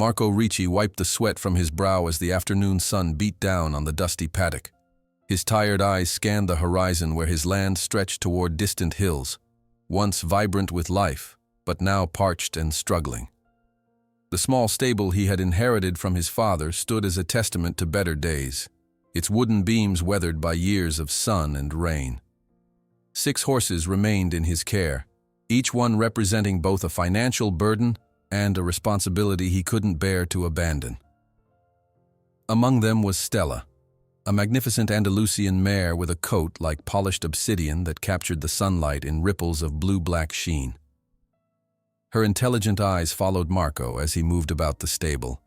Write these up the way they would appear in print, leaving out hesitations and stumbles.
Marco Ricci wiped the sweat from his brow as the afternoon sun beat down on the dusty paddock. His tired eyes scanned the horizon where his land stretched toward distant hills, once vibrant with life, but now parched and struggling. The small stable he had inherited from his father stood as a testament to better days, its wooden beams weathered by years of sun and rain. 6 horses remained in his care, each one representing both a financial burden and a responsibility he couldn't bear to abandon. Among them was Stella, a magnificent Andalusian mare with a coat like polished obsidian that captured the sunlight in ripples of blue-black sheen. Her intelligent eyes followed Marco as he moved about the stable,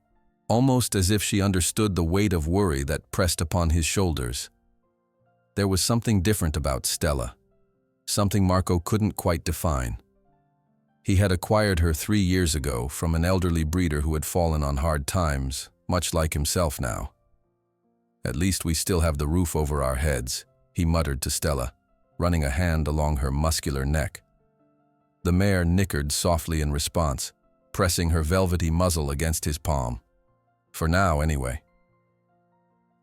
almost as if she understood the weight of worry that pressed upon his shoulders. There was something different about Stella, something Marco couldn't quite define. He had acquired her 3 years ago from an elderly breeder who had fallen on hard times, much like himself now. "At least we still have the roof over our heads," he muttered to Stella, running a hand along her muscular neck. The mare nickered softly in response, pressing her velvety muzzle against his palm. For now, anyway.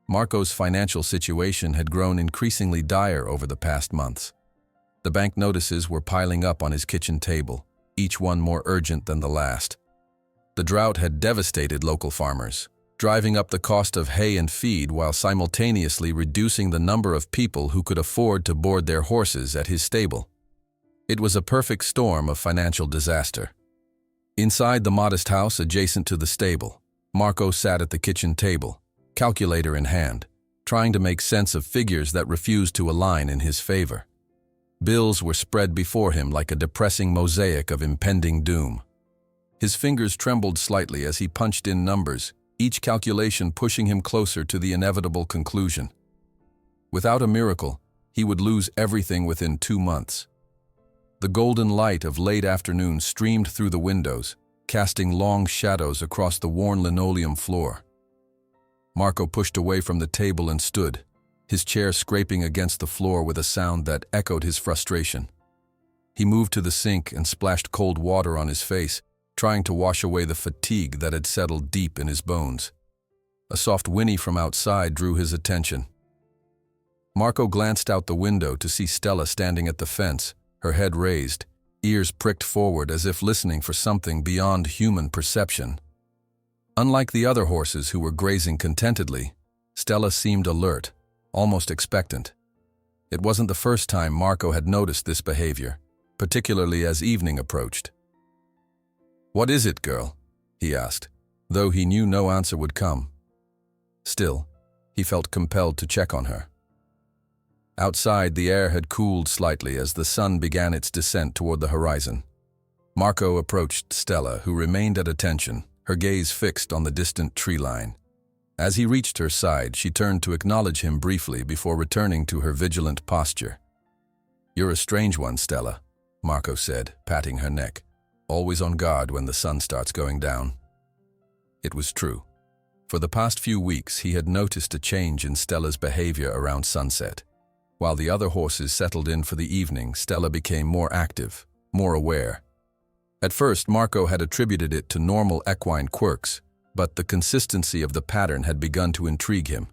Marco's financial situation had grown increasingly dire over the past months. The bank notices were piling up on his kitchen table, each one more urgent than the last. The drought had devastated local farmers, driving up the cost of hay and feed while simultaneously reducing the number of people who could afford to board their horses at his stable. It was a perfect storm of financial disaster. Inside the modest house adjacent to the stable, Marco sat at the kitchen table, calculator in hand, trying to make sense of figures that refused to align in his favor. Bills were spread before him like a depressing mosaic of impending doom. His fingers trembled slightly as he punched in numbers, each calculation pushing him closer to the inevitable conclusion. Without a miracle, he would lose everything within 2 months. The golden light of late afternoon streamed through the windows, casting long shadows across the worn linoleum floor. Marco pushed away from the table and stood, his chair scraping against the floor with a sound that echoed his frustration. He moved to the sink and splashed cold water on his face, trying to wash away the fatigue that had settled deep in his bones. A soft whinny from outside drew his attention. Marco glanced out the window to see Stella standing at the fence, her head raised, ears pricked forward as if listening for something beyond human perception. Unlike the other horses who were grazing contentedly, Stella seemed alert, almost expectant. It wasn't the first time Marco had noticed this behavior, particularly as evening approached. "What is it, girl?" he asked, though he knew no answer would come. Still, he felt compelled to check on her. Outside, the air had cooled slightly as the sun began its descent toward the horizon. Marco approached Stella, who remained at attention, her gaze fixed on the distant tree line. As he reached her side, she turned to acknowledge him briefly before returning to her vigilant posture. "You're a strange one, Stella," Marco said, patting her neck, always on guard when the sun starts going down. It was true. For the past few weeks, he had noticed a change in Stella's behavior around sunset. While the other horses settled in for the evening, Stella became more active, more aware. At first, Marco had attributed it to normal equine quirks, but the consistency of the pattern had begun to intrigue him.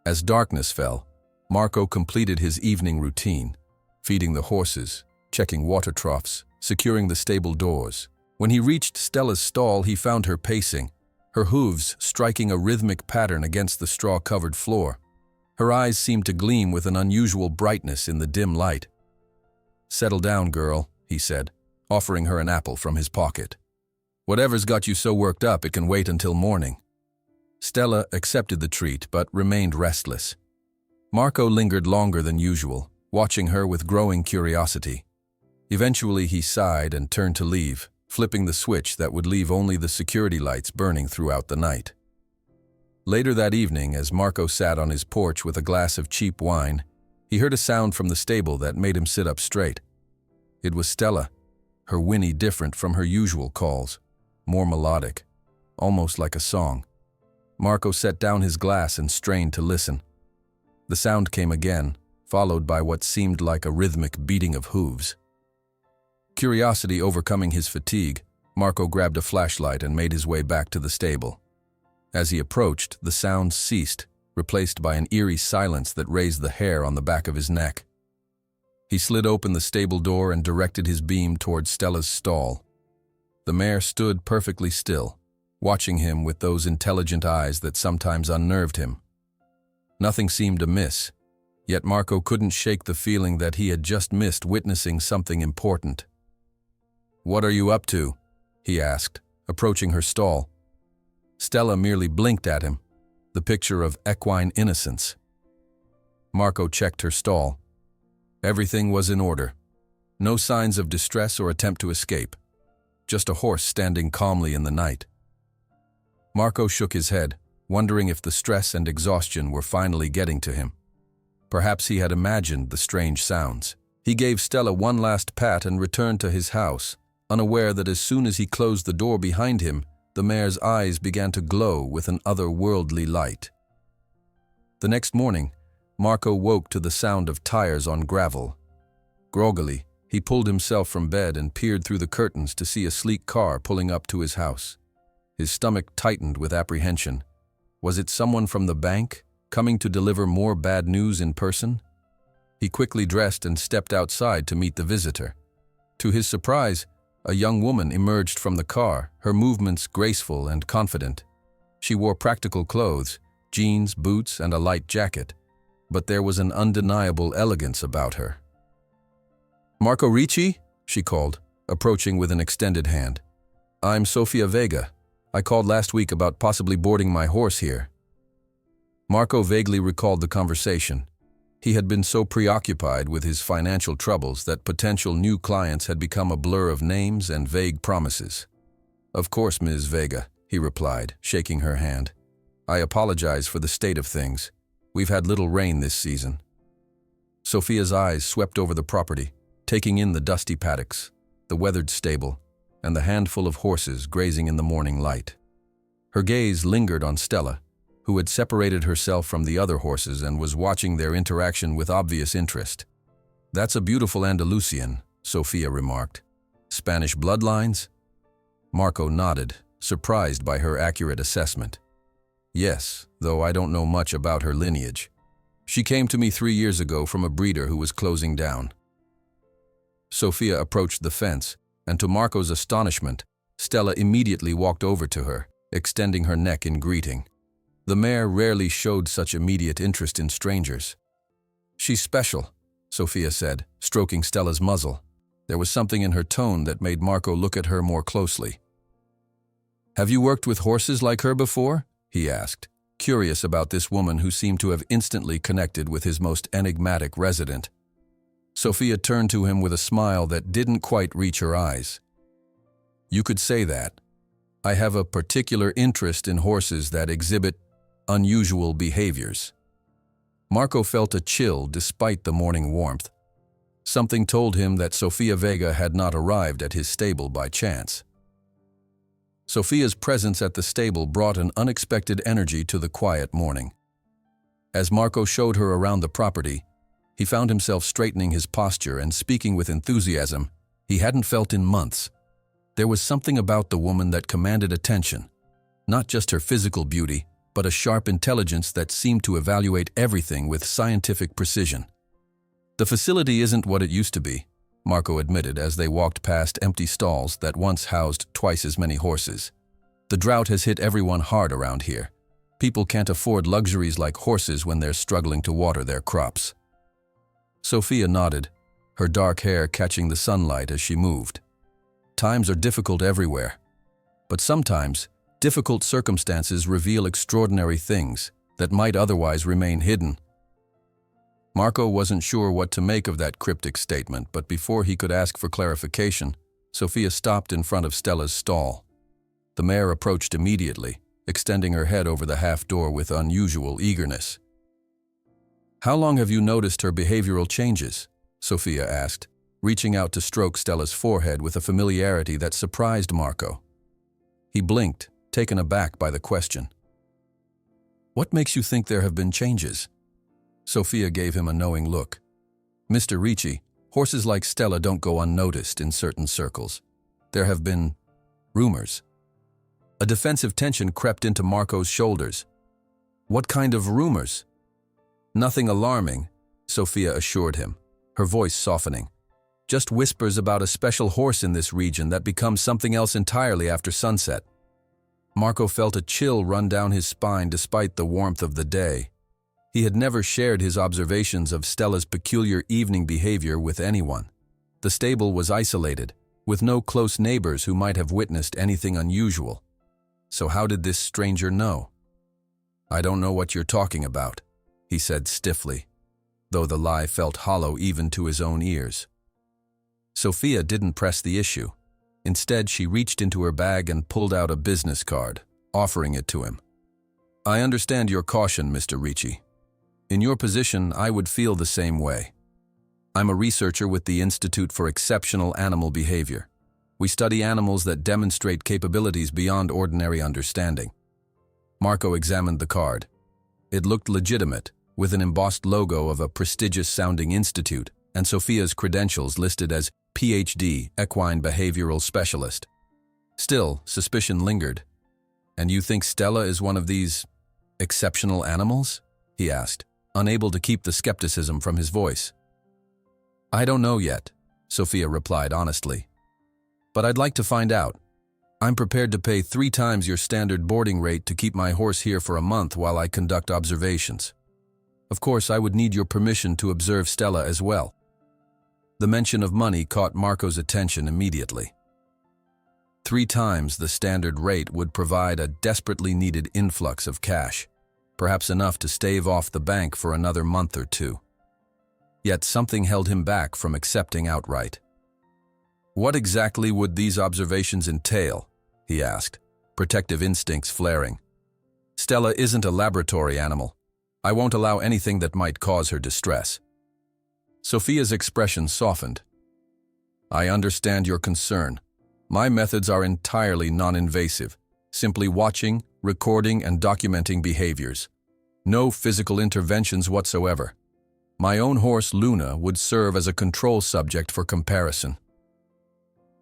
As darkness fell, Marco completed his evening routine, feeding the horses, checking water troughs, securing the stable doors. When he reached Stella's stall, he found her pacing, her hooves striking a rhythmic pattern against the straw-covered floor. Her eyes seemed to gleam with an unusual brightness in the dim light. "Settle down, girl," he said, offering her an apple from his pocket. "Whatever's got you so worked up, it can wait until morning." Stella accepted the treat but remained restless. Marco lingered longer than usual, watching her with growing curiosity. Eventually he sighed and turned to leave, flipping the switch that would leave only the security lights burning throughout the night. Later that evening, as Marco sat on his porch with a glass of cheap wine, he heard a sound from the stable that made him sit up straight. It was Stella, her whinny different from her usual calls, more melodic, almost like a song. Marco set down his glass and strained to listen. The sound came again, followed by what seemed like a rhythmic beating of hooves. Curiosity overcoming his fatigue, Marco grabbed a flashlight and made his way back to the stable. As he approached, the sounds ceased, replaced by an eerie silence that raised the hair on the back of his neck. He slid open the stable door and directed his beam toward Stella's stall. The mare stood perfectly still, watching him with those intelligent eyes that sometimes unnerved him. Nothing seemed amiss, yet Marco couldn't shake the feeling that he had just missed witnessing something important. "What are you up to?" he asked, approaching her stall. Stella merely blinked at him, the picture of equine innocence. Marco checked her stall. Everything was in order. No signs of distress or attempt to escape. Just a horse standing calmly in the night. Marco shook his head, wondering if the stress and exhaustion were finally getting to him. Perhaps he had imagined the strange sounds. He gave Stella one last pat and returned to his house, unaware that as soon as he closed the door behind him, the mare's eyes began to glow with an otherworldly light. The next morning, Marco woke to the sound of tires on gravel. Groggily, he pulled himself from bed and peered through the curtains to see a sleek car pulling up to his house. His stomach tightened with apprehension. Was it someone from the bank, coming to deliver more bad news in person? He quickly dressed and stepped outside to meet the visitor. To his surprise, a young woman emerged from the car, her movements graceful and confident. She wore practical clothes, jeans, boots, and a light jacket, but there was an undeniable elegance about her. "Marco Ricci?" she called, approaching with an extended hand. "I'm Sofia Vega. I called last week about possibly boarding my horse here." Marco vaguely recalled the conversation. He had been so preoccupied with his financial troubles that potential new clients had become a blur of names and vague promises. "Of course, Ms. Vega," he replied, shaking her hand. "I apologize for the state of things. We've had little rain this season." Sofia's eyes swept over the property, taking in the dusty paddocks, the weathered stable, and the handful of horses grazing in the morning light. Her gaze lingered on Stella, who had separated herself from the other horses and was watching their interaction with obvious interest. "That's a beautiful Andalusian," Sofia remarked. "Spanish bloodlines?" Marco nodded, surprised by her accurate assessment. "Yes, though I don't know much about her lineage. She came to me 3 years ago from a breeder who was closing down." Sofia approached the fence, and to Marco's astonishment, Stella immediately walked over to her, extending her neck in greeting. The mare rarely showed such immediate interest in strangers. "She's special," Sofia said, stroking Stella's muzzle. There was something in her tone that made Marco look at her more closely. "Have you worked with horses like her before?" he asked, curious about this woman who seemed to have instantly connected with his most enigmatic resident. Sofia turned to him with a smile that didn't quite reach her eyes. "You could say that. I have a particular interest in horses that exhibit unusual behaviors." Marco felt a chill despite the morning warmth. Something told him that Sofia Vega had not arrived at his stable by chance. Sofia's presence at the stable brought an unexpected energy to the quiet morning. As Marco showed her around the property, he found himself straightening his posture and speaking with enthusiasm he hadn't felt in months. There was something about the woman that commanded attention, not just her physical beauty, but a sharp intelligence that seemed to evaluate everything with scientific precision. "The facility isn't what it used to be," Marco admitted as they walked past empty stalls that once housed twice as many horses. "The drought has hit everyone hard around here. People can't afford luxuries like horses when they're struggling to water their crops." Sofia nodded, her dark hair catching the sunlight as she moved. "Times are difficult everywhere, but sometimes difficult circumstances reveal extraordinary things that might otherwise remain hidden." Marco wasn't sure what to make of that cryptic statement, but before he could ask for clarification, Sofia stopped in front of Stella's stall. The mare approached immediately, extending her head over the half-door with unusual eagerness. "How long have you noticed her behavioral changes?" Sofia asked, reaching out to stroke Stella's forehead with a familiarity that surprised Marco. He blinked, taken aback by the question. "What makes you think there have been changes?" Sofia gave him a knowing look. "Mr. Ricci, horses like Stella don't go unnoticed in certain circles. There have been Rumors. A defensive tension crept into Marco's shoulders. What kind of rumors? Nothing alarming, Sophia assured him, her voice softening. Just whispers about a special horse in this region that becomes something else entirely after sunset. Marco felt a chill run down his spine despite the warmth of the day. He had never shared his observations of Stella's peculiar evening behavior with anyone. The stable was isolated, with no close neighbors who might have witnessed anything unusual. So how did this stranger know? "I don't know what you're talking about," he said stiffly, though the lie felt hollow even to his own ears. Sophia didn't press the issue. Instead, she reached into her bag and pulled out a business card, offering it to him. "I understand your caution, Mr. Ricci. In your position, I would feel the same way. I'm a researcher with the Institute for Exceptional Animal Behavior. We study animals that demonstrate capabilities beyond ordinary understanding." Marco examined the card. It looked legitimate, with an embossed logo of a prestigious-sounding institute and Sophia's credentials listed as PhD, Equine Behavioral Specialist. Still, suspicion lingered. "And you think Stella is one of these exceptional animals?" he asked, unable to keep the skepticism from his voice. "I don't know yet," Sophia replied honestly. "But I'd like to find out. I'm prepared to pay 3 times your standard boarding rate to keep my horse here for a month while I conduct observations. Of course, I would need your permission to observe Stella as well." The mention of money caught Marco's attention immediately. 3 times the standard rate would provide a desperately needed influx of cash, perhaps enough to stave off the bank for another month or 2. Yet something held him back from accepting outright. "What exactly would these observations entail?" he asked, protective instincts flaring. "Stella isn't a laboratory animal. I won't allow anything that might cause her distress." Sophia's expression softened. "I understand your concern. My methods are entirely non-invasive, simply watching, recording, and documenting behaviors. No physical interventions whatsoever. My own horse, Luna, would serve as a control subject for comparison."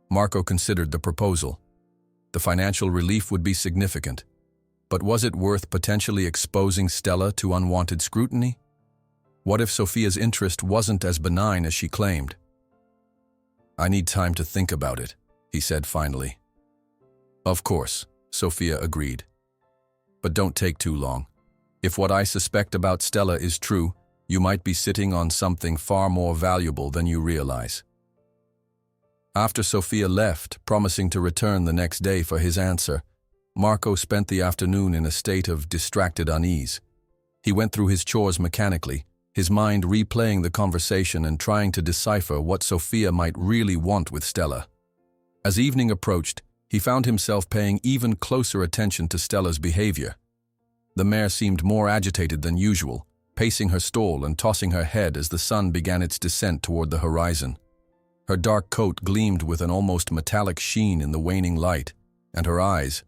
Marco considered the proposal. The financial relief would be significant. But was it worth potentially exposing Stella to unwanted scrutiny? What if Sophia's interest wasn't as benign as she claimed? "I need time to think about it," he said finally. "Of course," Sophia agreed. "But don't take too long. If what I suspect about Stella is true, you might be sitting on something far more valuable than you realize." After Sophia left, promising to return the next day for his answer, Marco spent the afternoon in a state of distracted unease. He went through his chores mechanically, his mind replaying the conversation and trying to decipher what Sophia might really want with Stella. As evening approached, he found himself paying even closer attention to Stella's behavior. The mare seemed more agitated than usual, pacing her stall and tossing her head as the sun began its descent toward the horizon. Her dark coat gleamed with an almost metallic sheen in the waning light, and her eyes,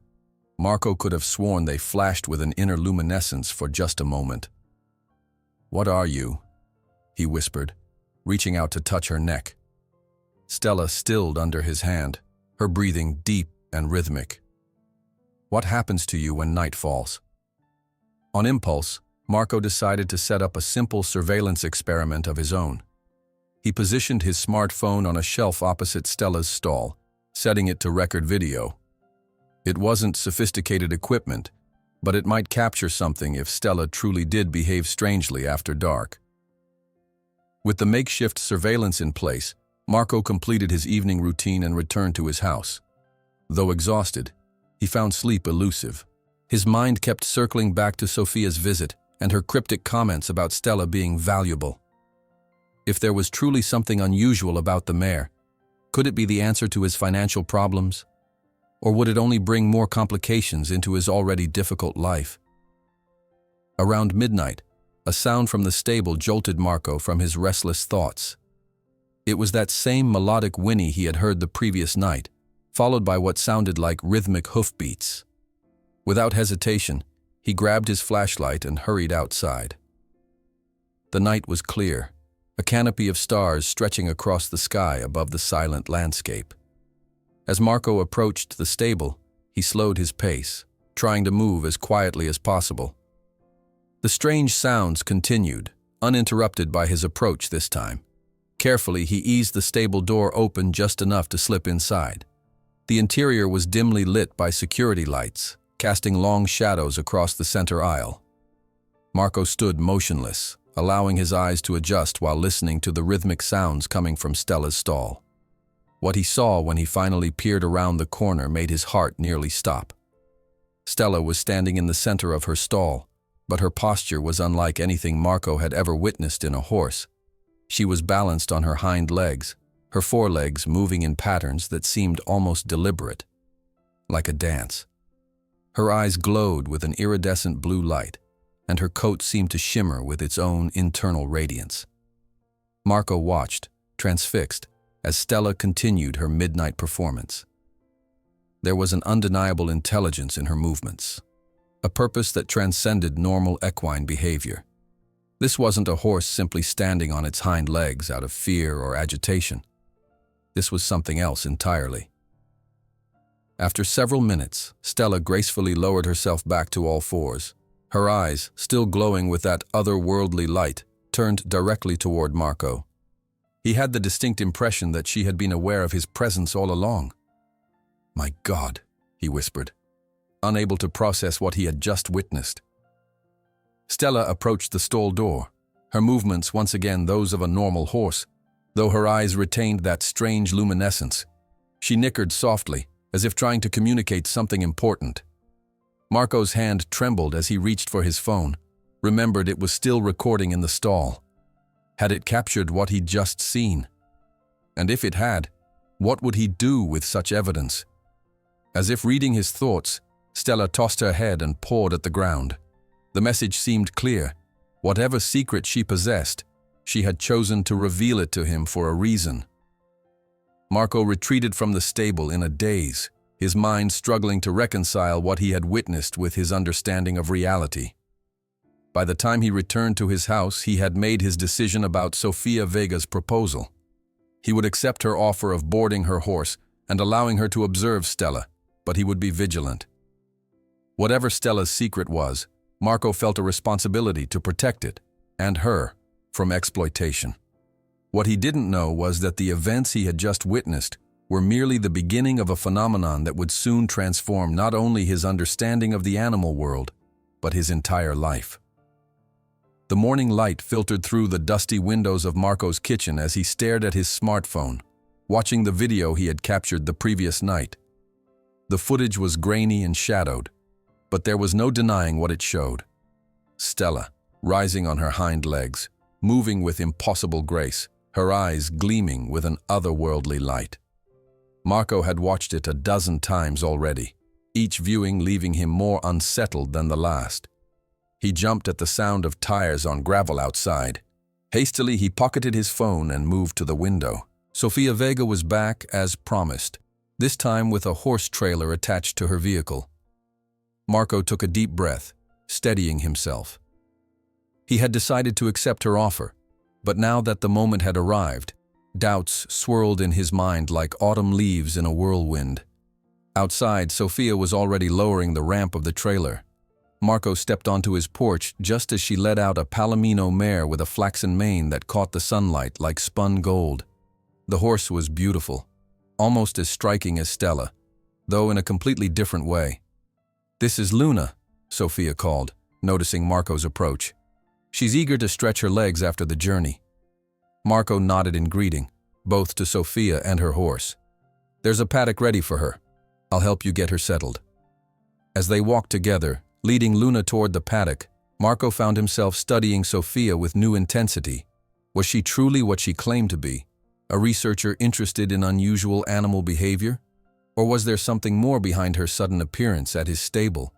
Marco could have sworn they flashed with an inner luminescence for just a moment. "What are you?" he whispered, reaching out to touch her neck. Stella stilled under his hand, her breathing deep and rhythmic. "What happens to you when night falls?" On impulse, Marco decided to set up a simple surveillance experiment of his own. He positioned his smartphone on a shelf opposite Stella's stall, setting it to record video. It wasn't sophisticated equipment, but it might capture something if Stella truly did behave strangely after dark. With the makeshift surveillance in place, Marco completed his evening routine and returned to his house. Though exhausted, he found sleep elusive. His mind kept circling back to Sophia's visit and her cryptic comments about Stella being valuable. If there was truly something unusual about the mare, could it be the answer to his financial problems? Or would it only bring more complications into his already difficult life? Around midnight, a sound from the stable jolted Marco from his restless thoughts. It was that same melodic whinny he had heard the previous night, followed by what sounded like rhythmic hoofbeats. Without hesitation, he grabbed his flashlight and hurried outside. The night was clear, a canopy of stars stretching across the sky above the silent landscape. As Marco approached the stable, he slowed his pace, trying to move as quietly as possible. The strange sounds continued, uninterrupted by his approach this time. Carefully, he eased the stable door open just enough to slip inside. The interior was dimly lit by security lights, casting long shadows across the center aisle. Marco stood motionless, allowing his eyes to adjust while listening to the rhythmic sounds coming from Stella's stall. What he saw when he finally peered around the corner made his heart nearly stop. Stella was standing in the center of her stall, but her posture was unlike anything Marco had ever witnessed in a horse. She was balanced on her hind legs, her forelegs moving in patterns that seemed almost deliberate, like a dance. Her eyes glowed with an iridescent blue light, and her coat seemed to shimmer with its own internal radiance. Marco watched, transfixed, as Stella continued her midnight performance. There was an undeniable intelligence in her movements, a purpose that transcended normal equine behavior. This wasn't a horse simply standing on its hind legs out of fear or agitation. This was something else entirely. After several minutes, Stella gracefully lowered herself back to all fours. Her eyes, still glowing with that otherworldly light, turned directly toward Marco. He had the distinct impression that she had been aware of his presence all along. "My God," he whispered, unable to process what he had just witnessed. Stella approached the stall door, her movements once again those of a normal horse, though her eyes retained that strange luminescence. She nickered softly, as if trying to communicate something important. Marco's hand trembled as he reached for his phone, remembered it was still recording in the stall. Had it captured what he'd just seen? And if it had, what would he do with such evidence? As if reading his thoughts, Stella tossed her head and pawed at the ground. The message seemed clear. Whatever secret she possessed, she had chosen to reveal it to him for a reason. Marco retreated from the stable in a daze, his mind struggling to reconcile what he had witnessed with his understanding of reality. By the time he returned to his house, he had made his decision about Sofia Vega's proposal. He would accept her offer of boarding her horse and allowing her to observe Stella, but he would be vigilant. Whatever Stella's secret was, Marco felt a responsibility to protect it, and her, from exploitation. What he didn't know was that the events he had just witnessed were merely the beginning of a phenomenon that would soon transform not only his understanding of the animal world, but his entire life. The morning light filtered through the dusty windows of Marco's kitchen as he stared at his smartphone, watching the video he had captured the previous night. The footage was grainy and shadowed, but there was no denying what it showed. Stella, rising on her hind legs, moving with impossible grace, her eyes gleaming with an otherworldly light. Marco had watched it a dozen times already, each viewing leaving him more unsettled than the last. He jumped at the sound of tires on gravel outside. Hastily, he pocketed his phone and moved to the window. Sofia Vega was back as promised, this time with a horse trailer attached to her vehicle. Marco took a deep breath, steadying himself. He had decided to accept her offer, but now that the moment had arrived, doubts swirled in his mind like autumn leaves in a whirlwind. Outside, Sofia was already lowering the ramp of the trailer. Marco stepped onto his porch just as she led out a Palomino mare with a flaxen mane that caught the sunlight like spun gold. The horse was beautiful, almost as striking as Stella, though in a completely different way. "This is Luna," Sofia called, noticing Marco's approach. "She's eager to stretch her legs after the journey." Marco nodded in greeting, both to Sofia and her horse. "There's a paddock ready for her. I'll help you get her settled." As they walked together, leading Luna toward the paddock, Marco found himself studying Sofia with new intensity. Was she truly what she claimed to be, a researcher interested in unusual animal behavior? Or was there something more behind her sudden appearance at his stable?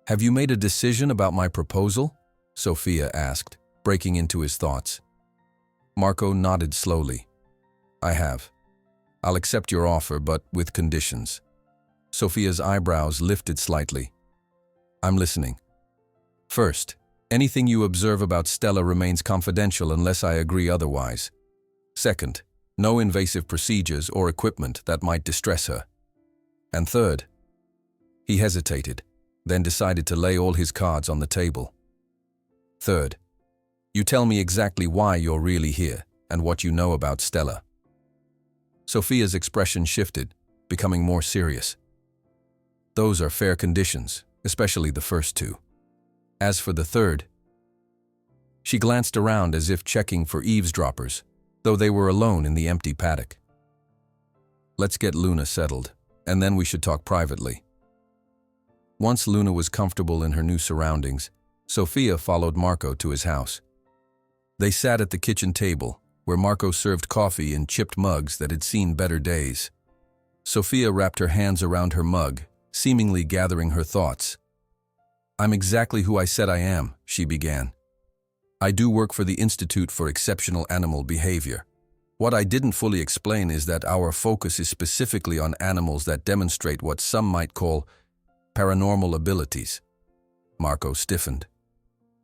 "Have you made a decision about my proposal?" Sofia asked, breaking into his thoughts. Marco nodded slowly. "I have. I'll accept your offer, but with conditions." Sofia's eyebrows lifted slightly. "I'm listening." "First, anything you observe about Stella remains confidential unless I agree otherwise. Second, No invasive procedures or equipment that might distress her. And third, he hesitated, then decided to lay all his cards on the table. Third, you tell me exactly why you're really here and what you know about Stella. Sophia's expression shifted, becoming more serious. Those are fair conditions, especially the first two. As for the third, she glanced around as if checking for eavesdroppers, though they were alone in the empty paddock. Let's get Luna settled, and then we should talk privately. Once Luna was comfortable in her new surroundings, Sophia followed Marco to his house. They sat at the kitchen table, where Marco served coffee in chipped mugs that had seen better days. Sophia wrapped her hands around her mug, seemingly gathering her thoughts. I'm exactly who I said I am, she began. I do work for the Institute for Exceptional Animal Behavior. What I didn't fully explain is that our focus is specifically on animals that demonstrate what some might call paranormal abilities. Marco stiffened.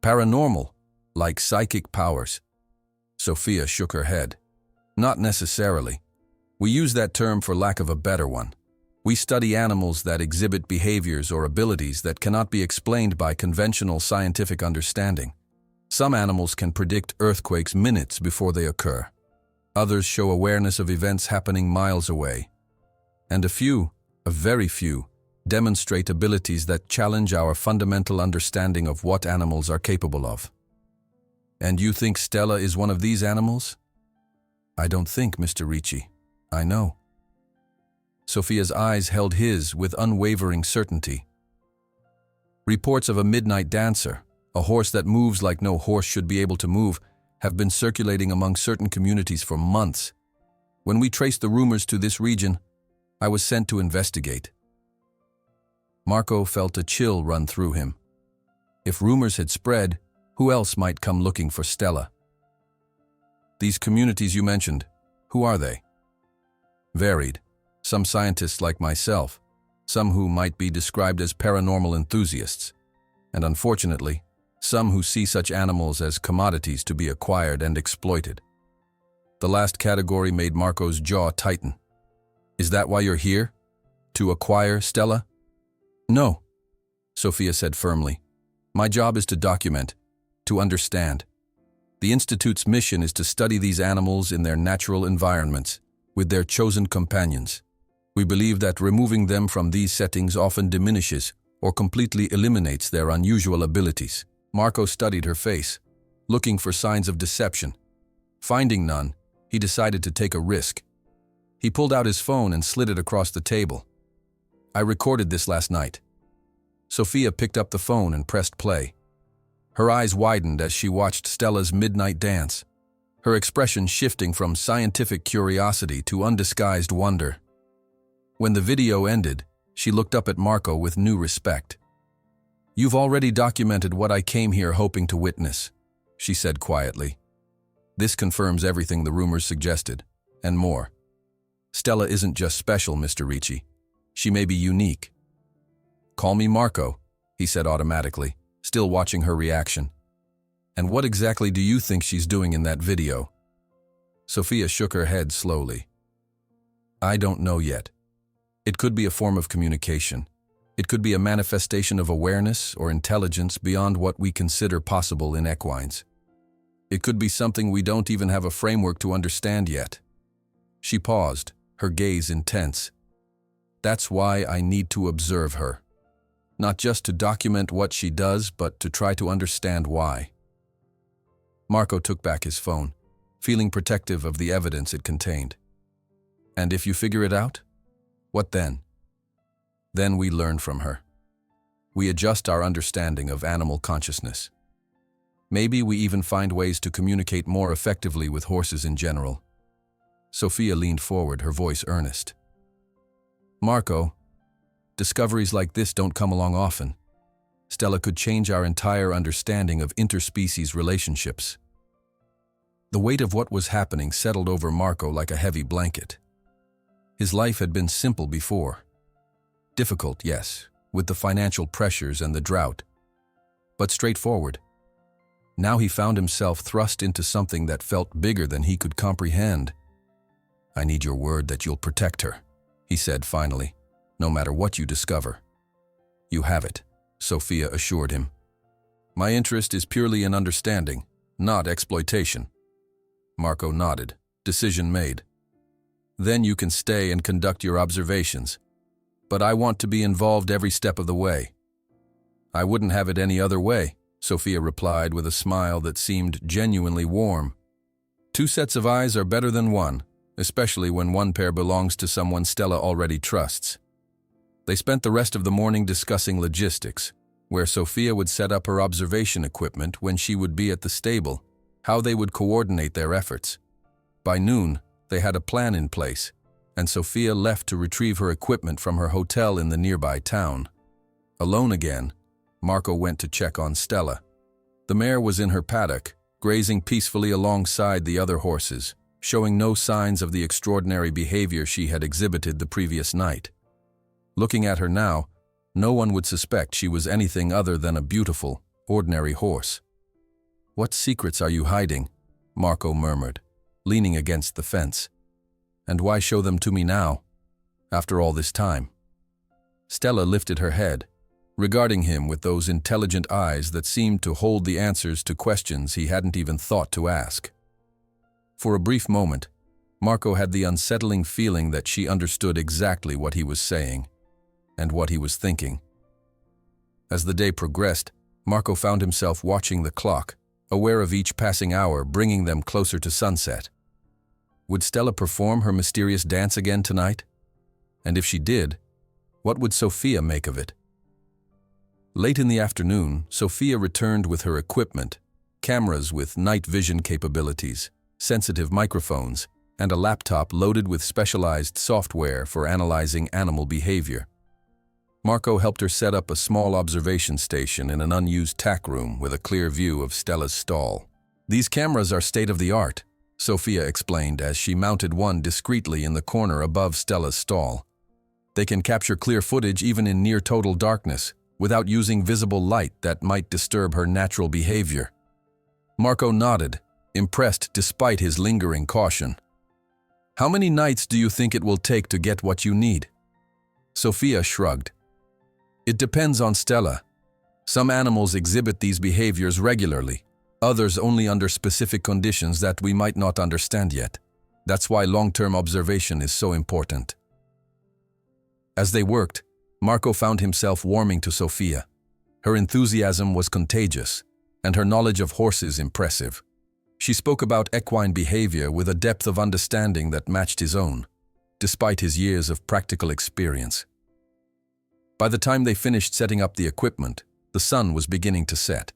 Paranormal, like psychic powers. Sophia shook her head. Not necessarily. We use that term for lack of a better one. We study animals that exhibit behaviors or abilities that cannot be explained by conventional scientific understanding. Some animals can predict earthquakes minutes before they occur. Others show awareness of events happening miles away. And a very few, demonstrate abilities that challenge our fundamental understanding of what animals are capable of. And you think Stella is one of these animals? I don't think, Mr. Ricci. I know. Sophia's eyes held his with unwavering certainty. Reports of a midnight dancer, a horse that moves like no horse should be able to move, have been circulating among certain communities for months. When we traced the rumors to this region, I was sent to investigate. Marco felt a chill run through him. If rumors had spread, who else might come looking for Stella? These communities you mentioned, who are they? Varied. Some scientists like myself, some who might be described as paranormal enthusiasts, and unfortunately, some who see such animals as commodities to be acquired and exploited. The last category made Marco's jaw tighten. Is that why you're here? To acquire Stella? No, Sophia said firmly. My job is to document, to understand. The Institute's mission is to study these animals in their natural environments, with their chosen companions. We believe that removing them from these settings often diminishes or completely eliminates their unusual abilities. Marco studied her face, looking for signs of deception. Finding none, he decided to take a risk. He pulled out his phone and slid it across the table. I recorded this last night. Sophia picked up the phone and pressed play. Her eyes widened as she watched Stella's midnight dance, her expression shifting from scientific curiosity to undisguised wonder. When the video ended, she looked up at Marco with new respect. You've already documented what I came here hoping to witness, she said quietly. This confirms everything the rumors suggested, and more. Stella isn't just special, Mr. Ricci. She may be unique. Call me Marco, he said automatically, still watching her reaction. And what exactly do you think she's doing in that video? Sophia shook her head slowly. I don't know yet. It could be a form of communication. It could be a manifestation of awareness or intelligence beyond what we consider possible in equines. It could be something we don't even have a framework to understand yet. She paused, her gaze intense. That's why I need to observe her. Not just to document what she does, but to try to understand why. Marco took back his phone, feeling protective of the evidence it contained. And if you figure it out? What then? Then we learn from her. We adjust our understanding of animal consciousness. Maybe we even find ways to communicate more effectively with horses in general. Sophia leaned forward, her voice earnest. Marco, discoveries like this don't come along often. Stella could change our entire understanding of interspecies relationships. The weight of what was happening settled over Marco like a heavy blanket. His life had been simple before. Difficult, yes, with the financial pressures and the drought, but straightforward. Now he found himself thrust into something that felt bigger than he could comprehend. "I need your word that you'll protect her," he said finally, "no matter what you discover." "You have it," Sophia assured him. "My interest is purely in understanding, not exploitation." Marco nodded. "Decision made. Then you can stay and conduct your observations. But I want to be involved every step of the way." "I wouldn't have it any other way," Sophia replied with a smile that seemed genuinely warm. "Two sets of eyes are better than one, especially when one pair belongs to someone Stella already trusts." They spent the rest of the morning discussing logistics, where Sophia would set up her observation equipment when she would be at the stable, how they would coordinate their efforts. By noon, they had a plan in place, and Sophia left to retrieve her equipment from her hotel in the nearby town. Alone again, Marco went to check on Stella. The mare was in her paddock, grazing peacefully alongside the other horses, showing no signs of the extraordinary behavior she had exhibited the previous night. Looking at her now, no one would suspect she was anything other than a beautiful, ordinary horse. "What secrets are you hiding?" Marco murmured, leaning against the fence. "And why show them to me now, after all this time?" Stella lifted her head, regarding him with those intelligent eyes that seemed to hold the answers to questions he hadn't even thought to ask. For a brief moment, Marco had the unsettling feeling that she understood exactly what he was saying and what he was thinking. As the day progressed, Marco found himself watching the clock, aware of each passing hour bringing them closer to sunset. Would Stella perform her mysterious dance again tonight? And if she did, what would Sophia make of it? Late in the afternoon, Sophia returned with her equipment, cameras with night vision capabilities, sensitive microphones, and a laptop loaded with specialized software for analyzing animal behavior. Marco helped her set up a small observation station in an unused tack room with a clear view of Stella's stall. "These cameras are state-of-the-art," Sophia explained as she mounted one discreetly in the corner above Stella's stall. "They can capture clear footage even in near-total darkness, without using visible light that might disturb her natural behavior." Marco nodded, impressed despite his lingering caution. "How many nights do you think it will take to get what you need?" Sophia shrugged. "It depends on Stella. Some animals exhibit these behaviors regularly, others only under specific conditions that we might not understand yet. That's why long-term observation is so important." As they worked, Marco found himself warming to Sophia. Her enthusiasm was contagious, and her knowledge of horses impressive. She spoke about equine behavior with a depth of understanding that matched his own, despite his years of practical experience. By the time they finished setting up the equipment, the sun was beginning to set.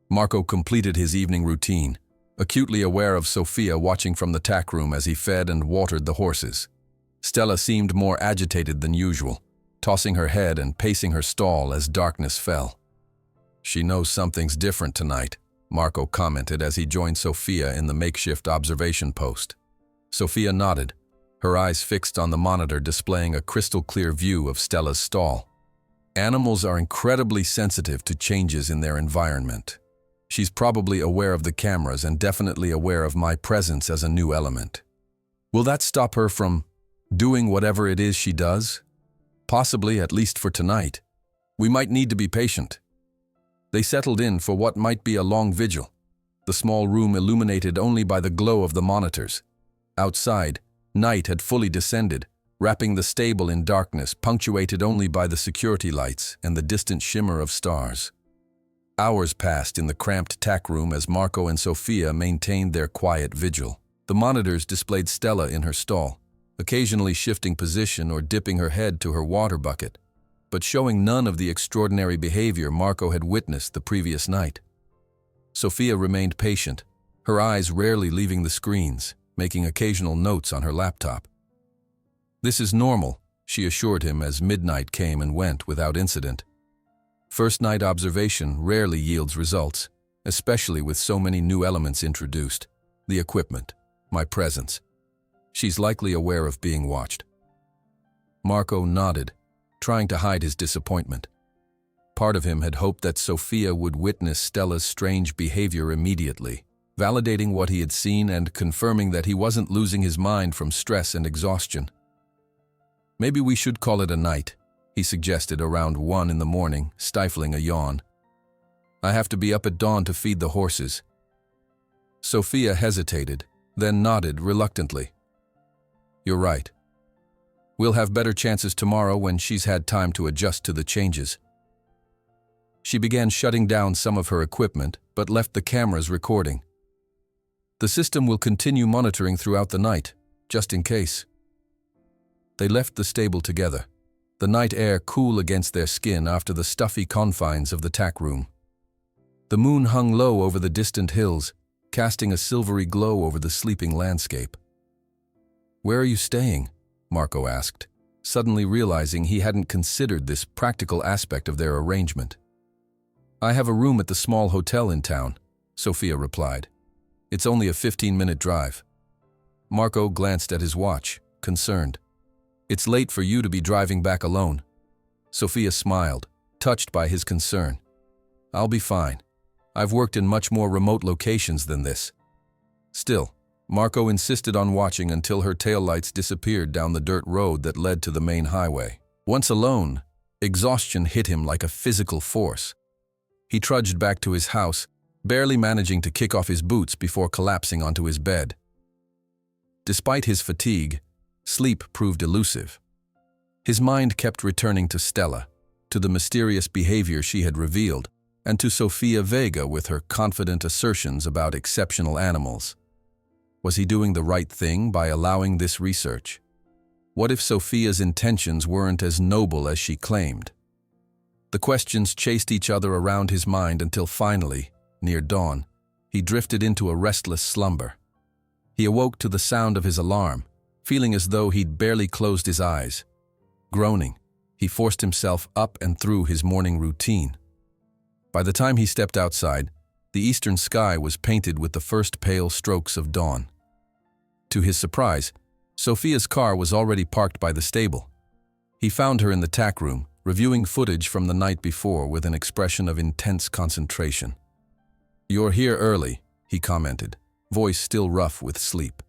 Marco completed his evening routine, acutely aware of Sophia watching from the tack room as he fed and watered the horses. Stella seemed more agitated than usual, tossing her head and pacing her stall as darkness fell. "She knows something's different tonight," Marco commented as he joined Sophia in the makeshift observation post. Sophia nodded, her eyes fixed on the monitor displaying a crystal-clear view of Stella's stall. Animals are incredibly sensitive to changes in their environment. She's probably aware of the cameras and definitely aware of my presence as a new element. Will that stop her from doing whatever it is she does? Possibly, at least for tonight. We might need to be patient. They settled in for what might be a long vigil, the small room illuminated only by the glow of the monitors. Outside, night had fully descended, wrapping the stable in darkness, punctuated only by the security lights and the distant shimmer of stars. Hours passed in the cramped tack room as Marco and Sophia maintained their quiet vigil. The monitors displayed Stella in her stall, occasionally shifting position or dipping her head to her water bucket, but showing none of the extraordinary behavior Marco had witnessed the previous night. Sophia remained patient, her eyes rarely leaving the screens, making occasional notes on her laptop. "This is normal," she assured him as midnight came and went without incident. First-night observation rarely yields results, especially with so many new elements introduced. The equipment, my presence. She's likely aware of being watched. Marco nodded, trying to hide his disappointment. Part of him had hoped that Sophia would witness Stella's strange behavior immediately, validating what he had seen and confirming that he wasn't losing his mind from stress and exhaustion. "Maybe we should call it a night," he suggested around 1 in the morning, stifling a yawn. "I have to be up at dawn to feed the horses." Sophia hesitated, then nodded reluctantly. "You're right. We'll have better chances tomorrow when she's had time to adjust to the changes." She began shutting down some of her equipment, but left the cameras recording. "The system will continue monitoring throughout the night, just in case." They left the stable together, the night air cool against their skin after the stuffy confines of the tack room. The moon hung low over the distant hills, casting a silvery glow over the sleeping landscape. "Where are you staying?" Marco asked, suddenly realizing he hadn't considered this practical aspect of their arrangement. "I have a room at the small hotel in town," Sophia replied. "It's only a 15-minute drive." Marco glanced at his watch, concerned. "It's late for you to be driving back alone." Sophia smiled, touched by his concern. "I'll be fine. I've worked in much more remote locations than this." Still, Marco insisted on watching until her taillights disappeared down the dirt road that led to the main highway. Once alone, exhaustion hit him like a physical force. He trudged back to his house, barely managing to kick off his boots before collapsing onto his bed. Despite his fatigue, sleep proved elusive. His mind kept returning to Stella, to the mysterious behavior she had revealed, and to Sofia Vega with her confident assertions about exceptional animals. Was he doing the right thing by allowing this research? What if Sofia's intentions weren't as noble as she claimed? The questions chased each other around his mind until finally, near dawn, he drifted into a restless slumber. He awoke to the sound of his alarm, feeling as though he'd barely closed his eyes. Groaning, he forced himself up and through his morning routine. By the time he stepped outside, the eastern sky was painted with the first pale strokes of dawn. To his surprise, Sophia's car was already parked by the stable. He found her in the tack room, reviewing footage from the night before with an expression of intense concentration. "You're here early," he commented, voice still rough with sleep.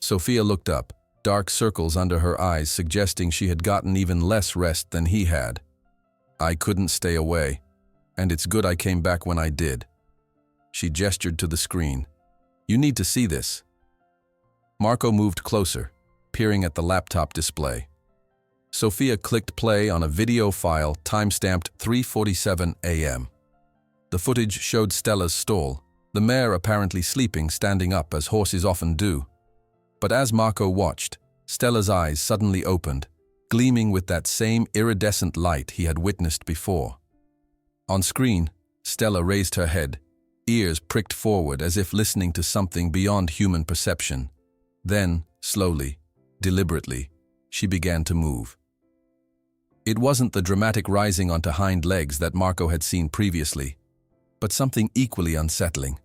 Sophia looked up, dark circles under her eyes suggesting she had gotten even less rest than he had. "I couldn't stay away, and it's good I came back when I did." She gestured to the screen. "You need to see this." Marco moved closer, peering at the laptop display. Sophia clicked play on a video file timestamped 3:47 a.m. The footage showed Stella's stall, the mare apparently sleeping standing up as horses often do. But as Marco watched, Stella's eyes suddenly opened, gleaming with that same iridescent light he had witnessed before. On screen, Stella raised her head, ears pricked forward as if listening to something beyond human perception. Then, slowly, deliberately, she began to move. It wasn't the dramatic rising onto hind legs that Marco had seen previously, but something equally unsettling.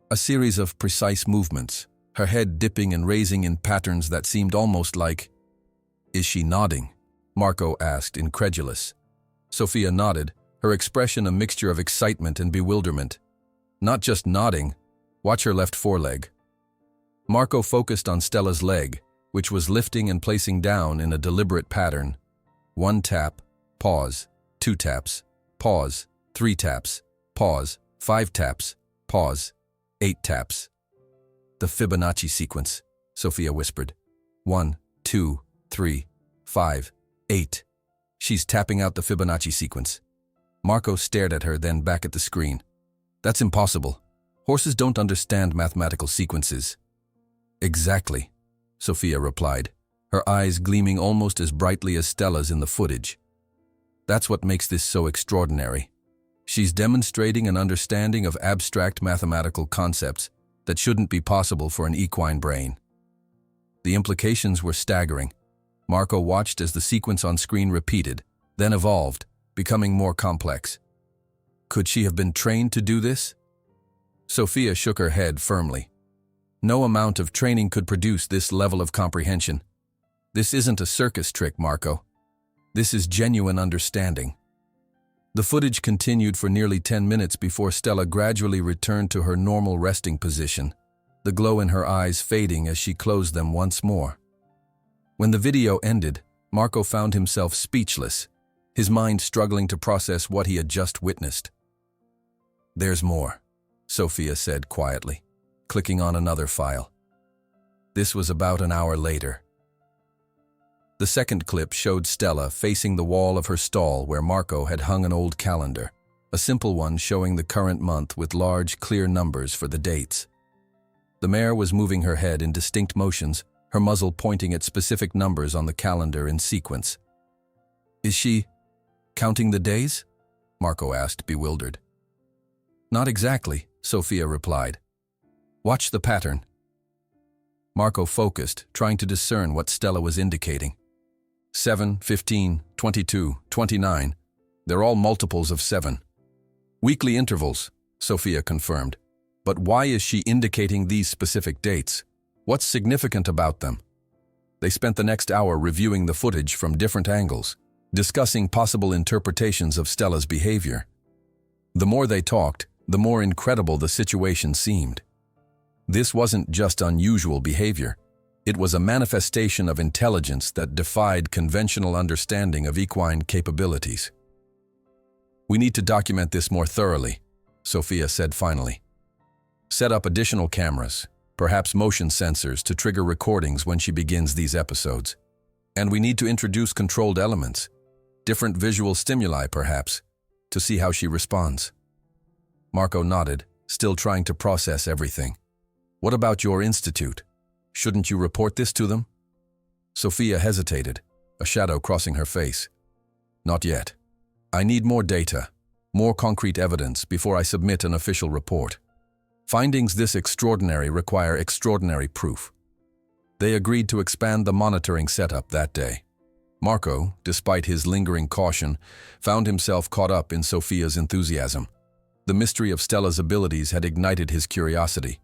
A series of precise movements, her head dipping and raising in patterns that seemed almost like... "Is she nodding?" Marco asked, incredulous. Sophia nodded, her expression a mixture of excitement and bewilderment. "Not just nodding, watch her left foreleg." Marco focused on Stella's leg, which was lifting and placing down in a deliberate pattern. 1 tap, pause, 2 taps, pause, 3 taps, pause, 5 taps, pause, 8 taps. "The Fibonacci sequence," Sophia whispered. 1, 2, 3, 5, 8. She's tapping out the Fibonacci sequence. Marco stared at her, then back at the screen. "That's impossible. Horses don't understand mathematical sequences." "Exactly," Sophia replied, her eyes gleaming almost as brightly as Stella's in the footage. "That's what makes this so extraordinary. She's demonstrating an understanding of abstract mathematical concepts that shouldn't be possible for an equine brain." The implications were staggering. Marco watched as the sequence on screen repeated, then evolved, becoming more complex. Could she have been trained to do this? Sophia shook her head firmly. No amount of training could produce this level of comprehension. This isn't a circus trick, Marco. This is genuine understanding. The footage continued for nearly 10 minutes before Stella gradually returned to her normal resting position, the glow in her eyes fading as she closed them once more. When the video ended, Marco found himself speechless, his mind struggling to process what he had just witnessed. "There's more," Sophia said quietly, clicking on another file. This was about an hour later. The second clip showed Stella facing the wall of her stall where Marco had hung an old calendar, a simple one showing the current month with large, clear numbers for the dates. The mare was moving her head in distinct motions, her muzzle pointing at specific numbers on the calendar in sequence. "Is she counting the days?" Marco asked, bewildered. "Not exactly," Sophia replied. "Watch the pattern." Marco focused, trying to discern what Stella was indicating. 7, 15, 22, 29. They're all multiples of 7. Weekly intervals, Sophia confirmed. But why is she indicating these specific dates? What's significant about them? They spent the next hour reviewing the footage from different angles, discussing possible interpretations of Stella's behavior. The more they talked, the more incredible the situation seemed. This wasn't just unusual behavior. It was a manifestation of intelligence that defied conventional understanding of equine capabilities. "We need to document this more thoroughly," Sophia said finally. "Set up additional cameras, perhaps motion sensors to trigger recordings when she begins these episodes. And we need to introduce controlled elements, different visual stimuli perhaps, to see how she responds." Marco nodded, still trying to process everything. "What about your institute? Shouldn't you report this to them?" Sophia hesitated, a shadow crossing her face. "Not yet. I need more data, more concrete evidence before I submit an official report. Findings this extraordinary require extraordinary proof." They agreed to expand the monitoring setup that day. Marco, despite his lingering caution, found himself caught up in Sophia's enthusiasm. The mystery of Stella's abilities had ignited his curiosity,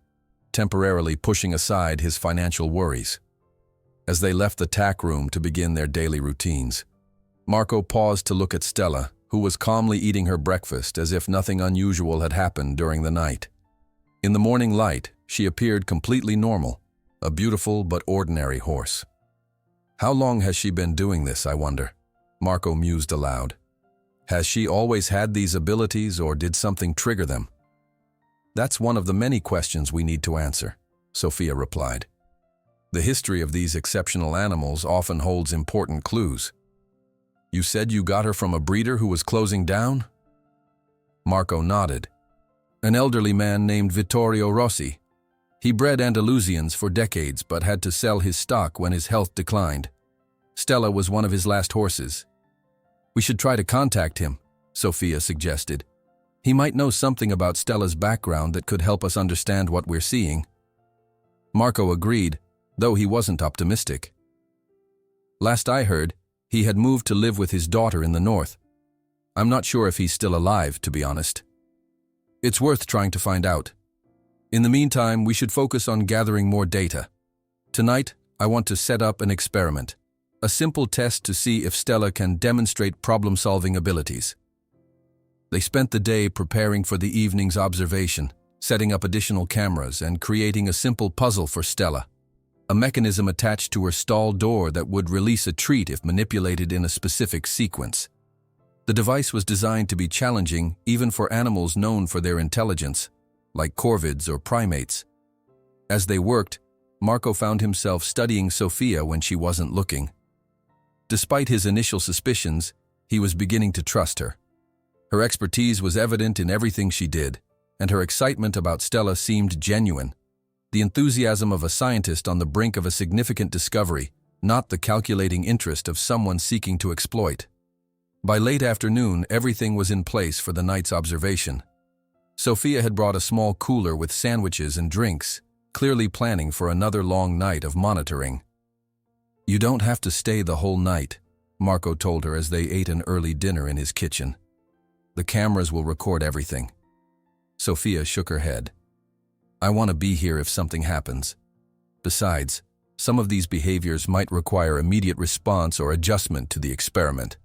temporarily pushing aside his financial worries. As they left the tack room to begin their daily routines, Marco paused to look at Stella, who was calmly eating her breakfast as if nothing unusual had happened during the night. In the morning light, she appeared completely normal, a beautiful but ordinary horse. "How long has she been doing this, I wonder?" Marco mused aloud. "Has she always had these abilities, or did something trigger them?" "That's one of the many questions we need to answer," Sophia replied. "The history of these exceptional animals often holds important clues." "You said you got her from a breeder who was closing down?" Marco nodded. "An elderly man named Vittorio Rossi. He bred Andalusians for decades but had to sell his stock when his health declined. Stella was one of his last horses." "We should try to contact him," Sophia suggested. "He might know something about Stella's background that could help us understand what we're seeing." Marco agreed, though he wasn't optimistic. "Last I heard, he had moved to live with his daughter in the north. I'm not sure if he's still alive, to be honest. It's worth trying to find out. In the meantime, we should focus on gathering more data. Tonight, I want to set up an experiment, a simple test to see if Stella can demonstrate problem-solving abilities." They spent the day preparing for the evening's observation, setting up additional cameras and creating a simple puzzle for Stella, a mechanism attached to her stall door that would release a treat if manipulated in a specific sequence. The device was designed to be challenging even for animals known for their intelligence, like corvids or primates. As they worked, Marco found himself studying Sophia when she wasn't looking. Despite his initial suspicions, he was beginning to trust her. Her expertise was evident in everything she did, and her excitement about Stella seemed genuine. The enthusiasm of a scientist on the brink of a significant discovery, not the calculating interest of someone seeking to exploit. By late afternoon, everything was in place for the night's observation. Sophia had brought a small cooler with sandwiches and drinks, clearly planning for another long night of monitoring. "You don't have to stay the whole night," Marco told her as they ate an early dinner in his kitchen. "The cameras will record everything." Sophia shook her head. "I want to be here if something happens. Besides, some of these behaviors might require immediate response or adjustment to the experiment."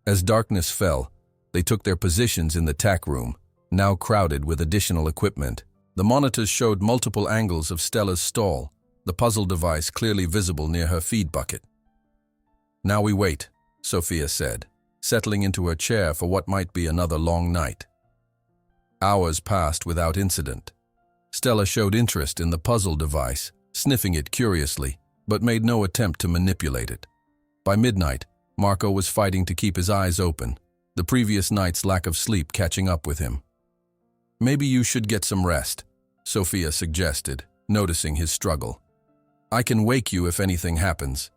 As darkness fell, They took their positions in the tack room, now crowded with additional equipment. The monitors showed multiple angles of Stella's stall, the puzzle device clearly visible near her feed bucket. "Now we wait," Sophia said, settling into her chair for what might be another long night. Hours passed without incident. Stella showed interest in the puzzle device, sniffing it curiously, but made no attempt to manipulate it. By midnight, Marco was fighting to keep his eyes open, the previous night's lack of sleep catching up with him. "Maybe you should get some rest," Sophia suggested, noticing his struggle. "I can wake you if anything happens."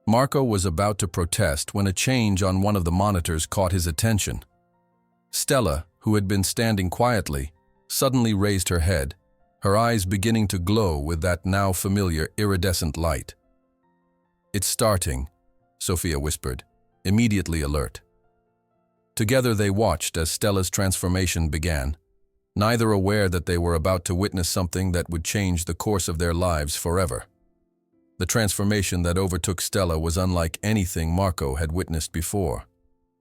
Marco was about to protest when a change on one of the monitors caught his attention. Stella, who had been standing quietly, suddenly raised her head, her eyes beginning to glow with that now familiar iridescent light. "It's starting," Sophia whispered, immediately alert. Together they watched as Stella's transformation began, neither aware that they were about to witness something that would change the course of their lives forever. The transformation that overtook Stella was unlike anything Marco had witnessed before.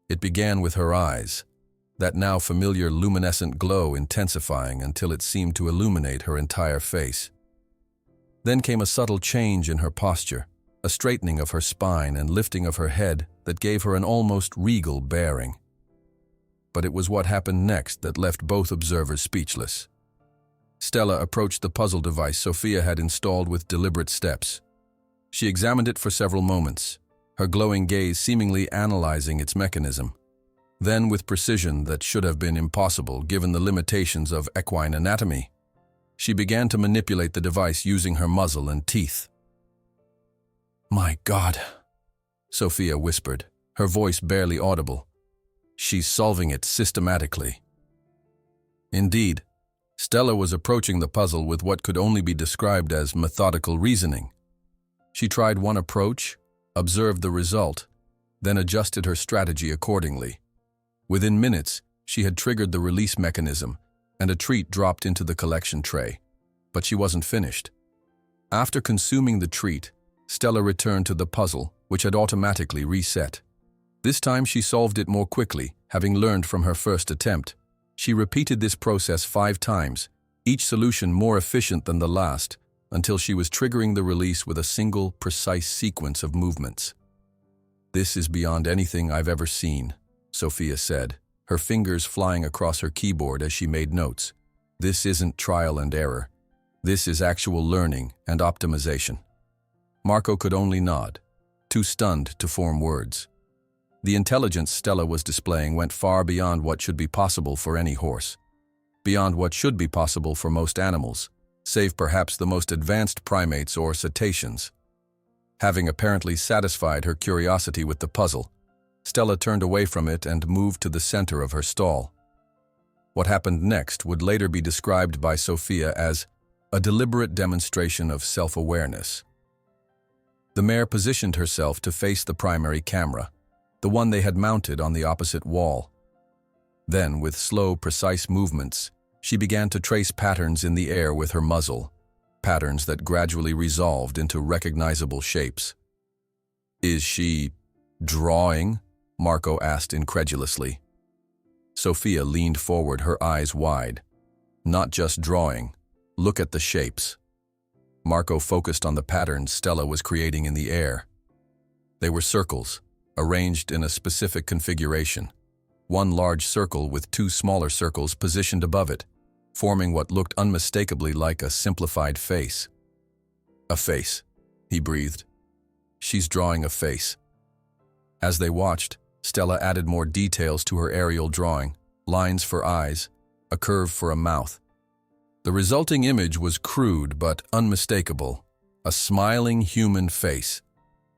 It began with her eyes, that now familiar luminescent glow intensifying until it seemed to illuminate her entire face. Then came a subtle change in her posture, a straightening of her spine and lifting of her head that gave her an almost regal bearing. But it was what happened next that left both observers speechless. Stella approached the puzzle device Sophia had installed with deliberate steps. She examined it for several moments, her glowing gaze seemingly analyzing its mechanism. Then, with precision that should have been impossible given the limitations of equine anatomy, she began to manipulate the device using her muzzle and teeth. "My God," Sophia whispered, her voice barely audible. "She's solving it systematically." Indeed, Stella was approaching the puzzle with what could only be described as methodical reasoning. She tried one approach, observed the result, then adjusted her strategy accordingly. Within minutes, she had triggered the release mechanism, and a treat dropped into the collection tray. But she wasn't finished. After consuming the treat, Stella returned to the puzzle, which had automatically reset. This time she solved it more quickly, having learned from her first attempt. She repeated this process 5 times, each solution more efficient than the last, until she was triggering the release with a single, precise sequence of movements. "This is beyond anything I've ever seen," Sophia said, her fingers flying across her keyboard as she made notes. "This isn't trial and error. This is actual learning and optimization." Marco could only nod, too stunned to form words. The intelligence Stella was displaying went far beyond what should be possible for any horse, beyond what should be possible for most animals, save perhaps the most advanced primates or cetaceans. Having apparently satisfied her curiosity with the puzzle, Stella turned away from it and moved to the center of her stall. What happened next would later be described by Sophia as a deliberate demonstration of self-awareness. The mare positioned herself to face the primary camera, the one they had mounted on the opposite wall. Then, with slow, precise movements, she began to trace patterns in the air with her muzzle, patterns that gradually resolved into recognizable shapes. "Is she drawing?" Marco asked incredulously. Sophia leaned forward, her eyes wide. "Not just drawing. Look at the shapes." Marco focused on the patterns Stella was creating in the air. They were circles, arranged in a specific configuration. One large circle with 2 smaller circles positioned above it, forming what looked unmistakably like a simplified face. "A face," he breathed. "She's drawing a face." As they watched, Stella added more details to her aerial drawing, lines for eyes, a curve for a mouth. The resulting image was crude but unmistakable, a smiling human face.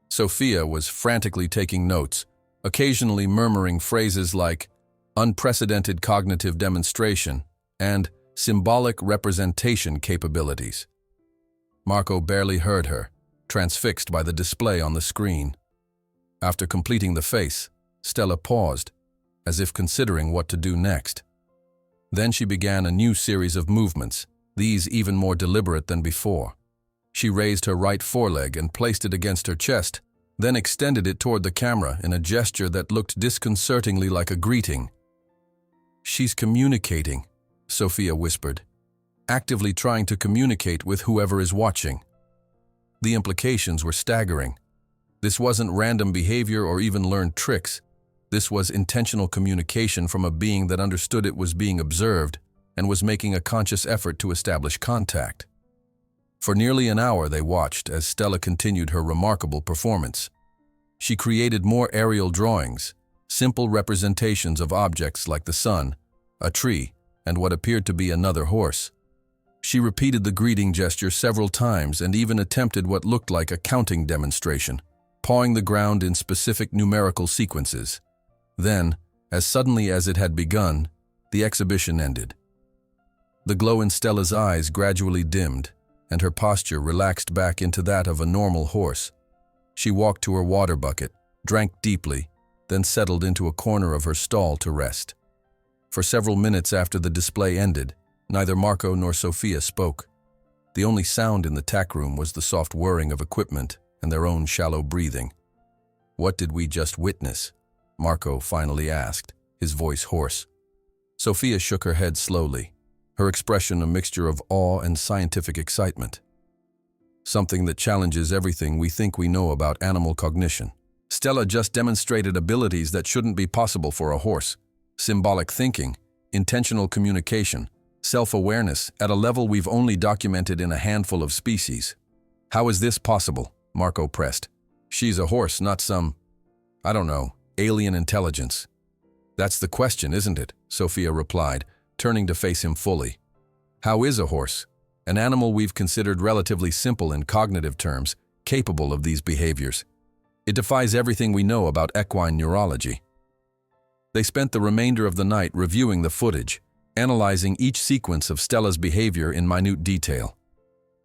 Sophia was frantically taking notes, occasionally murmuring phrases like unprecedented cognitive demonstration and symbolic representation capabilities. Marco barely heard her, transfixed by the display on the screen. After completing the face, Stella paused, as if considering what to do next. Then she began a new series of movements, these even more deliberate than before. She raised her right foreleg and placed it against her chest, then extended it toward the camera in a gesture that looked disconcertingly like a greeting. "She's communicating," Sophia whispered, "actively trying to communicate with whoever is watching." The implications were staggering. This wasn't random behavior or even learned tricks. This was intentional communication from a being that understood it was being observed and was making a conscious effort to establish contact. For nearly an hour they watched as Stella continued her remarkable performance. She created more aerial drawings, simple representations of objects like the sun, a tree, and what appeared to be another horse. She repeated the greeting gesture several times and even attempted what looked like a counting demonstration, pawing the ground in specific numerical sequences. Then, as suddenly as it had begun, the exhibition ended. The glow in Stella's eyes gradually dimmed, and her posture relaxed back into that of a normal horse. She walked to her water bucket, drank deeply, then settled into a corner of her stall to rest. For several minutes after the display ended, neither Marco nor Sophia spoke. The only sound in the tack room was the soft whirring of equipment and their own shallow breathing. "What did we just witness?" Marco finally asked, his voice hoarse. Sophia shook her head slowly, her expression a mixture of awe and scientific excitement. "Something that challenges everything we think we know about animal cognition. Stella just demonstrated abilities that shouldn't be possible for a horse. Symbolic thinking, intentional communication, self-awareness at a level we've only documented in a handful of species. How is this possible?" Marco pressed. "She's a horse, not some, I don't know, alien intelligence." "That's the question, isn't it?" Sophia replied, turning to face him fully. "How is a horse, an animal we've considered relatively simple in cognitive terms, capable of these behaviors? It defies everything we know about equine neurology." They spent the remainder of the night reviewing the footage, analyzing each sequence of Stella's behavior in minute detail.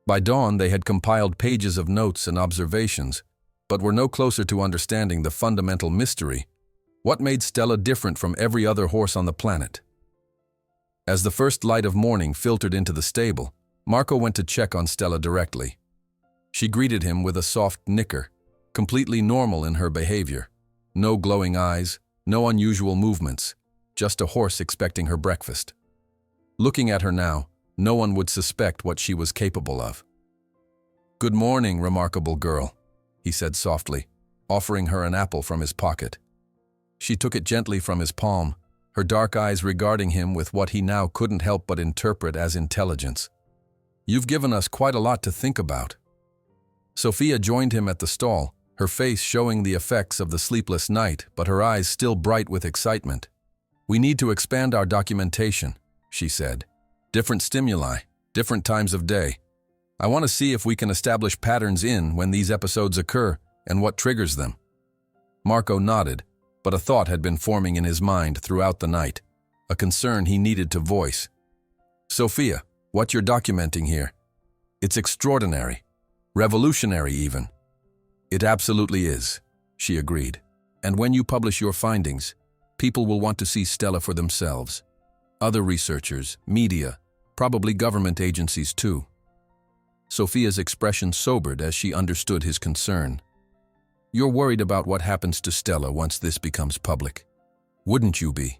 By dawn, they had compiled pages of notes and observations, but were no closer to understanding the fundamental mystery: what made Stella different from every other horse on the planet? As the first light of morning filtered into the stable, Marco went to check on Stella directly. She greeted him with a soft nicker, completely normal in her behavior. No glowing eyes, no unusual movements, just a horse expecting her breakfast. Looking at her now, no one would suspect what she was capable of. "Good morning, remarkable girl," he said softly, offering her an apple from his pocket. She took it gently from his palm, her dark eyes regarding him with what he now couldn't help but interpret as intelligence. "You've given us quite a lot to think about." Sophia joined him at the stall, her face showing the effects of the sleepless night, but her eyes still bright with excitement. "We need to expand our documentation," she said. "Different stimuli, different times of day. I want to see if we can establish patterns in when these episodes occur and what triggers them." Marco nodded, but a thought had been forming in his mind throughout the night, a concern he needed to voice. "Sophia, what you're documenting here, it's extraordinary, revolutionary even." "It absolutely is," she agreed. "And when you publish your findings, people will want to see Stella for themselves. Other researchers, media, probably government agencies too." Sophia's expression sobered as she understood his concern. "You're worried about what happens to Stella once this becomes public. Wouldn't you be?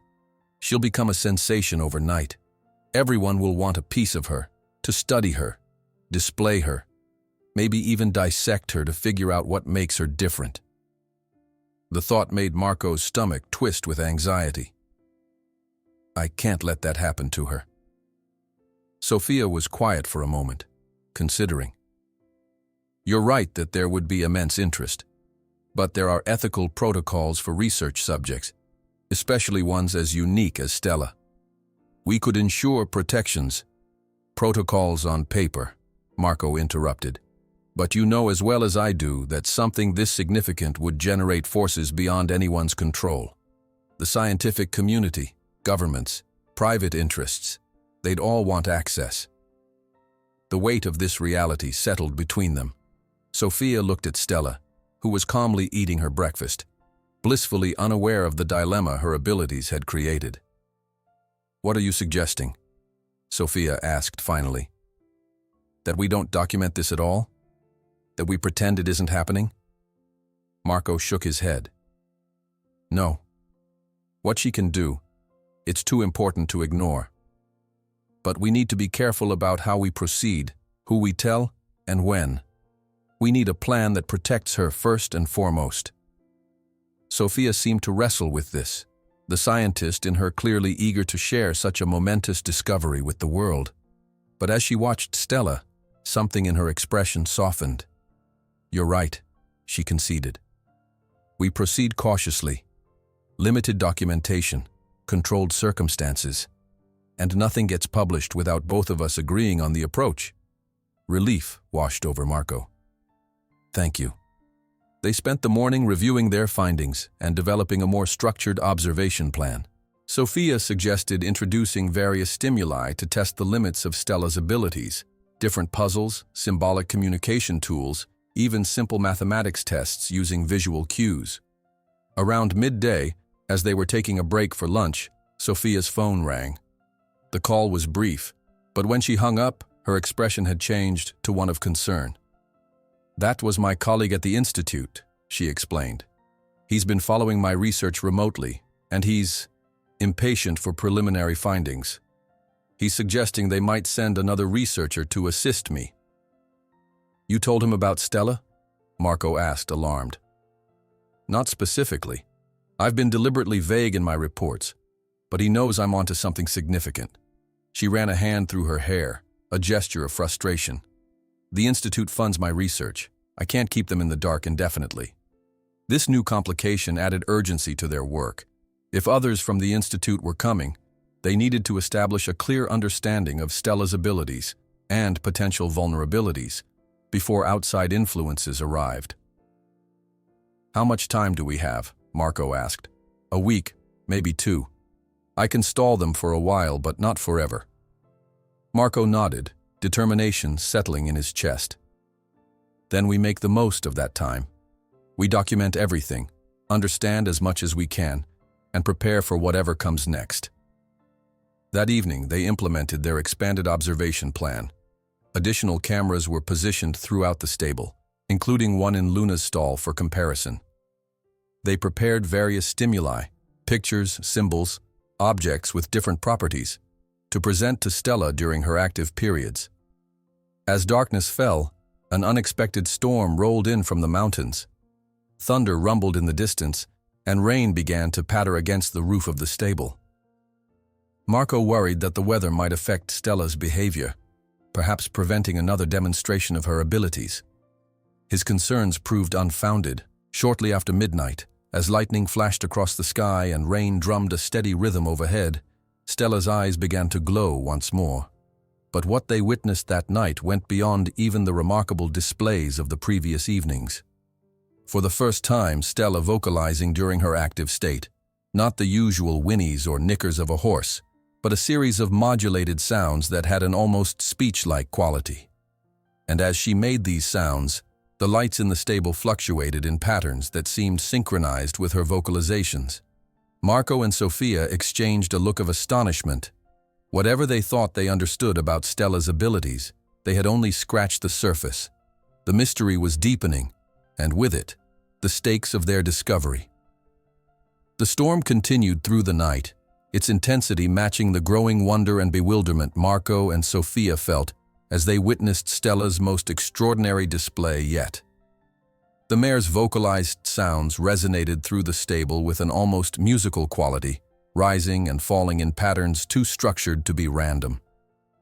She'll become a sensation overnight. Everyone will want a piece of her, to study her, display her, maybe even dissect her to figure out what makes her different." The thought made Marco's stomach twist with anxiety. "I can't let that happen to her." Sophia was quiet for a moment, considering. "You're right that there would be immense interest, but there are ethical protocols for research subjects, especially ones as unique as Stella. We could ensure protections." "Protocols on paper," Marco interrupted. "But you know as well as I do that something this significant would generate forces beyond anyone's control. The scientific community, governments, private interests, they'd all want access." The weight of this reality settled between them. Sophia looked at Stella, who was calmly eating her breakfast, blissfully unaware of the dilemma her abilities had created. "What are you suggesting?" Sophia asked finally. "That we don't document this at all? That we pretend it isn't happening?" Marco shook his head. No. What she can do, it's too important to ignore. But we need to be careful about how we proceed, who we tell, and when. We need a plan that protects her first and foremost. Sophia seemed to wrestle with this, the scientist in her clearly eager to share such a momentous discovery with the world. But as she watched Stella, something in her expression softened. You're right, she conceded. We proceed cautiously. Limited documentation, controlled circumstances, and nothing gets published without both of us agreeing on the approach. Relief washed over Marco. Thank you. They spent the morning reviewing their findings and developing a more structured observation plan. Sophia suggested introducing various stimuli to test the limits of Stella's abilities, different puzzles, symbolic communication tools, even simple mathematics tests using visual cues. Around midday, as they were taking a break for lunch, Sophia's phone rang. The call was brief, but when she hung up, her expression had changed to one of concern. That was my colleague at the Institute, she explained. He's been following my research remotely, and he's impatient for preliminary findings. He's suggesting they might send another researcher to assist me. You told him about Stella? Marco asked, alarmed. Not specifically. I've been deliberately vague in my reports, but he knows I'm onto something significant. She ran a hand through her hair, a gesture of frustration. The Institute funds my research. I can't keep them in the dark indefinitely. This new complication added urgency to their work. If others from the Institute were coming, they needed to establish a clear understanding of Stella's abilities and potential vulnerabilities before outside influences arrived. How much time do we have? Marco asked. A week, maybe 2. I can stall them for a while, but not forever. Marco nodded, determination settling in his chest. Then we make the most of that time. We document everything, understand as much as we can, and prepare for whatever comes next. That evening, they implemented their expanded observation plan. Additional cameras were positioned throughout the stable, including one in Luna's stall for comparison. They prepared various stimuli, pictures, symbols, objects with different properties, to present to Stella during her active periods. As darkness fell, an unexpected storm rolled in from the mountains. Thunder rumbled in the distance, and rain began to patter against the roof of the stable. Marco worried that the weather might affect Stella's behavior, perhaps preventing another demonstration of her abilities. His concerns proved unfounded. Shortly after midnight, as lightning flashed across the sky and rain drummed a steady rhythm overhead, Stella's eyes began to glow once more. But what they witnessed that night went beyond even the remarkable displays of the previous evenings. For the first time, Stella vocalizing during her active state, not the usual whinnies or nickers of a horse, but a series of modulated sounds that had an almost speech-like quality. And as she made these sounds, the lights in the stable fluctuated in patterns that seemed synchronized with her vocalizations. Marco and Sophia exchanged a look of astonishment. Whatever they thought they understood about Stella's abilities, they had only scratched the surface. The mystery was deepening, and with it, the stakes of their discovery. The storm continued through the night, its intensity matching the growing wonder and bewilderment Marco and Sophia felt as they witnessed Stella's most extraordinary display yet. The mare's vocalized sounds resonated through the stable with an almost musical quality, rising and falling in patterns too structured to be random.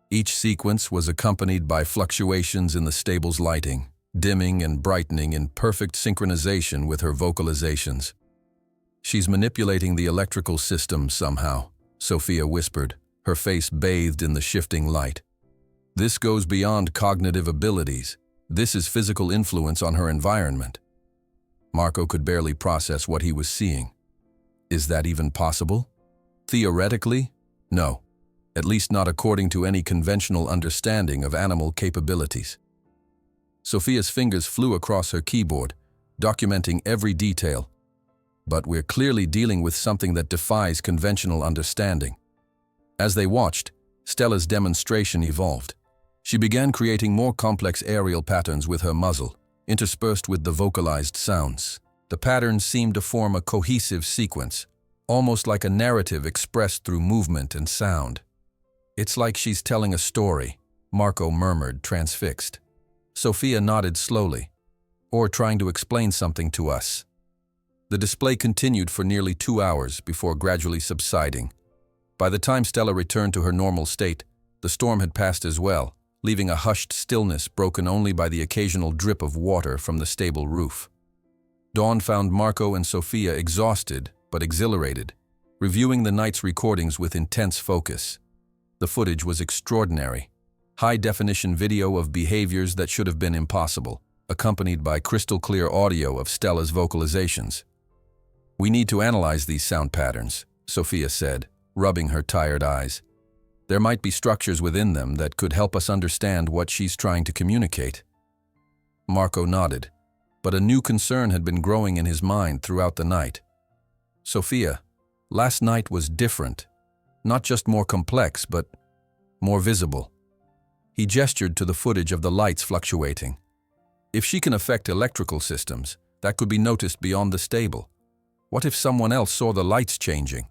Each sequence was accompanied by fluctuations in the stable's lighting, dimming and brightening in perfect synchronization with her vocalizations. She's manipulating the electrical system somehow, Sophia whispered, her face bathed in the shifting light. This goes beyond cognitive abilities. This is physical influence on her environment. Marco could barely process what he was seeing. Is that even possible? Theoretically, no. At least not according to any conventional understanding of animal capabilities. Sophia's fingers flew across her keyboard, documenting every detail. But we're clearly dealing with something that defies conventional understanding. As they watched, Stella's demonstration evolved. She began creating more complex aerial patterns with her muzzle, interspersed with the vocalized sounds. The patterns seemed to form a cohesive sequence, almost like a narrative expressed through movement and sound. "It's like she's telling a story," Marco murmured, transfixed. Sophia nodded slowly, "or trying to explain something to us." The display continued for nearly 2 hours before gradually subsiding. By the time Stella returned to her normal state, the storm had passed as well, leaving a hushed stillness broken only by the occasional drip of water from the stable roof. Dawn found Marco and Sophia exhausted but exhilarated, reviewing the night's recordings with intense focus. The footage was extraordinary. High-definition video of behaviors that should have been impossible, accompanied by crystal-clear audio of Stella's vocalizations. "We need to analyze these sound patterns," Sophia said, rubbing her tired eyes. "There might be structures within them that could help us understand what she's trying to communicate." Marco nodded, but a new concern had been growing in his mind throughout the night. "Sophia, last night was different. Not just more complex, but more visible." He gestured to the footage of the lights fluctuating. "If she can affect electrical systems, that could be noticed beyond the stable. What if someone else saw the lights changing?"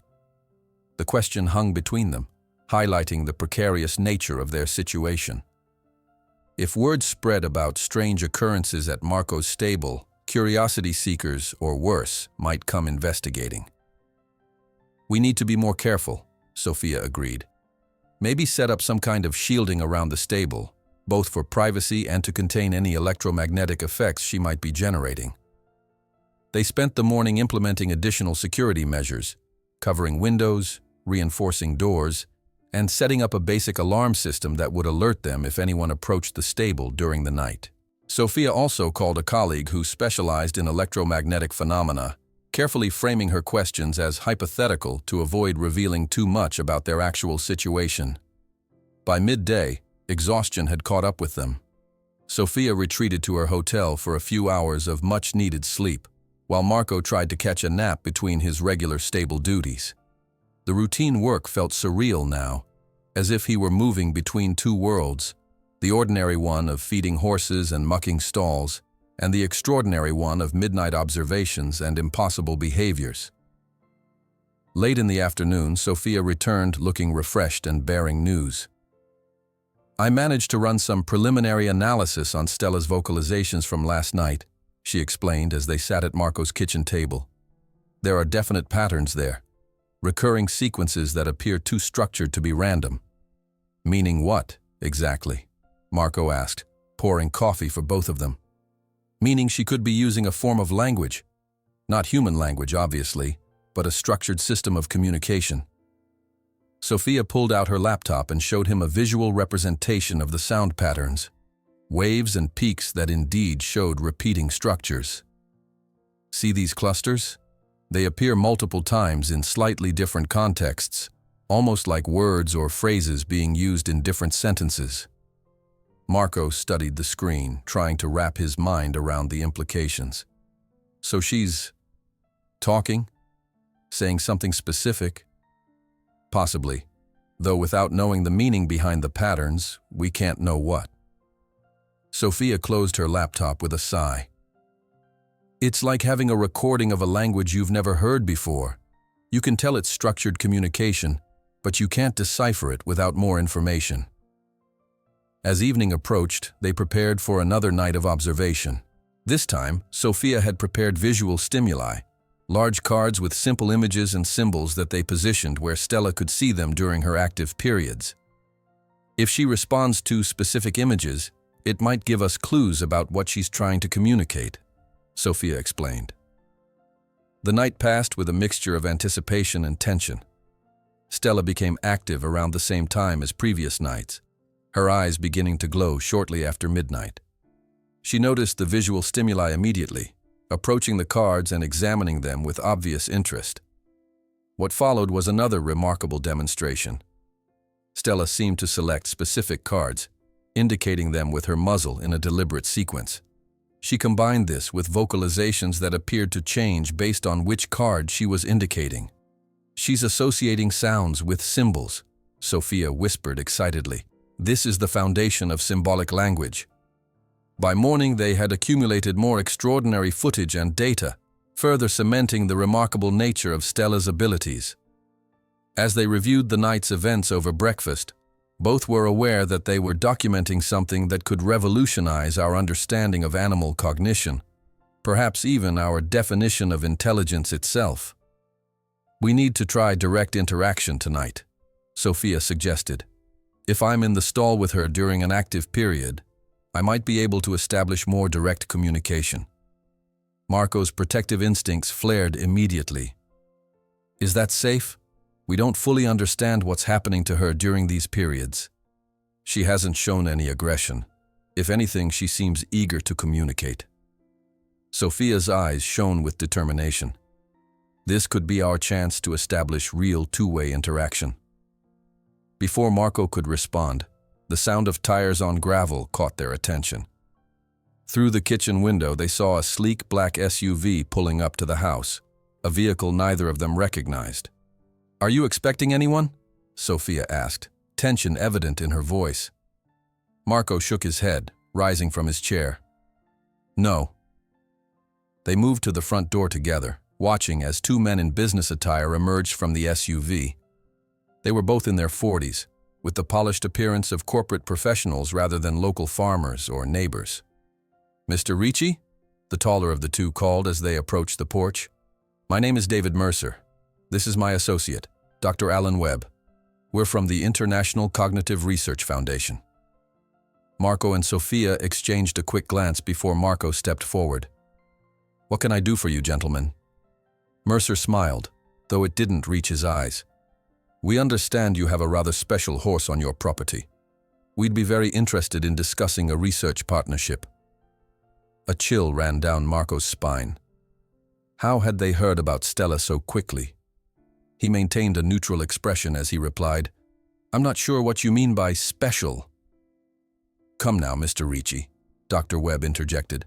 The question hung between them, highlighting the precarious nature of their situation. If word spread about strange occurrences at Marco's stable, curiosity seekers, or worse, might come investigating. "We need to be more careful," Sophia agreed. "Maybe set up some kind of shielding around the stable, both for privacy and to contain any electromagnetic effects she might be generating." They spent the morning implementing additional security measures, covering windows, reinforcing doors, and setting up a basic alarm system that would alert them if anyone approached the stable during the night. Sophia also called a colleague who specialized in electromagnetic phenomena, carefully framing her questions as hypothetical to avoid revealing too much about their actual situation. By midday, exhaustion had caught up with them. Sophia retreated to her hotel for a few hours of much-needed sleep, while Marco tried to catch a nap between his regular stable duties. The routine work felt surreal now, as if he were moving between two worlds, the ordinary one of feeding horses and mucking stalls, and the extraordinary one of midnight observations and impossible behaviors. Late in the afternoon, Sophia returned looking refreshed and bearing news. "I managed to run some preliminary analysis on Stella's vocalizations from last night," she explained as they sat at Marco's kitchen table. "There are definite patterns there, recurring sequences that appear too structured to be random." "Meaning what, exactly?" Marco asked, pouring coffee for both of them. "Meaning she could be using a form of language. Not human language, obviously, but a structured system of communication." Sophia pulled out her laptop and showed him a visual representation of the sound patterns, waves and peaks that indeed showed repeating structures. "See these clusters? They appear multiple times in slightly different contexts, almost like words or phrases being used in different sentences." Marco studied the screen, trying to wrap his mind around the implications. "So she's talking? Saying something specific?" "Possibly, though without knowing the meaning behind the patterns, we can't know what." Sophia closed her laptop with a sigh. "It's like having a recording of a language you've never heard before. You can tell it's structured communication, but you can't decipher it without more information." As evening approached, they prepared for another night of observation. This time, Sophia had prepared visual stimuli, large cards with simple images and symbols that they positioned where Stella could see them during her active periods. "If she responds to specific images, it might give us clues about what she's trying to communicate," Sophia explained. The night passed with a mixture of anticipation and tension. Stella became active around the same time as previous nights, her eyes beginning to glow shortly after midnight. She noticed the visual stimuli immediately, approaching the cards and examining them with obvious interest. What followed was another remarkable demonstration. Stella seemed to select specific cards, indicating them with her muzzle in a deliberate sequence. She combined this with vocalizations that appeared to change based on which card she was indicating. "She's associating sounds with symbols," Sophia whispered excitedly. "This is the foundation of symbolic language." By morning, they had accumulated more extraordinary footage and data, further cementing the remarkable nature of Stella's abilities. As they reviewed the night's events over breakfast, both were aware that they were documenting something that could revolutionize our understanding of animal cognition, perhaps even our definition of intelligence itself. "We need to try direct interaction tonight," Sophia suggested. "If I'm in the stall with her during an active period, I might be able to establish more direct communication." Marco's protective instincts flared immediately. "Is that safe? We don't fully understand what's happening to her during these periods. She hasn't shown any aggression. If anything, she seems eager to communicate." Sophia's eyes shone with determination. This could be our chance to establish real two-way interaction. Before Marco could respond, the sound of tires on gravel caught their attention. Through the kitchen window, they saw a sleek black SUV pulling up to the house, a vehicle neither of them recognized. "Are you expecting anyone?" Sophia asked, tension evident in her voice. Marco shook his head, rising from his chair. "No." They moved to the front door together, watching as two men in business attire emerged from the SUV. They were both in their 40s, with the polished appearance of corporate professionals rather than local farmers or neighbors. "Mr. Ricci?" the taller of the two called as they approached the porch. "My name is David Mercer. This is my associate, Dr. Alan Webb. We're from the International Cognitive Research Foundation." Marco and Sophia exchanged a quick glance before Marco stepped forward. "What can I do for you, gentlemen?" Mercer smiled, though it didn't reach his eyes. "We understand you have a rather special horse on your property. We'd be very interested in discussing a research partnership." A chill ran down Marco's spine. How had they heard about Stella so quickly? He maintained a neutral expression as he replied, "I'm not sure what you mean by special." "Come now, Mr. Ricci," Dr. Webb interjected.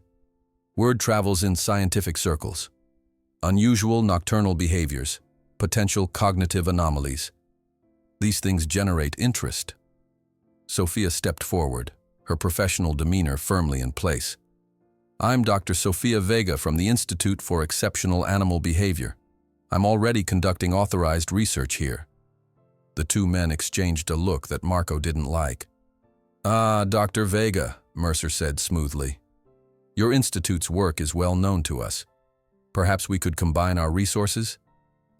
"Word travels in scientific circles. Unusual nocturnal behaviors, potential cognitive anomalies. These things generate interest." Sophia stepped forward, her professional demeanor firmly in place. "I'm Dr. Sofia Vega from the Institute for Exceptional Animal Behavior. I'm already conducting authorized research here." The two men exchanged a look that Marco didn't like. "Ah, Dr. Vega," Mercer said smoothly. "Your institute's work is well known to us. Perhaps we could combine our resources?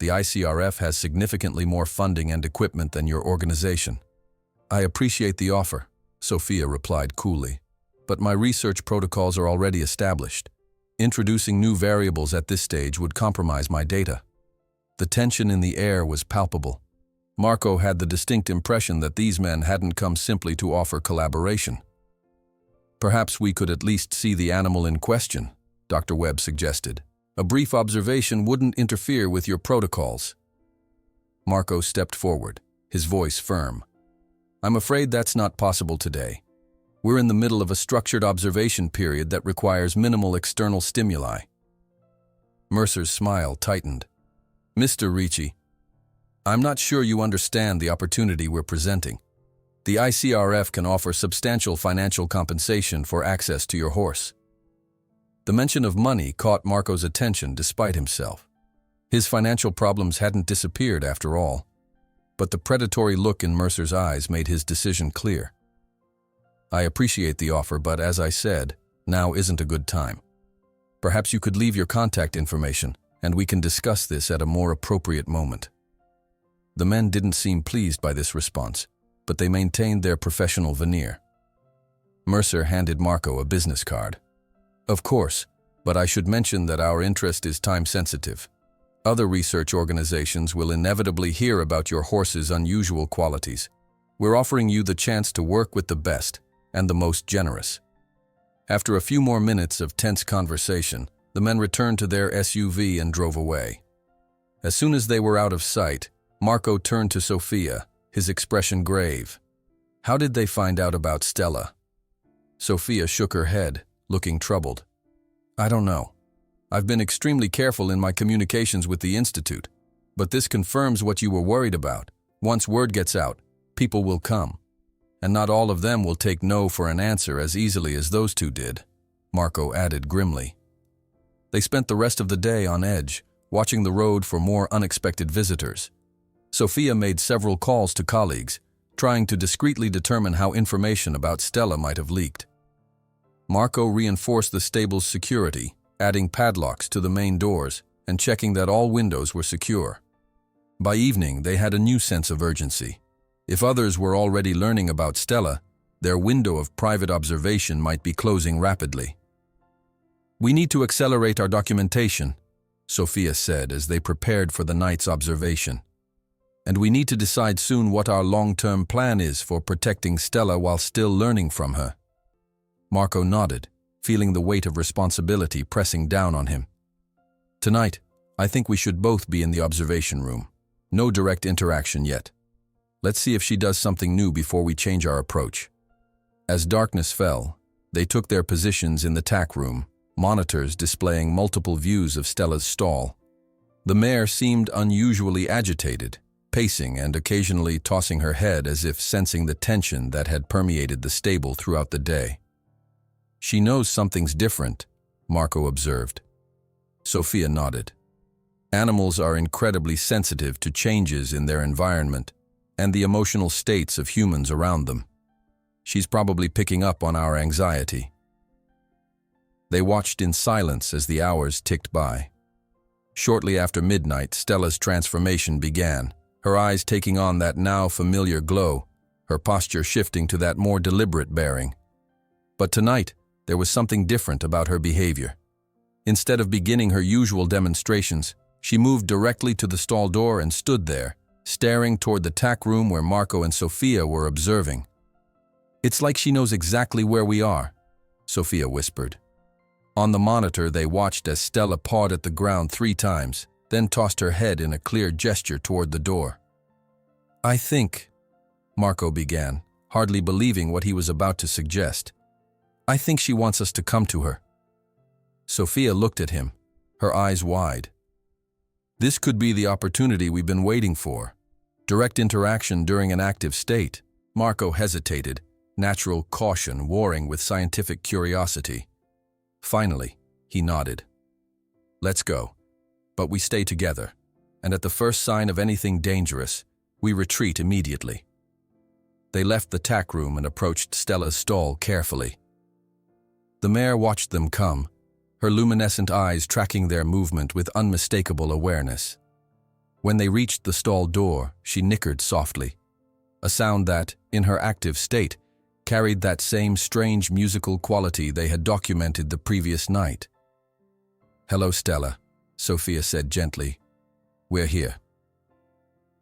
The ICRF has significantly more funding and equipment than your organization." "I appreciate the offer," Sophia replied coolly. "But my research protocols are already established. Introducing new variables at this stage would compromise my data." The tension in the air was palpable. Marco had the distinct impression that these men hadn't come simply to offer collaboration. "Perhaps we could at least see the animal in question," Dr. Webb suggested. "A brief observation wouldn't interfere with your protocols." Marco stepped forward, his voice firm. "I'm afraid that's not possible today. We're in the middle of a structured observation period that requires minimal external stimuli." Mercer's smile tightened. "Mr. Ricci, I'm not sure you understand the opportunity we're presenting. The ICRF can offer substantial financial compensation for access to your horse." The mention of money caught Marco's attention despite himself. His financial problems hadn't disappeared after all. But the predatory look in Mercer's eyes made his decision clear. "I appreciate the offer, but as I said, now isn't a good time. Perhaps you could leave your contact information, and we can discuss this at a more appropriate moment." The men didn't seem pleased by this response, but they maintained their professional veneer. Mercer handed Marco a business card. "Of course, but I should mention that our interest is time-sensitive. Other research organizations will inevitably hear about your horse's unusual qualities. We're offering you the chance to work with the best and the most generous." After a few more minutes of tense conversation, the men returned to their SUV and drove away. As soon as they were out of sight, Marco turned to Sophia, his expression grave. "How did they find out about Stella?" Sophia shook her head, looking troubled. "I don't know. I've been extremely careful in my communications with the Institute, but this confirms what you were worried about. Once word gets out, people will come. And not all of them will take no for an answer as easily as those two did," Marco added grimly. They spent the rest of the day on edge, watching the road for more unexpected visitors. Sophia made several calls to colleagues, trying to discreetly determine how information about Stella might have leaked. Marco reinforced the stable's security, adding padlocks to the main doors and checking that all windows were secure. By evening, they had a new sense of urgency. If others were already learning about Stella, their window of private observation might be closing rapidly. "We need to accelerate our documentation," Sophia said as they prepared for the night's observation. "And we need to decide soon what our long-term plan is for protecting Stella while still learning from her." Marco nodded, feeling the weight of responsibility pressing down on him. "Tonight, I think we should both be in the observation room. No direct interaction yet. Let's see if she does something new before we change our approach." As darkness fell, they took their positions in the tack room, monitors displaying multiple views of Stella's stall. The mare seemed unusually agitated, pacing and occasionally tossing her head as if sensing the tension that had permeated the stable throughout the day. "She knows something's different," Marco observed. Sophia nodded. Animals are incredibly sensitive to changes in their environment and the emotional states of humans around them. She's probably picking up on our anxiety. They watched in silence as the hours ticked by. Shortly after midnight, Stella's transformation began, her eyes taking on that now familiar glow, her posture shifting to that more deliberate bearing. But tonight, there was something different about her behavior. Instead of beginning her usual demonstrations, she moved directly to the stall door and stood there, staring toward the tack room where Marco and Sophia were observing. "It's like she knows exactly where we are," Sophia whispered. On the monitor, they watched as Stella pawed at the ground 3 times, then tossed her head in a clear gesture toward the door. "I think," Marco began, hardly believing what he was about to suggest. "I think she wants us to come to her." Sophia looked at him, her eyes wide. "This could be the opportunity we've been waiting for. Direct interaction during an active state." Marco hesitated, natural caution warring with scientific curiosity. Finally, he nodded. "Let's go. But we stay together, and at the first sign of anything dangerous, we retreat immediately." They left the tack room and approached Stella's stall carefully. The mare watched them come, her luminescent eyes tracking their movement with unmistakable awareness. When they reached the stall door, she nickered softly, a sound that, in her active state, carried that same strange musical quality they had documented the previous night. "Hello, Stella," Sophia said gently. "We're here."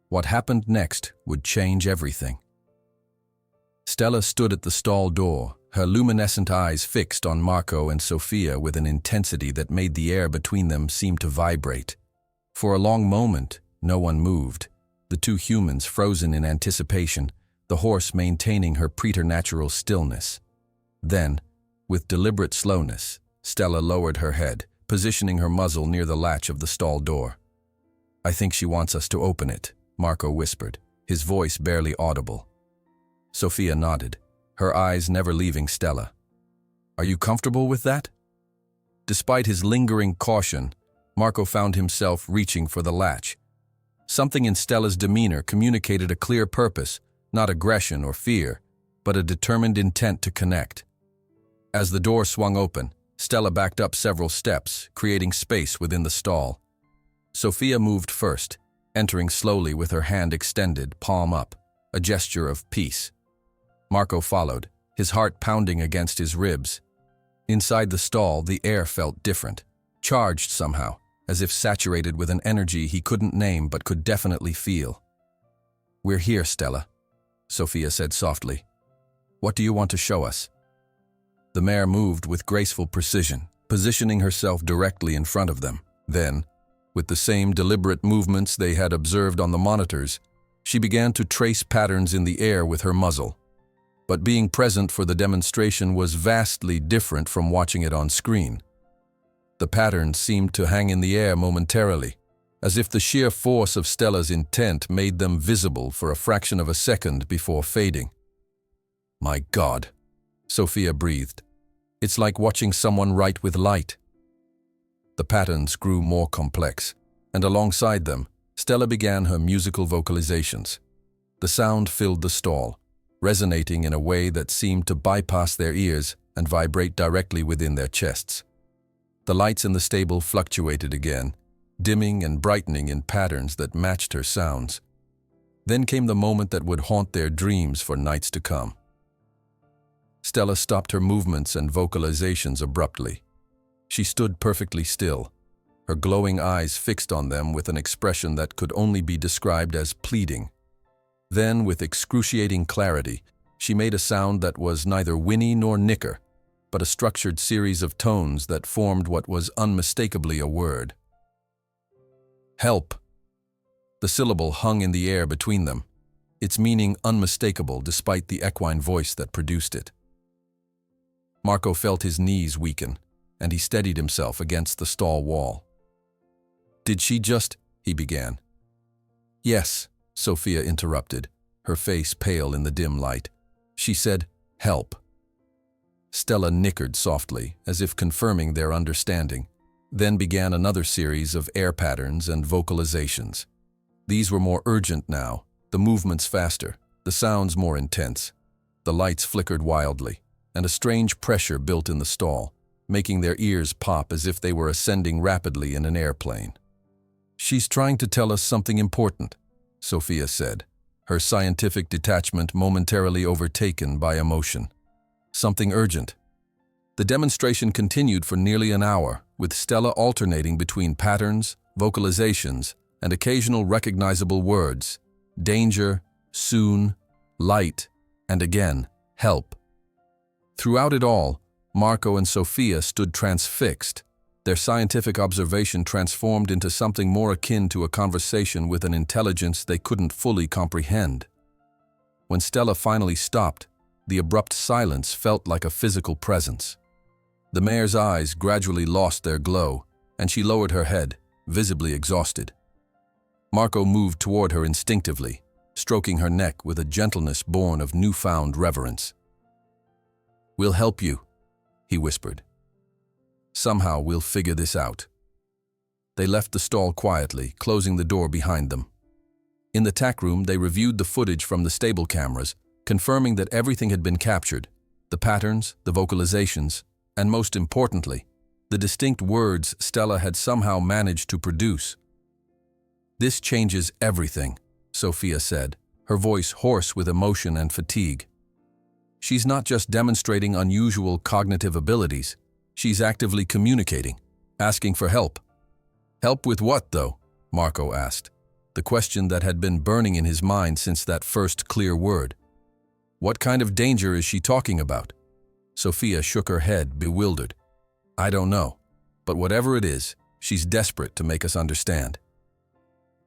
What happened next would change everything. Stella stood at the stall door, her luminescent eyes fixed on Marco and Sophia with an intensity that made the air between them seem to vibrate. For a long moment, no one moved, the two humans frozen in anticipation, the horse maintaining her preternatural stillness. Then, with deliberate slowness, Stella lowered her head, positioning her muzzle near the latch of the stall door. "I think she wants us to open it," Marco whispered, his voice barely audible. Sophia nodded, her eyes never leaving Stella. "Are you comfortable with that?" Despite his lingering caution, Marco found himself reaching for the latch. Something in Stella's demeanor communicated a clear purpose, not aggression or fear, but a determined intent to connect. As the door swung open, Stella backed up several steps, creating space within the stall. Sophia moved first, entering slowly with her hand extended, palm up, a gesture of peace. Marco followed, his heart pounding against his ribs. Inside the stall, the air felt different, charged somehow, as if saturated with an energy he couldn't name but could definitely feel. "We're here, Stella," Sophia said softly. "What do you want to show us?" The mare moved with graceful precision, positioning herself directly in front of them. Then, with the same deliberate movements they had observed on the monitors, she began to trace patterns in the air with her muzzle. But being present for the demonstration was vastly different from watching it on screen. The patterns seemed to hang in the air momentarily, as if the sheer force of Stella's intent made them visible for a fraction of a second before fading. "My God," Sophia breathed. "It's like watching someone write with light." The patterns grew more complex, and alongside them, Stella began her musical vocalizations. The sound filled the stall, resonating in a way that seemed to bypass their ears and vibrate directly within their chests. The lights in the stable fluctuated again, dimming and brightening in patterns that matched her sounds. Then came the moment that would haunt their dreams for nights to come. Stella stopped her movements and vocalizations abruptly. She stood perfectly still, her glowing eyes fixed on them with an expression that could only be described as pleading. Then, with excruciating clarity, she made a sound that was neither whinny nor nicker, but a structured series of tones that formed what was unmistakably a word. Help. The syllable hung in the air between them, its meaning unmistakable despite the equine voice that produced it. Marco felt his knees weaken, and he steadied himself against the stall wall. "Did she just—" he began. "Yes," Sophia interrupted, her face pale in the dim light. "She said, 'Help.'" Stella nickered softly, as if confirming their understanding, then began another series of air patterns and vocalizations. These were more urgent now, the movements faster, the sounds more intense. The lights flickered wildly, and a strange pressure built in the stall, making their ears pop as if they were ascending rapidly in an airplane. "She's trying to tell us something important," Sophia said, her scientific detachment momentarily overtaken by emotion. "Something urgent." The demonstration continued for nearly an hour, with Stella alternating between patterns, vocalizations, and occasional recognizable words: danger, soon, light, and again, help. Throughout it all, Marco and Sophia stood transfixed, their scientific observation transformed into something more akin to a conversation with an intelligence they couldn't fully comprehend. When Stella finally stopped, the abrupt silence felt like a physical presence. The mare's eyes gradually lost their glow, and she lowered her head, visibly exhausted. Marco moved toward her instinctively, stroking her neck with a gentleness born of newfound reverence. "We'll help you," he whispered. "Somehow we'll figure this out." They left the stall quietly, closing the door behind them. In the tack room, they reviewed the footage from the stable cameras, confirming that everything had been captured: the patterns, the vocalizations, and most importantly, the distinct words Stella had somehow managed to produce. "This changes everything," Sophia said, her voice hoarse with emotion and fatigue. "She's not just demonstrating unusual cognitive abilities, she's actively communicating, asking for help." "Help with what, though?" Marco asked, the question that had been burning in his mind since that first clear word. "What kind of danger is she talking about?" Sophia shook her head, bewildered. "I don't know, but whatever it is, she's desperate to make us understand."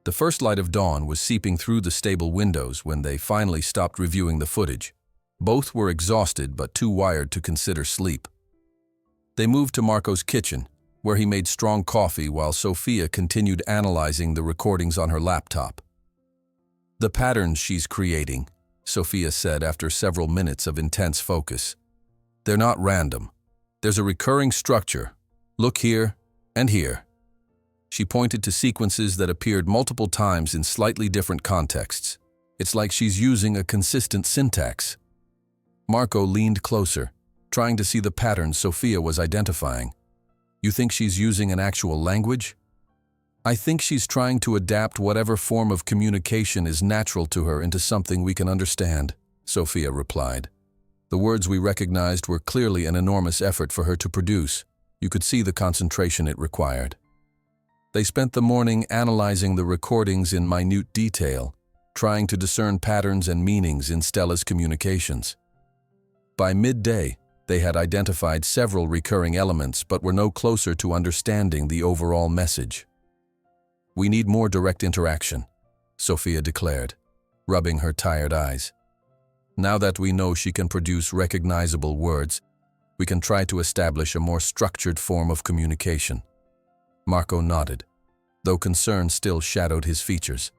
The first light of dawn was seeping through the stable windows when they finally stopped reviewing the footage. Both were exhausted but too wired to consider sleep. They moved to Marco's kitchen, where he made strong coffee while Sophia continued analyzing the recordings on her laptop. "The patterns she's creating," Sophia said after several minutes of intense focus. "They're not random. There's a recurring structure. Look here and here." She pointed to sequences that appeared multiple times in slightly different contexts. "It's like she's using a consistent syntax." Marco leaned closer, trying to see the patterns Sophia was identifying. "You think she's using an actual language?" "I think she's trying to adapt whatever form of communication is natural to her into something we can understand," Sophia replied. The words we recognized were clearly an enormous effort for her to produce. You could see the concentration it required. They spent the morning analyzing the recordings in minute detail, trying to discern patterns and meanings in Stella's communications. By midday, they had identified several recurring elements but were no closer to understanding the overall message. "We need more direct interaction," Sophia declared, rubbing her tired eyes. "Now that we know she can produce recognizable words, we can try to establish a more structured form of communication." Marco nodded, though concern still shadowed his features.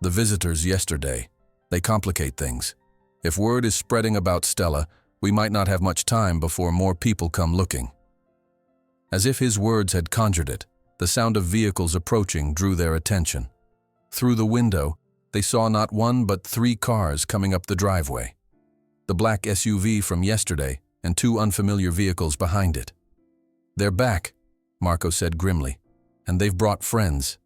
"The visitors yesterday, they complicate things. If word is spreading about Stella, we might not have much time before more people come looking." As if his words had conjured it, the sound of vehicles approaching drew their attention. Through the window, they saw not one but 3 cars coming up the driveway. The black SUV from yesterday and 2 unfamiliar vehicles behind it. "They're back," Marco said grimly, "and they've brought friends."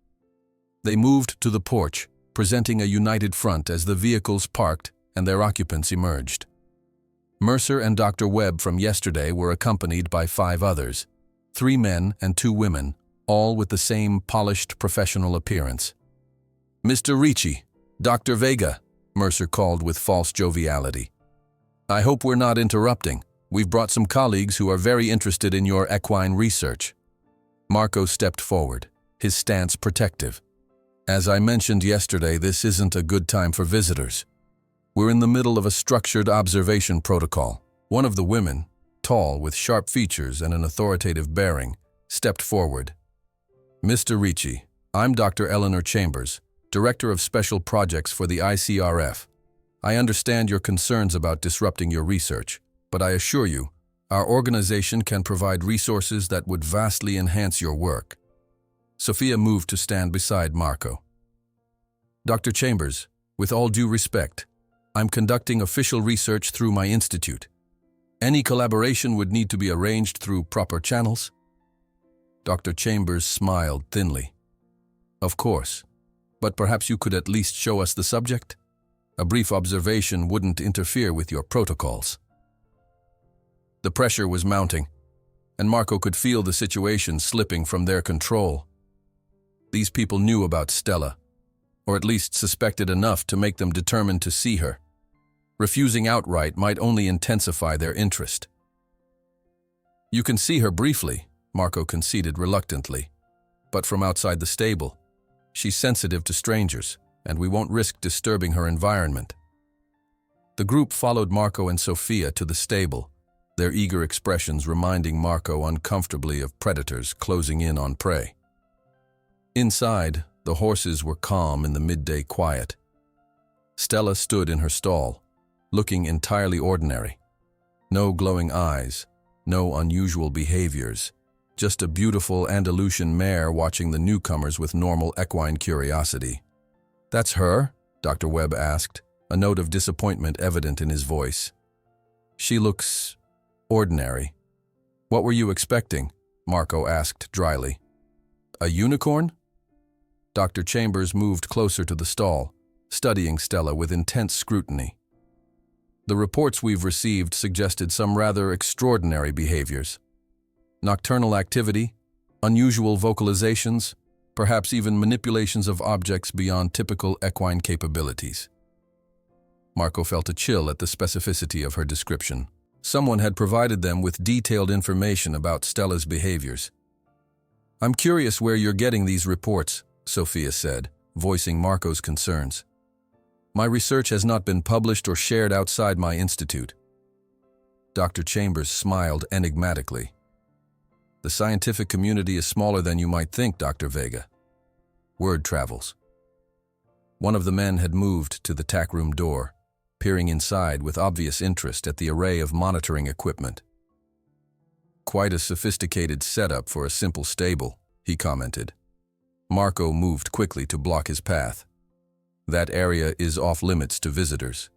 They moved to the porch, presenting a united front as the vehicles parked and their occupants emerged. Mercer and Dr. Webb from yesterday were accompanied by 5 others, 3 men and 2 women, all with the same polished professional appearance. "Mr. Ricci, Dr. Vega," Mercer called with false joviality. "I hope we're not interrupting. We've brought some colleagues who are very interested in your equine research." Marco stepped forward, his stance protective. "As I mentioned yesterday, this isn't a good time for visitors. We're in the middle of a structured observation protocol." One of the women, tall with sharp features and an authoritative bearing, stepped forward. "Mr. Ricci, I'm Dr. Eleanor Chambers, Director of Special Projects for the ICRF. I understand your concerns about disrupting your research, but I assure you, our organization can provide resources that would vastly enhance your work." Sophia moved to stand beside Marco. "Dr. Chambers, with all due respect, I'm conducting official research through my institute. Any collaboration would need to be arranged through proper channels." Dr. Chambers smiled thinly. "Of course, but perhaps you could at least show us the subject? A brief observation wouldn't interfere with your protocols." The pressure was mounting, and Marco could feel the situation slipping from their control. These people knew about Stella, or at least suspected enough to make them determined to see her. Refusing outright might only intensify their interest. "You can see her briefly," Marco conceded reluctantly, "but from outside the stable. She's sensitive to strangers, and we won't risk disturbing her environment." The group followed Marco and Sophia to the stable, their eager expressions reminding Marco uncomfortably of predators closing in on prey. Inside, the horses were calm in the midday quiet. Stella stood in her stall, looking entirely ordinary. No glowing eyes, no unusual behaviors, just a beautiful Andalusian mare watching the newcomers with normal equine curiosity. "That's her?" Dr. Webb asked, a note of disappointment evident in his voice. "She looks ordinary." "What were you expecting?" Marco asked dryly. "A unicorn?" Dr. Chambers moved closer to the stall, studying Stella with intense scrutiny. "The reports we've received suggested some rather extraordinary behaviors. Nocturnal activity, unusual vocalizations, perhaps even manipulations of objects beyond typical equine capabilities." Marco felt a chill at the specificity of her description. Someone had provided them with detailed information about Stella's behaviors. "I'm curious where you're getting these reports," Sophia said, voicing Marco's concerns. "My research has not been published or shared outside my institute." Dr. Chambers smiled enigmatically. "The scientific community is smaller than you might think, Dr. Vega. Word travels." One of the men had moved to the tack room door, peering inside with obvious interest at the array of monitoring equipment. "Quite a sophisticated setup for a simple stable," he commented. Marco moved quickly to block his path. "That area is off-limits to visitors."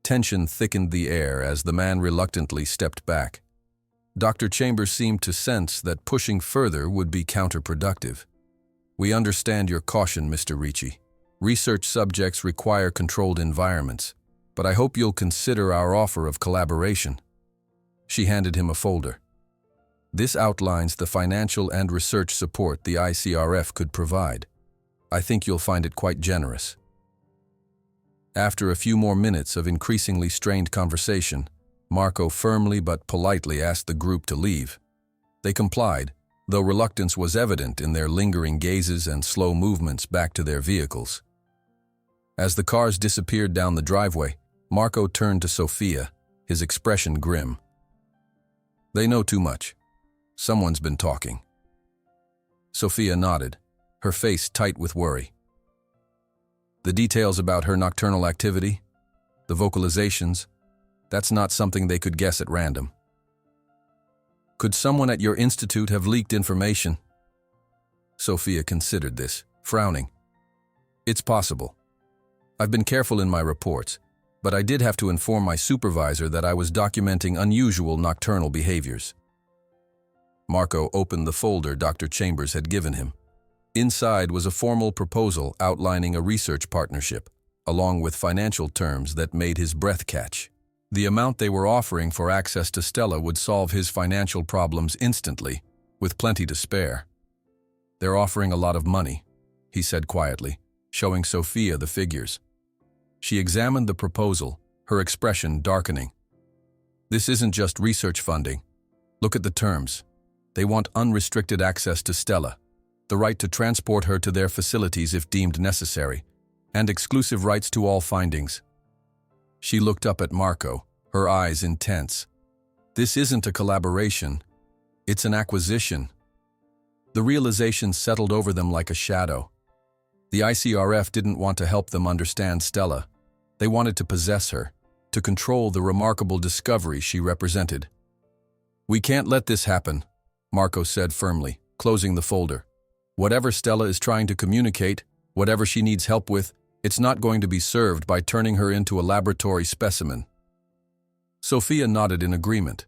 Tension thickened the air as the man reluctantly stepped back. Dr. Chambers seemed to sense that pushing further would be counterproductive. "We understand your caution, Mr. Ricci. Research subjects require controlled environments, but I hope you'll consider our offer of collaboration." She handed him a folder. "This outlines the financial and research support the ICRF could provide. I think you'll find it quite generous." After a few more minutes of increasingly strained conversation, Marco firmly but politely asked the group to leave. They complied, though reluctance was evident in their lingering gazes and slow movements back to their vehicles. As the cars disappeared down the driveway, Marco turned to Sophia, his expression grim. "They know too much. Someone's been talking." Sophia nodded, her face tight with worry. "The details about her nocturnal activity, the vocalizations, that's not something they could guess at random." Could someone at your institute have leaked information? Sophia considered this, frowning. It's possible. I've been careful in my reports, but I did have to inform my supervisor that I was documenting unusual nocturnal behaviors. Marco opened the folder Dr. Chambers had given him. Inside was a formal proposal outlining a research partnership, along with financial terms that made his breath catch. The amount they were offering for access to Stella would solve his financial problems instantly, with plenty to spare. They're offering a lot of money, he said quietly, showing Sophia the figures. She examined the proposal, her expression darkening. This isn't just research funding. Look at the terms. They want unrestricted access to Stella, the right to transport her to their facilities if deemed necessary, and exclusive rights to all findings. She looked up at Marco, her eyes intense. This isn't a collaboration. It's an acquisition. The realization settled over them like a shadow. The ICRF didn't want to help them understand Stella. They wanted to possess her, to control the remarkable discovery she represented. We can't let this happen, Marco said firmly, closing the folder. Whatever Stella is trying to communicate, whatever she needs help with, it's not going to be served by turning her into a laboratory specimen. Sophia nodded in agreement.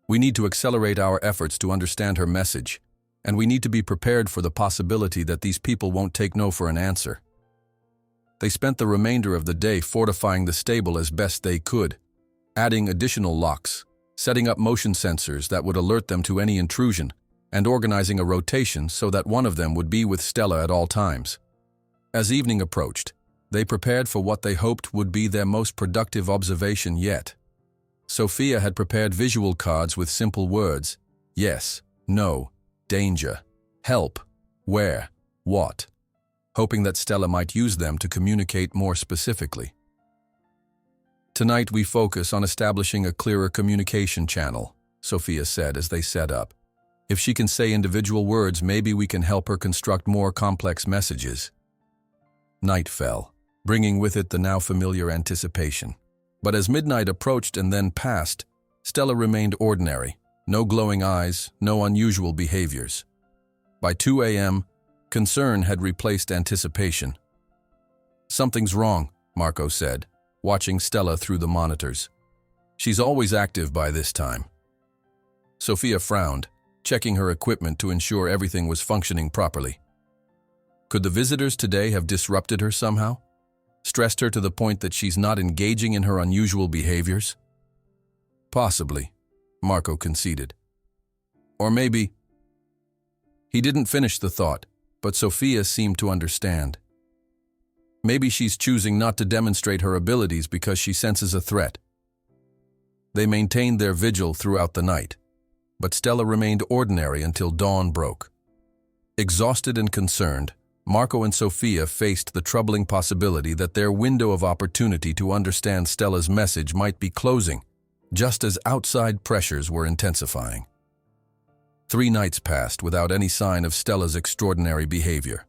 We need to accelerate our efforts to understand her message, and we need to be prepared for the possibility that these people won't take no for an answer. They spent the remainder of the day fortifying the stable as best they could, adding additional locks, setting up motion sensors that would alert them to any intrusion, and organizing a rotation so that one of them would be with Stella at all times. As evening approached, they prepared for what they hoped would be their most productive observation yet. Sophia had prepared visual cards with simple words: yes, no, danger, help, where, what, hoping that Stella might use them to communicate more specifically. Tonight we focus on establishing a clearer communication channel, Sophia said as they set up. If she can say individual words, maybe we can help her construct more complex messages. Night fell, bringing with it the now familiar anticipation. But as midnight approached and then passed, Stella remained ordinary. No glowing eyes, no unusual behaviors. By 2 a.m., concern had replaced anticipation. Something's wrong, Marco said, watching Stella through the monitors. She's always active by this time. Sophia frowned, checking her equipment to ensure everything was functioning properly. Could the visitors today have disrupted her somehow? Stressed her to the point that she's not engaging in her unusual behaviors? Possibly, Marco conceded. Or maybe... He didn't finish the thought, but Sophia seemed to understand. Maybe she's choosing not to demonstrate her abilities because she senses a threat. They maintained their vigil throughout the night, but Stella remained ordinary until dawn broke. Exhausted and concerned, Marco and Sophia faced the troubling possibility that their window of opportunity to understand Stella's message might be closing, just as outside pressures were intensifying. 3 nights passed without any sign of Stella's extraordinary behavior.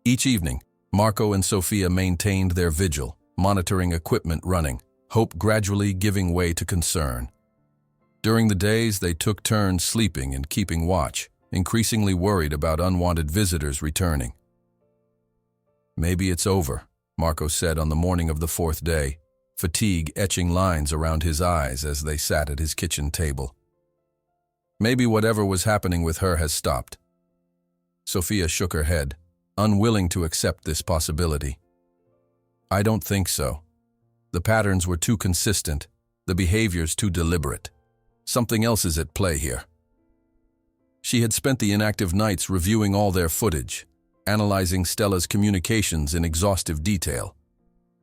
Each evening, Marco and Sophia maintained their vigil, monitoring equipment running, hope gradually giving way to concern. During the days, they took turns sleeping and keeping watch, increasingly worried about unwanted visitors returning. Maybe it's over, Marco said on the morning of the 4th day, fatigue etching lines around his eyes as they sat at his kitchen table. Maybe whatever was happening with her has stopped. Sophia shook her head, unwilling to accept this possibility. I don't think so. The patterns were too consistent, the behaviors too deliberate. Something else is at play here. She had spent the inactive nights reviewing all their footage, analyzing Stella's communications in exhaustive detail.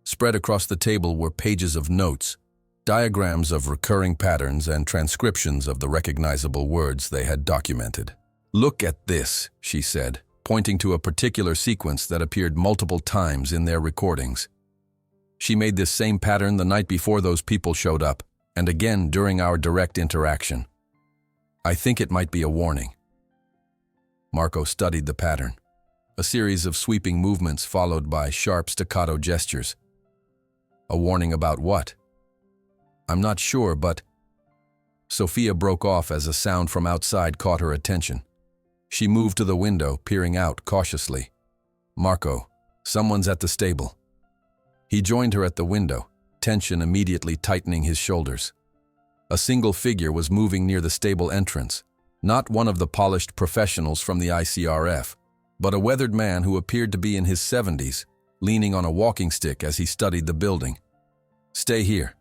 Spread across the table were pages of notes, diagrams of recurring patterns and transcriptions of the recognizable words they had documented. Look at this, she said, pointing to a particular sequence that appeared multiple times in their recordings. She made this same pattern the night before those people showed up, and again during our direct interaction. I think it might be a warning. Marco studied the pattern, a series of sweeping movements followed by sharp staccato gestures. A warning about what? I'm not sure, but... Sophia broke off as a sound from outside caught her attention. She moved to the window, peering out cautiously. "Marco, someone's at the stable." He joined her at the window, tension immediately tightening his shoulders. A single figure was moving near the stable entrance, not one of the polished professionals from the ICRF, but a weathered man who appeared to be in his 70s, leaning on a walking stick as he studied the building. "Stay here,"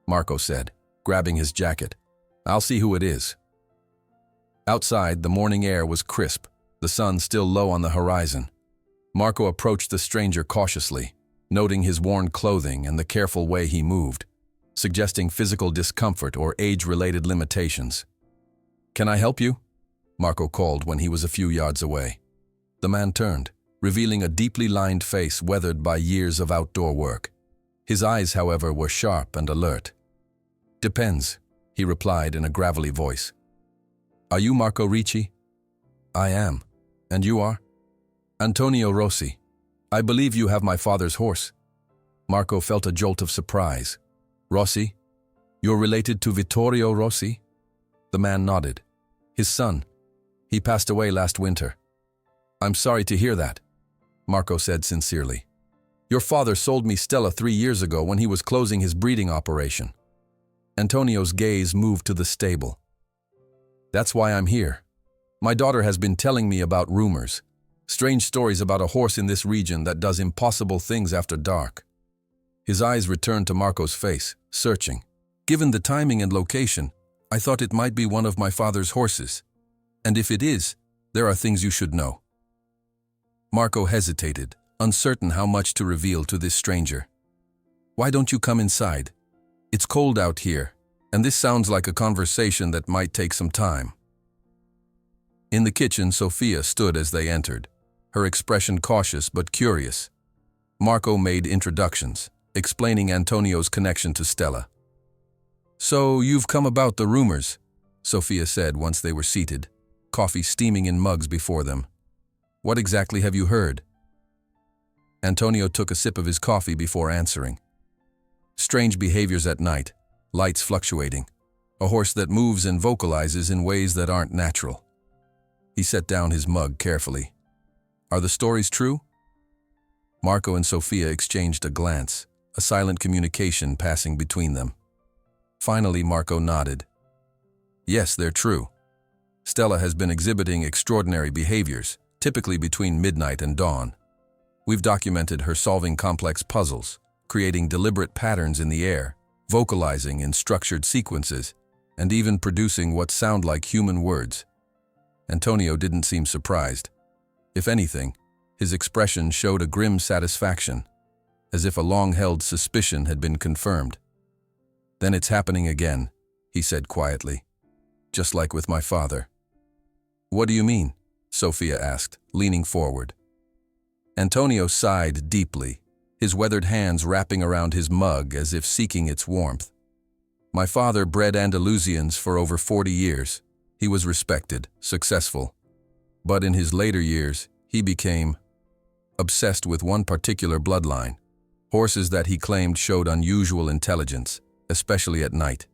Marco said, grabbing his jacket. "I'll see who it is." Outside, the morning air was crisp, the sun still low on the horizon. Marco approached the stranger cautiously, noting his worn clothing and the careful way he moved, suggesting physical discomfort or age-related limitations. "Can I help you?" Marco called when he was a few yards away. The man turned, revealing a deeply lined face weathered by years of outdoor work. His eyes, however, were sharp and alert. "Depends," he replied in a gravelly voice. "Are you Marco Ricci?" "I am. And you are?" "Antonio Rossi. I believe you have my father's horse." Marco felt a jolt of surprise. "Rossi? You're related to Vittorio Rossi?" The man nodded. "His son. He passed away last winter." "I'm sorry to hear that," Marco said sincerely. "Your father sold me Stella 3 years ago when he was closing his breeding operation." Antonio's gaze moved to the stable. "That's why I'm here. My daughter has been telling me about rumors, strange stories about a horse in this region that does impossible things after dark." His eyes returned to Marco's face, searching. "Given the timing and location, I thought it might be one of my father's horses. And if it is, there are things you should know." Marco hesitated, uncertain how much to reveal to this stranger. "Why don't you come inside? It's cold out here, and this sounds like a conversation that might take some time." In the kitchen, Sophia stood as they entered, her expression cautious but curious. Marco made introductions, explaining Antonio's connection to Stella. "So you've come about the rumors," Sophia said once they were seated, coffee steaming in mugs before them. "What exactly have you heard?" Antonio took a sip of his coffee before answering. "Strange behaviors at night, lights fluctuating, a horse that moves and vocalizes in ways that aren't natural." He set down his mug carefully. "Are the stories true?" Marco and Sophia exchanged a glance, a silent communication passing between them. Finally, Marco nodded. "Yes, they're true. Stella has been exhibiting extraordinary behaviors, typically between midnight and dawn. We've documented her solving complex puzzles, creating deliberate patterns in the air, vocalizing in structured sequences, and even producing what sound like human words." Antonio didn't seem surprised. If anything, his expression showed a grim satisfaction, as if a long-held suspicion had been confirmed. "Then it's happening again," he said quietly. "Just like with my father." "What do you mean?" Sophia asked, leaning forward. Antonio sighed deeply, his weathered hands wrapping around his mug as if seeking its warmth. "My father bred Andalusians for over 40 years. He was respected, successful. But in his later years, he became obsessed with one particular bloodline, horses that he claimed showed unusual intelligence, especially at night."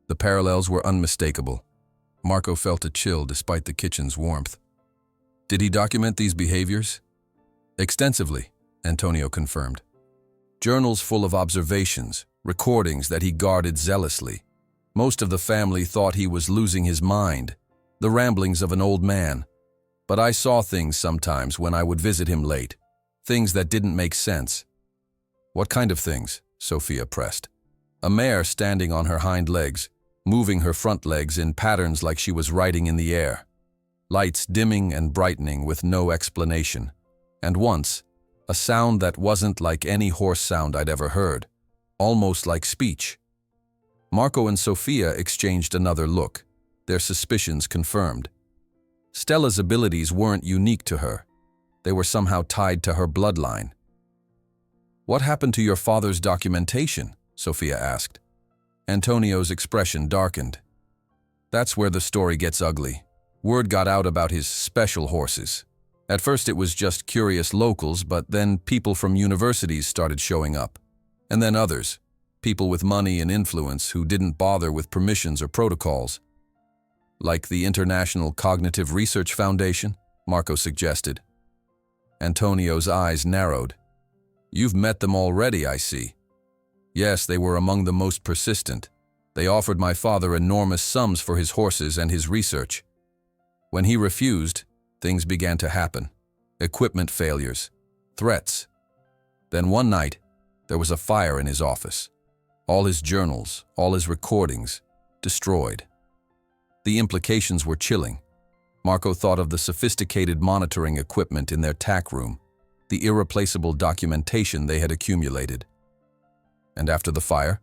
The parallels were unmistakable. Marco felt a chill despite the kitchen's warmth. "Did he document these behaviors?" "Extensively," Antonio confirmed. "Journals full of observations, recordings that he guarded zealously. Most of the family thought he was losing his mind, the ramblings of an old man. But I saw things sometimes when I would visit him late, things that didn't make sense." "What kind of things?" Sophia pressed. "A mare standing on her hind legs, moving her front legs in patterns like she was riding in the air. Lights dimming and brightening with no explanation. And once, a sound that wasn't like any horse sound I'd ever heard, almost like speech." Marco and Sophia exchanged another look, their suspicions confirmed. Stella's abilities weren't unique to her. They were somehow tied to her bloodline. "What happened to your father's documentation?" Sophia asked. Antonio's expression darkened. "That's where the story gets ugly. Word got out about his special horses. At first it was just curious locals, but then people from universities started showing up. And then others, people with money and influence who didn't bother with permissions or protocols. Like the International Cognitive Research Foundation, Marco suggested. Antonio's eyes narrowed. You've met them already, I see. Yes, they were among the most persistent. They offered my father enormous sums for his horses and his research. When he refused, things began to happen. Equipment failures, threats. Then one night, there was a fire in his office. All his journals, all his recordings, destroyed. The implications were chilling. Marco thought of the sophisticated monitoring equipment in their tack room, the irreplaceable documentation they had accumulated. And after the fire?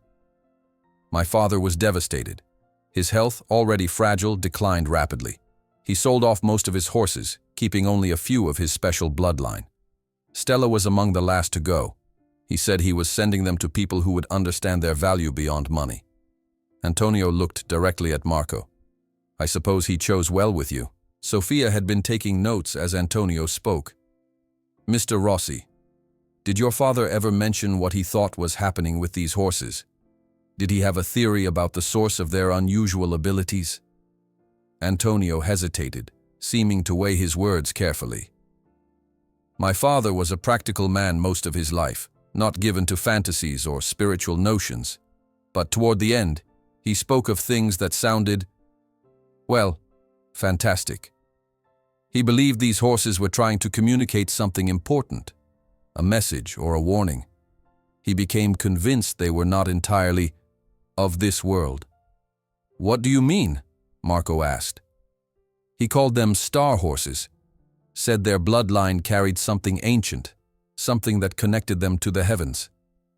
My father was devastated. His health, already fragile, declined rapidly. He sold off most of his horses, keeping only a few of his special bloodline. Stella was among the last to go. He said he was sending them to people who would understand their value beyond money. Antonio looked directly at Marco. I suppose he chose well with you. Sofia had been taking notes as Antonio spoke. Mr. Rossi, did your father ever mention what he thought was happening with these horses? Did he have a theory about the source of their unusual abilities? Antonio hesitated, seeming to weigh his words carefully. My father was a practical man most of his life, not given to fantasies or spiritual notions. But toward the end, he spoke of things that sounded, well, fantastic. He believed these horses were trying to communicate something important, a message or a warning. He became convinced they were not entirely of this world. What do you mean? Marco asked. He called them star horses, said their bloodline carried something ancient, something that connected them to the heavens.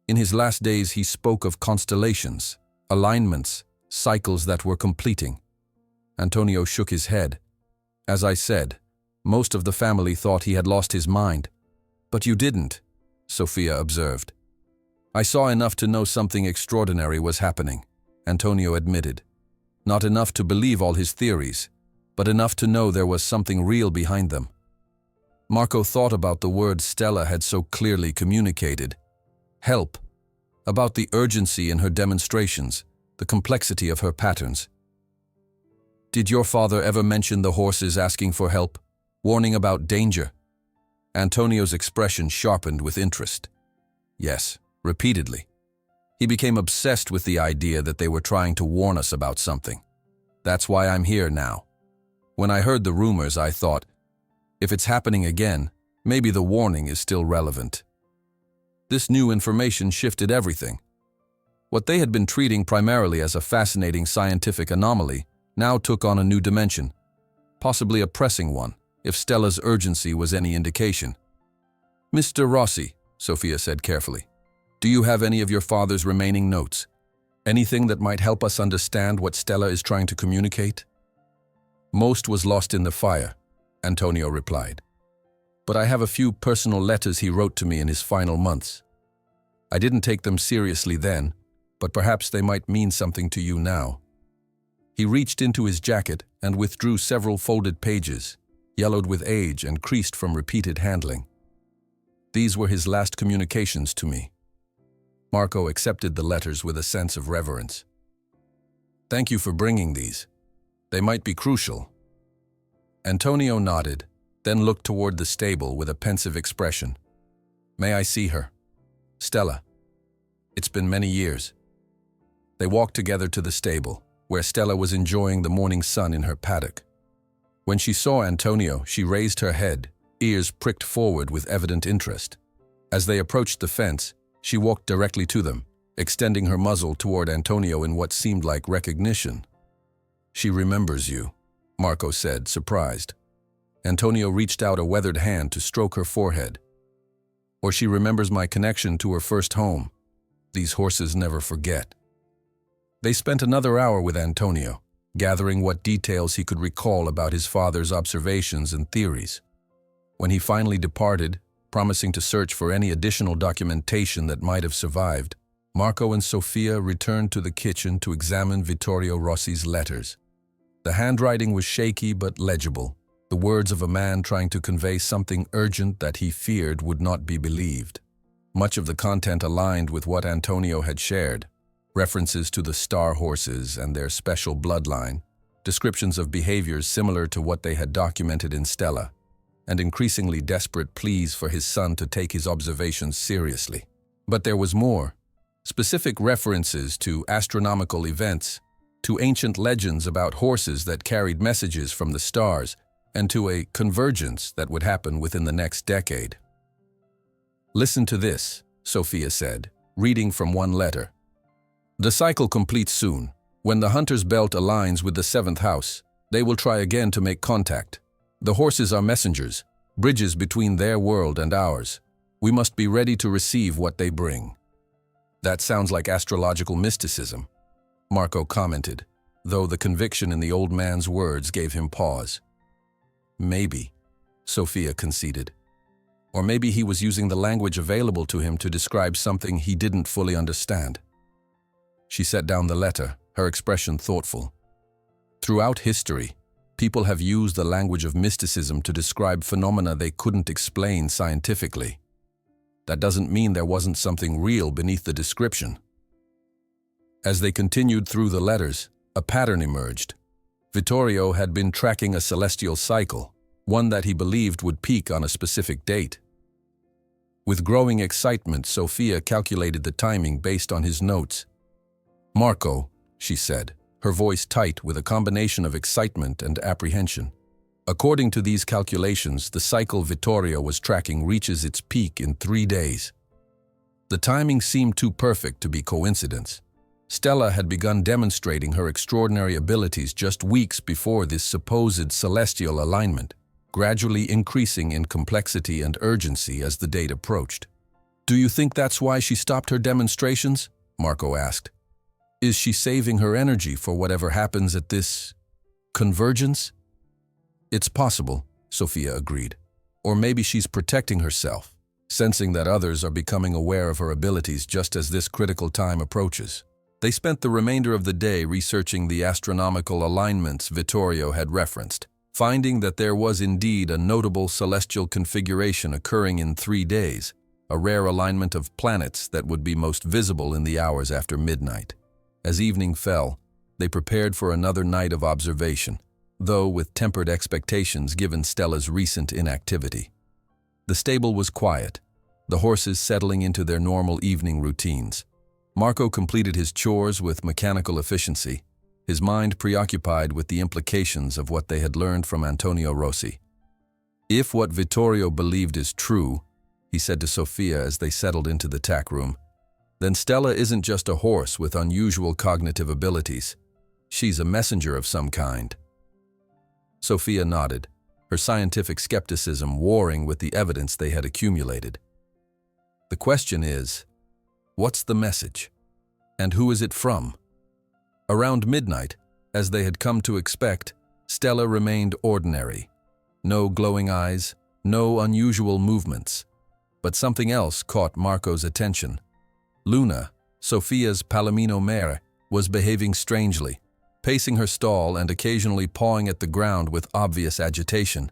In his last days, he spoke of constellations, alignments, cycles that were completing. Antonio shook his head. As I said, most of the family thought he had lost his mind. But you didn't, Sofia observed. I saw enough to know something extraordinary was happening, Antonio admitted. Not enough to believe all his theories, but enough to know there was something real behind them. Marco thought about the words Stella had so clearly communicated. Help. About the urgency in her demonstrations, the complexity of her patterns. Did your father ever mention the horses asking for help, warning about danger? Antonio's expression sharpened with interest. Yes, repeatedly. He became obsessed with the idea that they were trying to warn us about something. That's why I'm here now. When I heard the rumors, I thought, if it's happening again, maybe the warning is still relevant. This new information shifted everything. What they had been treating primarily as a fascinating scientific anomaly now took on a new dimension, possibly a pressing one, if Stella's urgency was any indication. Mr. Rossi, Sofia said carefully, do you have any of your father's remaining notes? Anything that might help us understand what Stella is trying to communicate? Most was lost in the fire, Antonio replied. But I have a few personal letters he wrote to me in his final months. I didn't take them seriously then, but perhaps they might mean something to you now. He reached into his jacket and withdrew several folded pages, yellowed with age and creased from repeated handling. These were his last communications to me. Marco accepted the letters with a sense of reverence. Thank you for bringing these. They might be crucial. Antonio nodded, then looked toward the stable with a pensive expression. May I see her? Stella. It's been many years. They walked together to the stable, where Stella was enjoying the morning sun in her paddock. When she saw Antonio, she raised her head, ears pricked forward with evident interest. As they approached the fence, she walked directly to them, extending her muzzle toward Antonio in what seemed like recognition. She remembers you, Marco said, surprised. Antonio reached out a weathered hand to stroke her forehead. Or she remembers my connection to her first home. These horses never forget. They spent another hour with Antonio, gathering what details he could recall about his father's observations and theories. When he finally departed, promising to search for any additional documentation that might have survived, Marco and Sofia returned to the kitchen to examine Vittorio Rossi's letters. The handwriting was shaky but legible, the words of a man trying to convey something urgent that he feared would not be believed. Much of the content aligned with what Antonio had shared, references to the star horses and their special bloodline, descriptions of behaviors similar to what they had documented in Stella, and increasingly desperate pleas for his son to take his observations seriously. But there was more. Specific references to astronomical events, to ancient legends about horses that carried messages from the stars, and to a convergence that would happen within the next decade. "Listen to this," Sophia said, reading from one letter. "The cycle completes soon. When the hunter's belt aligns with the seventh house, they will try again to make contact. The horses are messengers, bridges between their world and ours. We must be ready to receive what they bring." "That sounds like astrological mysticism," Marco commented, though the conviction in the old man's words gave him pause. "Maybe," Sophia conceded. "Or maybe he was using the language available to him to describe something he didn't fully understand." She set down the letter, her expression thoughtful. Throughout history, people have used the language of mysticism to describe phenomena they couldn't explain scientifically. That doesn't mean there wasn't something real beneath the description. As they continued through the letters, a pattern emerged. Vittorio had been tracking a celestial cycle, one that he believed would peak on a specific date. With growing excitement, Sophia calculated the timing based on his notes. "Marco," she said, her voice tight with a combination of excitement and apprehension. "According to these calculations, the cycle Vittorio was tracking reaches its peak in 3 days." The timing seemed too perfect to be coincidence. Stella had begun demonstrating her extraordinary abilities just weeks before this supposed celestial alignment, gradually increasing in complexity and urgency as the date approached. "Do you think that's why she stopped her demonstrations?" Marco asked. "Is she saving her energy for whatever happens at this convergence?" "It's possible," Sophia agreed. "Or maybe she's protecting herself, sensing that others are becoming aware of her abilities just as this critical time approaches." They spent the remainder of the day researching the astronomical alignments Vittorio had referenced, finding that there was indeed a notable celestial configuration occurring in 3 days, a rare alignment of planets that would be most visible in the hours after midnight. As evening fell, they prepared for another night of observation, though with tempered expectations given Stella's recent inactivity. The stable was quiet, the horses settling into their normal evening routines. Marco completed his chores with mechanical efficiency, his mind preoccupied with the implications of what they had learned from Antonio Rossi. "If what Vittorio believed is true," he said to Sophia as they settled into the tack room, "then Stella isn't just a horse with unusual cognitive abilities. She's a messenger of some kind." Sophia nodded, her scientific skepticism warring with the evidence they had accumulated. "The question is, what's the message? And who is it from?" Around midnight, as they had come to expect, Stella remained ordinary. No glowing eyes, no unusual movements. But something else caught Marco's attention. Luna, Sophia's Palomino mare, was behaving strangely, pacing her stall and occasionally pawing at the ground with obvious agitation.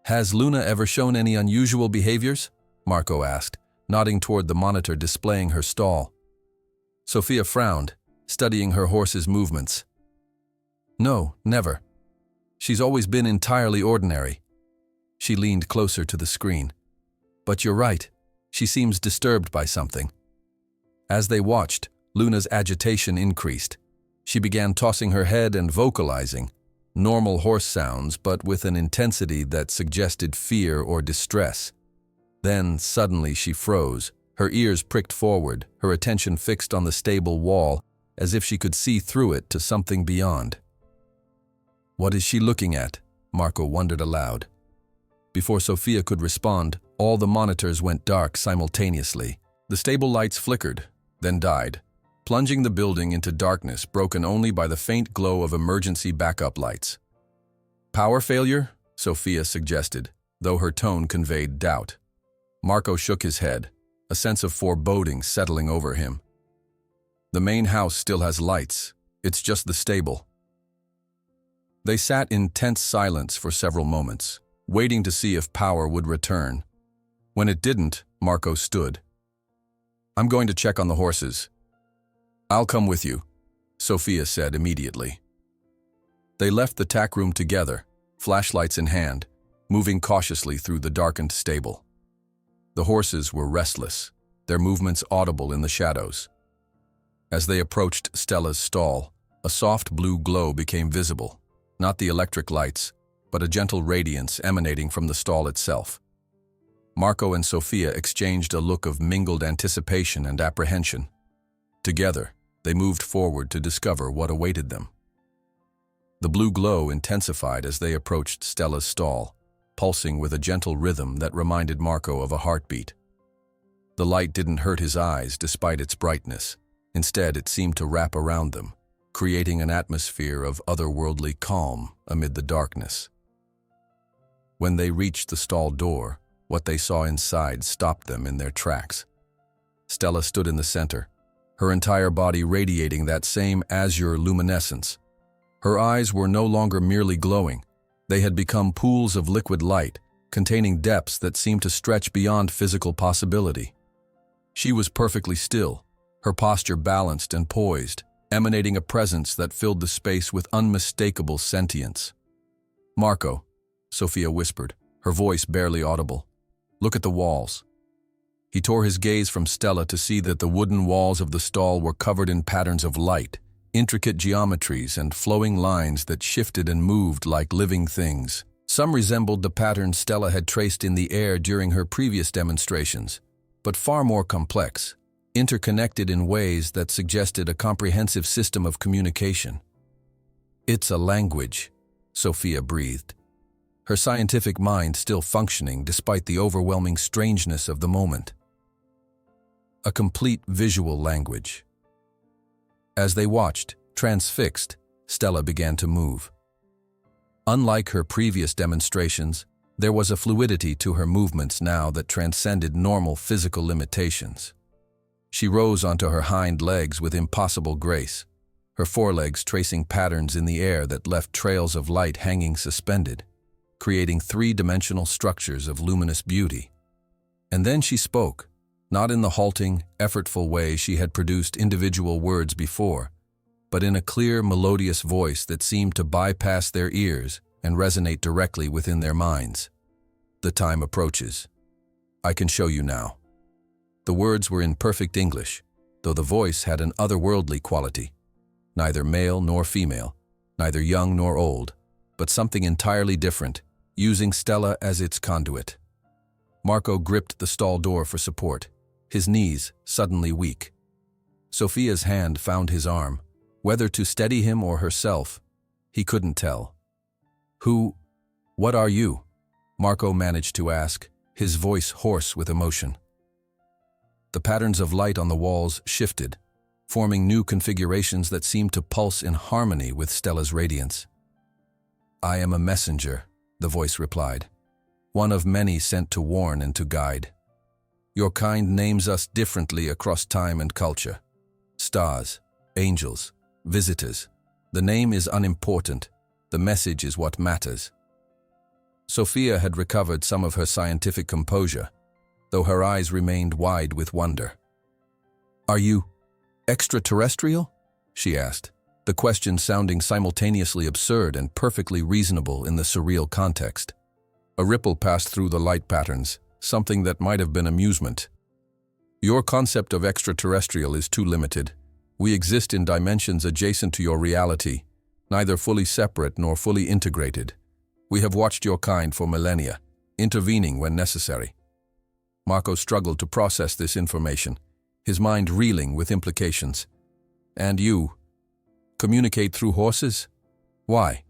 "Has Luna ever shown any unusual behaviors?" Marco asked, nodding toward the monitor displaying her stall. Sophia frowned, studying her horse's movements. "No, never. She's always been entirely ordinary." She leaned closer to the screen. "But you're right, she seems disturbed by something." As they watched, Luna's agitation increased. She began tossing her head and vocalizing, normal horse sounds but with an intensity that suggested fear or distress. Then, suddenly, she froze, her ears pricked forward, her attention fixed on the stable wall, as if she could see through it to something beyond. "What is she looking at?" Marco wondered aloud. Before Sophia could respond, all the monitors went dark simultaneously. The stable lights flickered, then died, plunging the building into darkness broken only by the faint glow of emergency backup lights. "Power failure?" Sophia suggested, though her tone conveyed doubt. Marco shook his head, a sense of foreboding settling over him. "The main house still has lights. It's just the stable." They sat in tense silence for several moments, waiting to see if power would return. When it didn't, Marco stood. "I'm going to check on the horses." "I'll come with you," Sophia said immediately. They left the tack room together, flashlights in hand, moving cautiously through the darkened stable. The horses were restless, their movements audible in the shadows. As they approached Stella's stall, a soft blue glow became visible, not the electric lights, but a gentle radiance emanating from the stall itself. Marco and Sophia exchanged a look of mingled anticipation and apprehension. Together, they moved forward to discover what awaited them. The blue glow intensified as they approached Stella's stall, pulsing with a gentle rhythm that reminded Marco of a heartbeat. The light didn't hurt his eyes despite its brightness. Instead, it seemed to wrap around them, creating an atmosphere of otherworldly calm amid the darkness. When they reached the stall door, what they saw inside stopped them in their tracks. Stella stood in the center, her entire body radiating that same azure luminescence. Her eyes were no longer merely glowing. They had become pools of liquid light, containing depths that seemed to stretch beyond physical possibility. She was perfectly still, her posture balanced and poised, emanating a presence that filled the space with unmistakable sentience. "Marco," Sophia whispered, her voice barely audible. "Look at the walls." He tore his gaze from Stella to see that the wooden walls of the stall were covered in patterns of light, intricate geometries and flowing lines that shifted and moved like living things. Some resembled the patterns Stella had traced in the air during her previous demonstrations, but far more complex, interconnected in ways that suggested a comprehensive system of communication. "It's a language," Sophia breathed, her scientific mind still functioning despite the overwhelming strangeness of the moment. A complete visual language. As they watched, transfixed, Stella began to move. Unlike her previous demonstrations, there was a fluidity to her movements now that transcended normal physical limitations. She rose onto her hind legs with impossible grace, her forelegs tracing patterns in the air that left trails of light hanging suspended, creating three-dimensional structures of luminous beauty. And then she spoke, not in the halting, effortful way she had produced individual words before, but in a clear, melodious voice that seemed to bypass their ears and resonate directly within their minds. "The time approaches. I can show you now." The words were in perfect English, though the voice had an otherworldly quality. Neither male nor female, neither young nor old, but something entirely different, using Stella as its conduit. Marco gripped the stall door for support, his knees suddenly weak. Sophia's hand found his arm, whether to steady him or herself, he couldn't tell. What are you?" Marco managed to ask, his voice hoarse with emotion. The patterns of light on the walls shifted, forming new configurations that seemed to pulse in harmony with Stella's radiance. "I am a messenger," the voice replied, "one of many sent to warn and to guide. Your kind names us differently across time and culture. Stars, angels, visitors. The name is unimportant, the message is what matters." Sophia had recovered some of her scientific composure, though her eyes remained wide with wonder. "Are you extraterrestrial?" she asked, the question sounding simultaneously absurd and perfectly reasonable in the surreal context. A ripple passed through the light patterns, something that might have been amusement. "Your concept of extraterrestrial is too limited. We exist in dimensions adjacent to your reality, neither fully separate nor fully integrated. We have watched your kind for millennia, intervening when necessary." Marco struggled to process this information, his mind reeling with implications. "And you communicate through horses? Why?"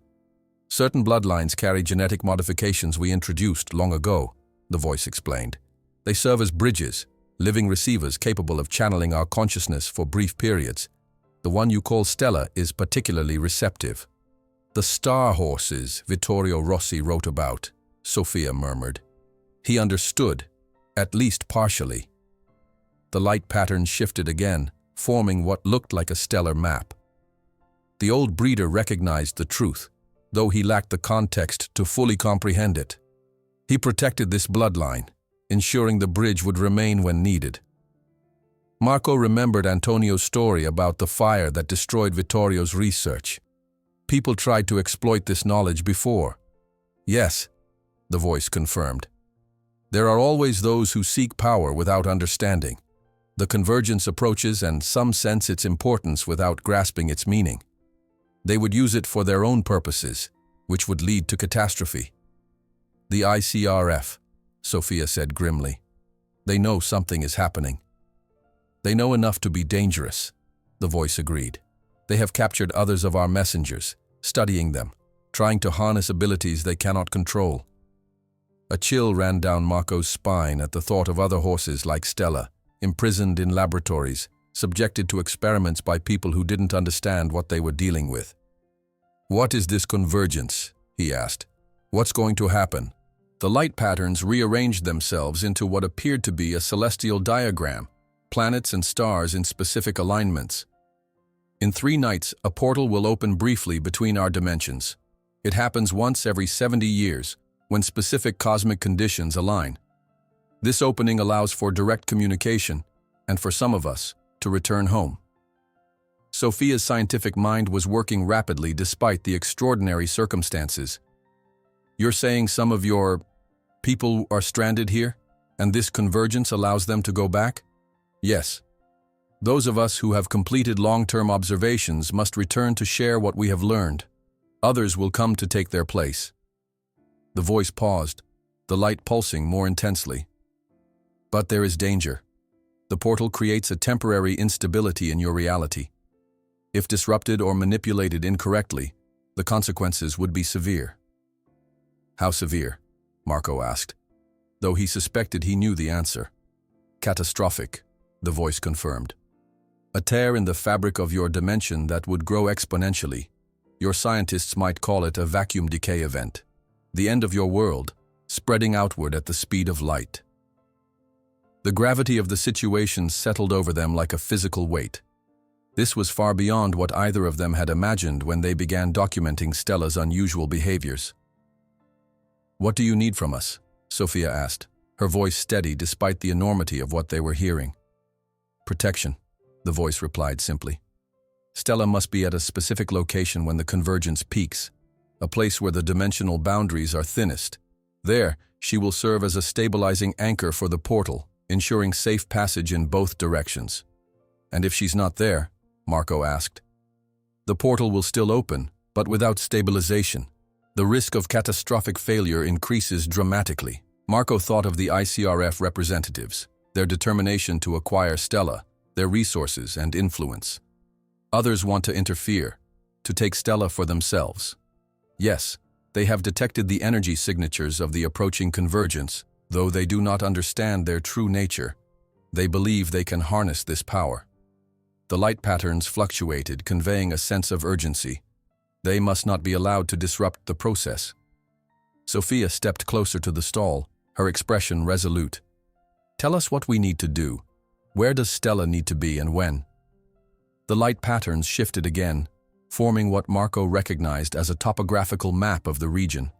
"Certain bloodlines carry genetic modifications we introduced long ago," the voice explained. "They serve as bridges, living receivers capable of channeling our consciousness for brief periods. The one you call Stella is particularly receptive." "The star horses Vittorio Rossi wrote about," Sophia murmured. He understood, at least partially. The light patterns shifted again, forming what looked like a stellar map. The old breeder recognized the truth, though he lacked the context to fully comprehend it. He protected this bloodline, ensuring the bridge would remain when needed. Marco remembered Antonio's story about the fire that destroyed Vittorio's research. People tried to exploit this knowledge before. Yes, the voice confirmed. There are always those who seek power without understanding the convergence approaches and some sense its importance without grasping its meaning. They would use it for their own purposes, which would lead to catastrophe. The ICRF, Sophia said grimly. They know something is happening. They know enough to be dangerous, the voice agreed. They have captured others of our messengers, studying them, trying to harness abilities they cannot control. A chill ran down Marco's spine at the thought of other horses like Stella, imprisoned in laboratories, subjected to experiments by people who didn't understand what they were dealing with. What is this convergence? He asked. What's going to happen? The light patterns rearranged themselves into what appeared to be a celestial diagram, planets and stars in specific alignments. In 3 nights, a portal will open briefly between our dimensions. It happens once every 70 years, when specific cosmic conditions align. This opening allows for direct communication, and for some of us, to return home. Sophia's scientific mind was working rapidly despite the extraordinary circumstances. You're saying some of your people are stranded here, and this convergence allows them to go back? Yes. Those of us who have completed long-term observations must return to share what we have learned. Others will come to take their place. The voice paused, the light pulsing more intensely. But there is danger. The portal creates a temporary instability in your reality. If disrupted or manipulated incorrectly, the consequences would be severe. How severe? Marco asked, though he suspected he knew the answer. Catastrophic, the voice confirmed. A tear in the fabric of your dimension that would grow exponentially. Your scientists might call it a vacuum decay event. The end of your world, spreading outward at the speed of light. The gravity of the situation settled over them like a physical weight. This was far beyond what either of them had imagined when they began documenting Stella's unusual behaviors. What do you need from us? Sophia asked, her voice steady despite the enormity of what they were hearing. Protection, the voice replied simply. Stella must be at a specific location when the convergence peaks, a place where the dimensional boundaries are thinnest. There, she will serve as a stabilizing anchor for the portal, ensuring safe passage in both directions. And if she's not there, Marco asked, the portal will still open, but without stabilization. The risk of catastrophic failure increases dramatically. Marco thought of the ICRF representatives, their determination to acquire Stella, their resources and influence. Others want to interfere, to take Stella for themselves. Yes, they have detected the energy signatures of the approaching convergence. Though they do not understand their true nature, they believe they can harness this power. The light patterns fluctuated, conveying a sense of urgency. They must not be allowed to disrupt the process. Sophia stepped closer to the stall, her expression resolute. Tell us what we need to do. Where does Stella need to be and when? The light patterns shifted again, forming what Marco recognized as a topographical map of the region.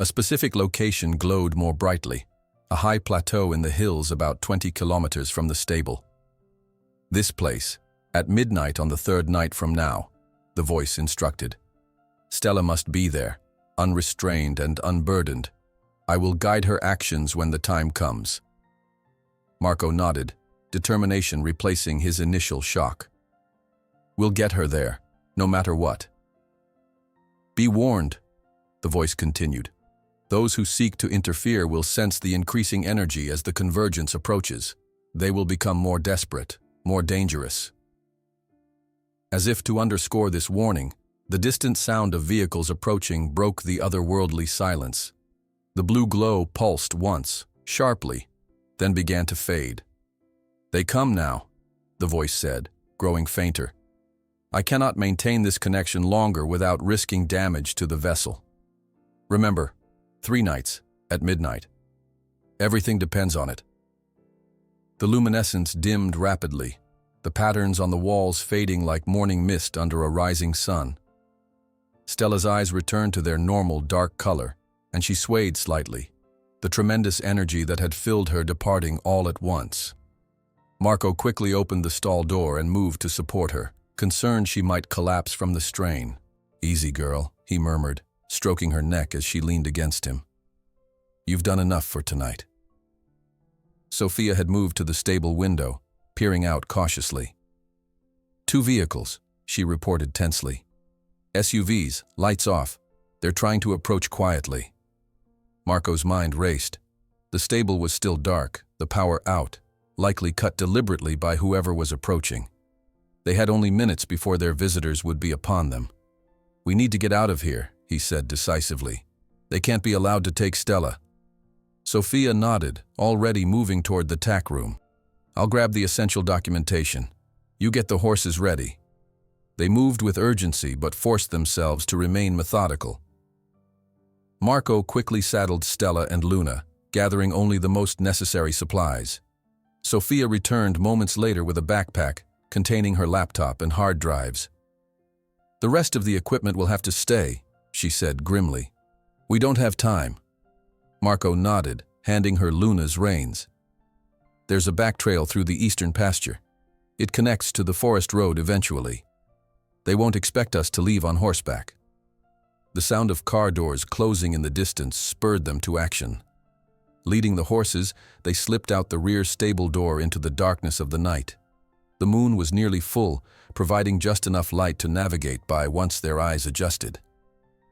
A specific location glowed more brightly. A high plateau in the hills about 20 kilometers from the stable. This place, at midnight on the 3rd night from now, the voice instructed. Stella must be there, unrestrained and unburdened. I will guide her actions when the time comes. Marco nodded, determination replacing his initial shock. We'll get her there, no matter what. Be warned, the voice continued. Those who seek to interfere will sense the increasing energy as the convergence approaches. They will become more desperate, more dangerous. As if to underscore this warning, the distant sound of vehicles approaching broke the otherworldly silence. The blue glow pulsed once, sharply, then began to fade. They come now, the voice said, growing fainter. I cannot maintain this connection longer without risking damage to the vessel. Remember, 3 nights, at midnight. Everything depends on it. The luminescence dimmed rapidly, the patterns on the walls fading like morning mist under a rising sun. Stella's eyes returned to their normal dark color, and she swayed slightly, the tremendous energy that had filled her departing all at once. Marco quickly opened the stall door and moved to support her, concerned she might collapse from the strain. "Easy, girl," he murmured, stroking her neck as she leaned against him. "You've done enough for tonight." Sophia had moved to the stable window, peering out cautiously. "Two vehicles," she reported tensely. "SUVs, lights off. They're trying to approach quietly." Marco's mind raced. The stable was still dark, the power out, likely cut deliberately by whoever was approaching. They had only minutes before their visitors would be upon them. "We need to get out of here," he said decisively. "They can't be allowed to take Stella." Sophia nodded, already moving toward the tack room. "I'll grab the essential documentation. You get the horses ready." They moved with urgency but forced themselves to remain methodical. Marco quickly saddled Stella and Luna, gathering only the most necessary supplies. Sophia returned moments later with a backpack containing her laptop and hard drives. "The rest of the equipment will have to stay," she said grimly. "We don't have time." Marco nodded, handing her Luna's reins. "There's a back trail through the eastern pasture. It connects to the forest road eventually. They won't expect us to leave on horseback." The sound of car doors closing in the distance spurred them to action. Leading the horses, they slipped out the rear stable door into the darkness of the night. The moon was nearly full, providing just enough light to navigate by once their eyes adjusted.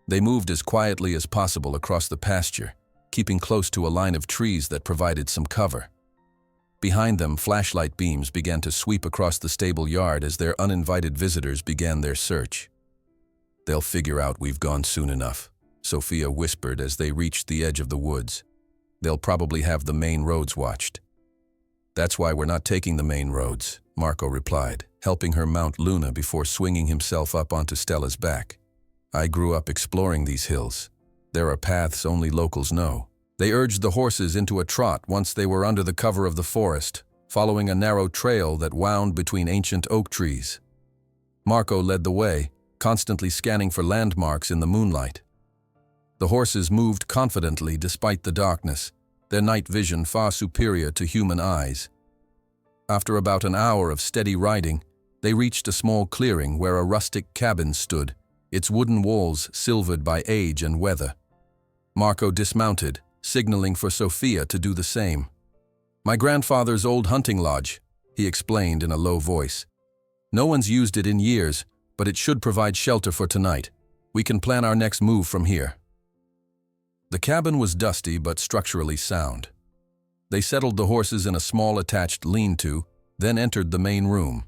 They moved as quietly as possible across the pasture, keeping close to a line of trees that provided some cover. Behind them, flashlight beams began to sweep across the stable yard as their uninvited visitors began their search. "They'll figure out we've gone soon enough," Sophia whispered as they reached the edge of the woods. "They'll probably have the main roads watched." "That's why we're not taking the main roads," Marco replied, helping her mount Luna before swinging himself up onto Stella's back. "I grew up exploring these hills. There are paths only locals know." They urged the horses into a trot once they were under the cover of the forest, following a narrow trail that wound between ancient oak trees. Marco led the way, constantly scanning for landmarks in the moonlight. The horses moved confidently despite the darkness, their night vision far superior to human eyes. After about an hour of steady riding, they reached a small clearing where a rustic cabin stood, its wooden walls silvered by age and weather. Marco dismounted, signaling for Sophia to do the same. "My grandfather's old hunting lodge," he explained in a low voice. "No one's used it in years, but it should provide shelter for tonight. We can plan our next move from here." The cabin was dusty but structurally sound. They settled the horses in a small attached lean-to, then entered the main room.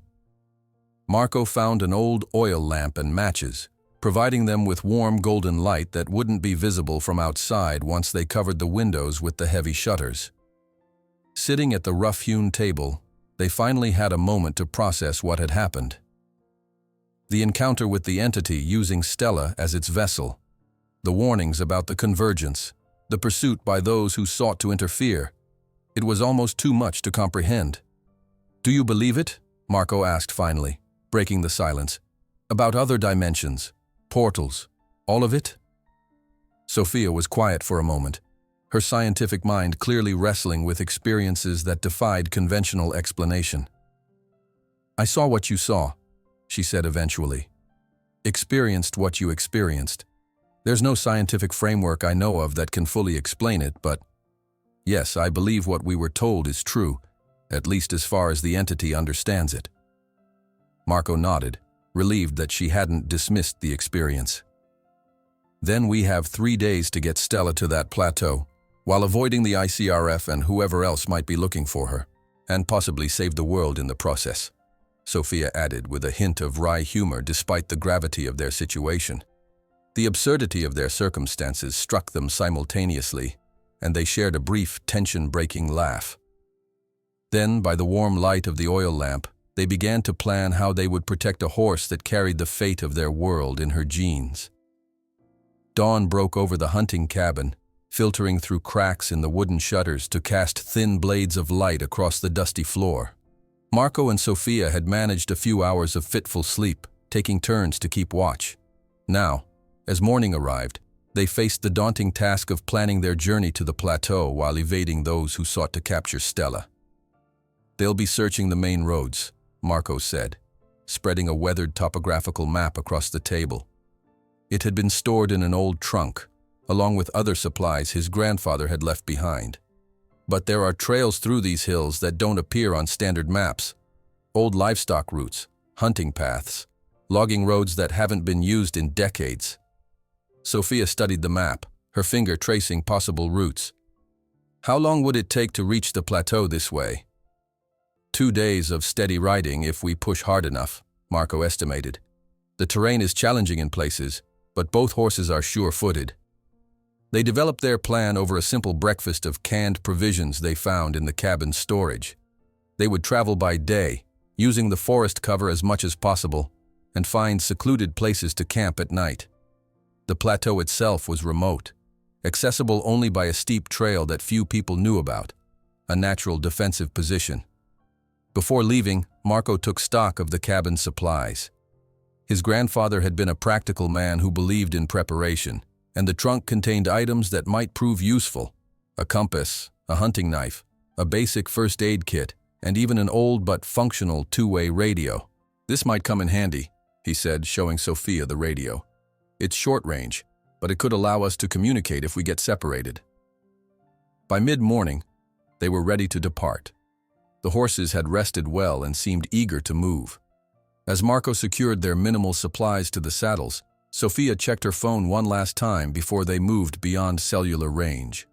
Marco found an old oil lamp and matches, providing them with warm golden light that wouldn't be visible from outside once they covered the windows with the heavy shutters. Sitting at the rough-hewn table, they finally had a moment to process what had happened. The encounter with the entity using Stella as its vessel, the warnings about the convergence, the pursuit by those who sought to interfere. It was almost too much to comprehend. "Do you believe it?" Marco asked finally, breaking the silence. "About other dimensions, portals, all of it?" Sophia was quiet for a moment, her scientific mind clearly wrestling with experiences that defied conventional explanation. "I saw what you saw," she said eventually. "Experienced what you experienced. There's no scientific framework I know of that can fully explain it, but yes, I believe what we were told is true, at least as far as the entity understands it." Marco nodded, relieved that she hadn't dismissed the experience. "Then we have 3 days to get Stella to that plateau, while avoiding the ICRF and whoever else might be looking for her, and possibly save the world in the process," Sophia added with a hint of wry humor despite the gravity of their situation. The absurdity of their circumstances struck them simultaneously, and they shared a brief, tension-breaking laugh. Then, by the warm light of the oil lamp, they began to plan how they would protect a horse that carried the fate of their world in her genes. Dawn broke over the hunting cabin, filtering through cracks in the wooden shutters to cast thin blades of light across the dusty floor. Marco and Sophia had managed a few hours of fitful sleep, taking turns to keep watch. Now, as morning arrived, they faced the daunting task of planning their journey to the plateau while evading those who sought to capture Stella. They'll be searching the main roads, Marco said, spreading a weathered topographical map across the table. It had been stored in an old trunk, along with other supplies his grandfather had left behind. But there are trails through these hills that don't appear on standard maps. Old livestock routes, hunting paths, logging roads that haven't been used in decades. Sophia studied the map, her finger tracing possible routes. How long would it take to reach the plateau this way? 2 days of steady riding if we push hard enough, Marco estimated. The terrain is challenging in places, but both horses are sure-footed. They developed their plan over a simple breakfast of canned provisions they found in the cabin's storage. They would travel by day, using the forest cover as much as possible, and find secluded places to camp at night. The plateau itself was remote, accessible only by a steep trail that few people knew about, a natural defensive position. Before leaving, Marco took stock of the cabin's supplies. His grandfather had been a practical man who believed in preparation, and the trunk contained items that might prove useful: a compass, a hunting knife, a basic first aid kit, and even an old but functional two-way radio. "This might come in handy," he said, showing Sophia the radio. "It's short range, but it could allow us to communicate if we get separated." By mid-morning, they were ready to depart. The horses had rested well and seemed eager to move. As Marco secured their minimal supplies to the saddles, Sophia checked her phone one last time before they moved beyond cellular range.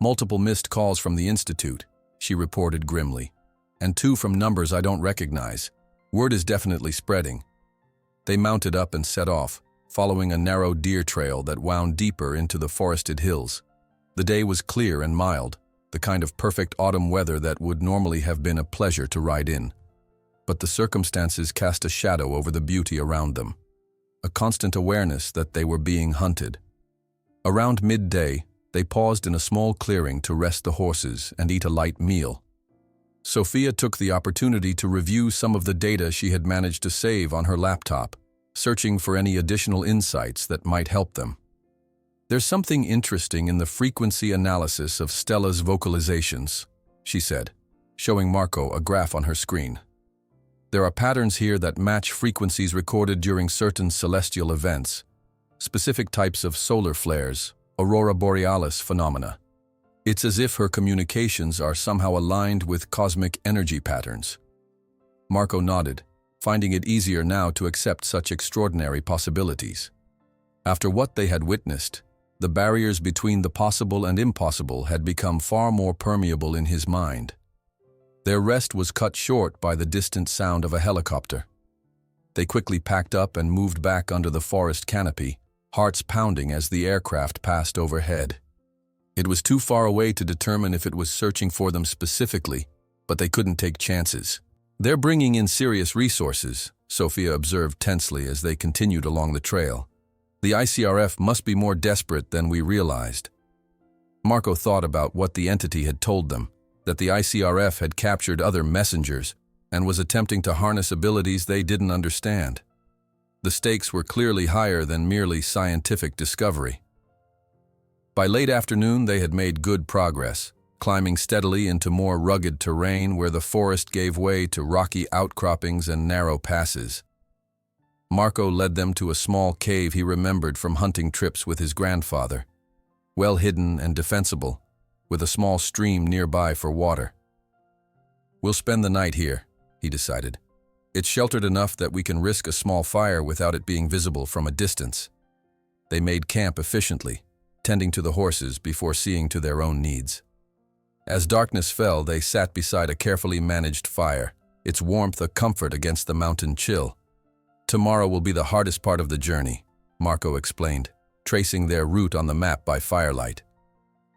"Multiple missed calls from the Institute," she reported grimly, "and 2 from numbers I don't recognize. Word is definitely spreading." They mounted up and set off, following a narrow deer trail that wound deeper into the forested hills. The day was clear and mild, the kind of perfect autumn weather that would normally have been a pleasure to ride in. But the circumstances cast a shadow over the beauty around them, a constant awareness that they were being hunted. Around midday, they paused in a small clearing to rest the horses and eat a light meal. Sophia took the opportunity to review some of the data she had managed to save on her laptop, searching for any additional insights that might help them. "There's something interesting in the frequency analysis of Stella's vocalizations," she said, showing Marco a graph on her screen. "There are patterns here that match frequencies recorded during certain celestial events, specific types of solar flares, aurora borealis phenomena. It's as if her communications are somehow aligned with cosmic energy patterns." Marco nodded, finding it easier now to accept such extraordinary possibilities. After what they had witnessed, the barriers between the possible and impossible had become far more permeable in his mind. Their rest was cut short by the distant sound of a helicopter. They quickly packed up and moved back under the forest canopy, hearts pounding as the aircraft passed overhead. It was too far away to determine if it was searching for them specifically, but they couldn't take chances. "They're bringing in serious resources," Sophia observed tensely as they continued along the trail. "The ICRF must be more desperate than we realized." Marco thought about what the entity had told them, that the ICRF had captured other messengers and was attempting to harness abilities they didn't understand. The stakes were clearly higher than merely scientific discovery. By late afternoon, they had made good progress, climbing steadily into more rugged terrain where the forest gave way to rocky outcroppings and narrow passes. Marco led them to a small cave he remembered from hunting trips with his grandfather, well hidden and defensible, with a small stream nearby for water. "We'll spend the night here," he decided. "It's sheltered enough that we can risk a small fire without it being visible from a distance." They made camp efficiently, tending to the horses before seeing to their own needs. As darkness fell, they sat beside a carefully managed fire, its warmth a comfort against the mountain chill. "Tomorrow will be the hardest part of the journey," Marco explained, tracing their route on the map by firelight.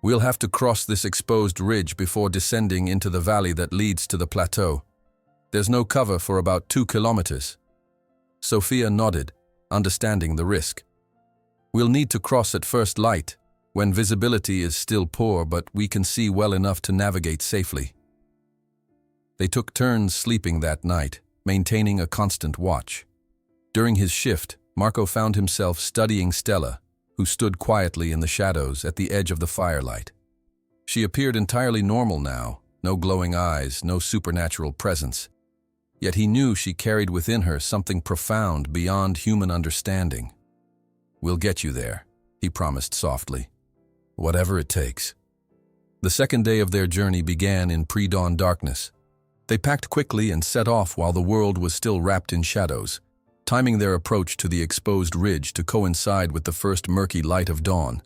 "We'll have to cross this exposed ridge before descending into the valley that leads to the plateau. There's no cover for about 2 kilometers." Sophia nodded, understanding the risk. "We'll need to cross at first light, when visibility is still poor, but we can see well enough to navigate safely." They took turns sleeping that night, maintaining a constant watch. During his shift, Marco found himself studying Stella, who stood quietly in the shadows at the edge of the firelight. She appeared entirely normal now, no glowing eyes, no supernatural presence. Yet he knew she carried within her something profound beyond human understanding. "We'll get you there," he promised softly. "Whatever it takes." The second day of their journey began in pre-dawn darkness. They packed quickly and set off while the world was still wrapped in shadows, timing their approach to the exposed ridge to coincide with the first murky light of dawn.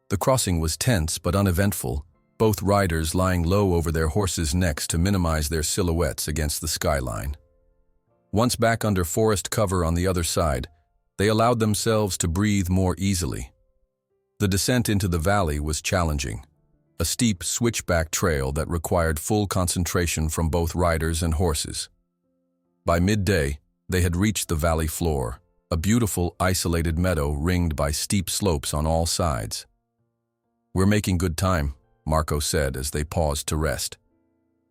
The crossing was tense but uneventful, both riders lying low over their horses' necks to minimize their silhouettes against the skyline. Once back under forest cover on the other side, they allowed themselves to breathe more easily. The descent into the valley was challenging, a steep switchback trail that required full concentration from both riders and horses. By midday, they had reached the valley floor, a beautiful, isolated meadow ringed by steep slopes on all sides. "We're making good time," Marco said as they paused to rest.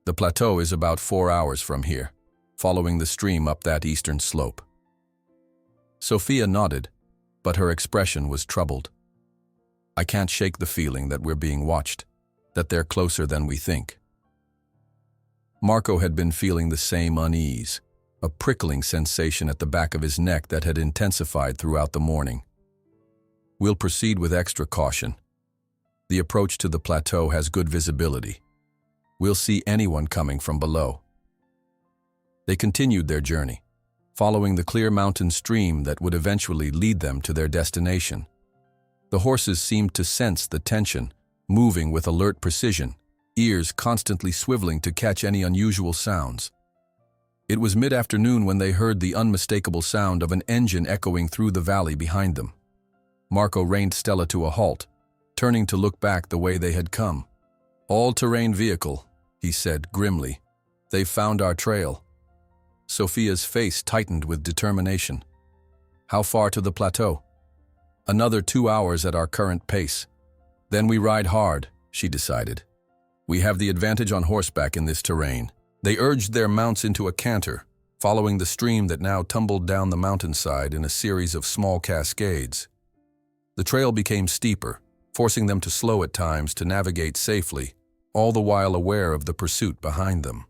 "The plateau is about 4 hours from here, following the stream up that eastern slope." Sophia nodded, but her expression was troubled. "I can't shake the feeling that we're being watched, that they're closer than we think." Marco had been feeling the same unease, a prickling sensation at the back of his neck that had intensified throughout the morning. "We'll proceed with extra caution. The approach to the plateau has good visibility. We'll see anyone coming from below." They continued their journey, following the clear mountain stream that would eventually lead them to their destination. The horses seemed to sense the tension, moving with alert precision, ears constantly swiveling to catch any unusual sounds. It was mid-afternoon when they heard the unmistakable sound of an engine echoing through the valley behind them. Marco reined Stella to a halt, turning to look back the way they had come. "All-terrain vehicle," he said grimly. "They've found our trail." Sophia's face tightened with determination. "How far to the plateau?" "Another 2 hours at our current pace. Then we ride hard," she decided. "We have the advantage on horseback in this terrain." They urged their mounts into a canter, following the stream that now tumbled down the mountainside in a series of small cascades. The trail became steeper, forcing them to slow at times to navigate safely, all the while aware of the pursuit behind them.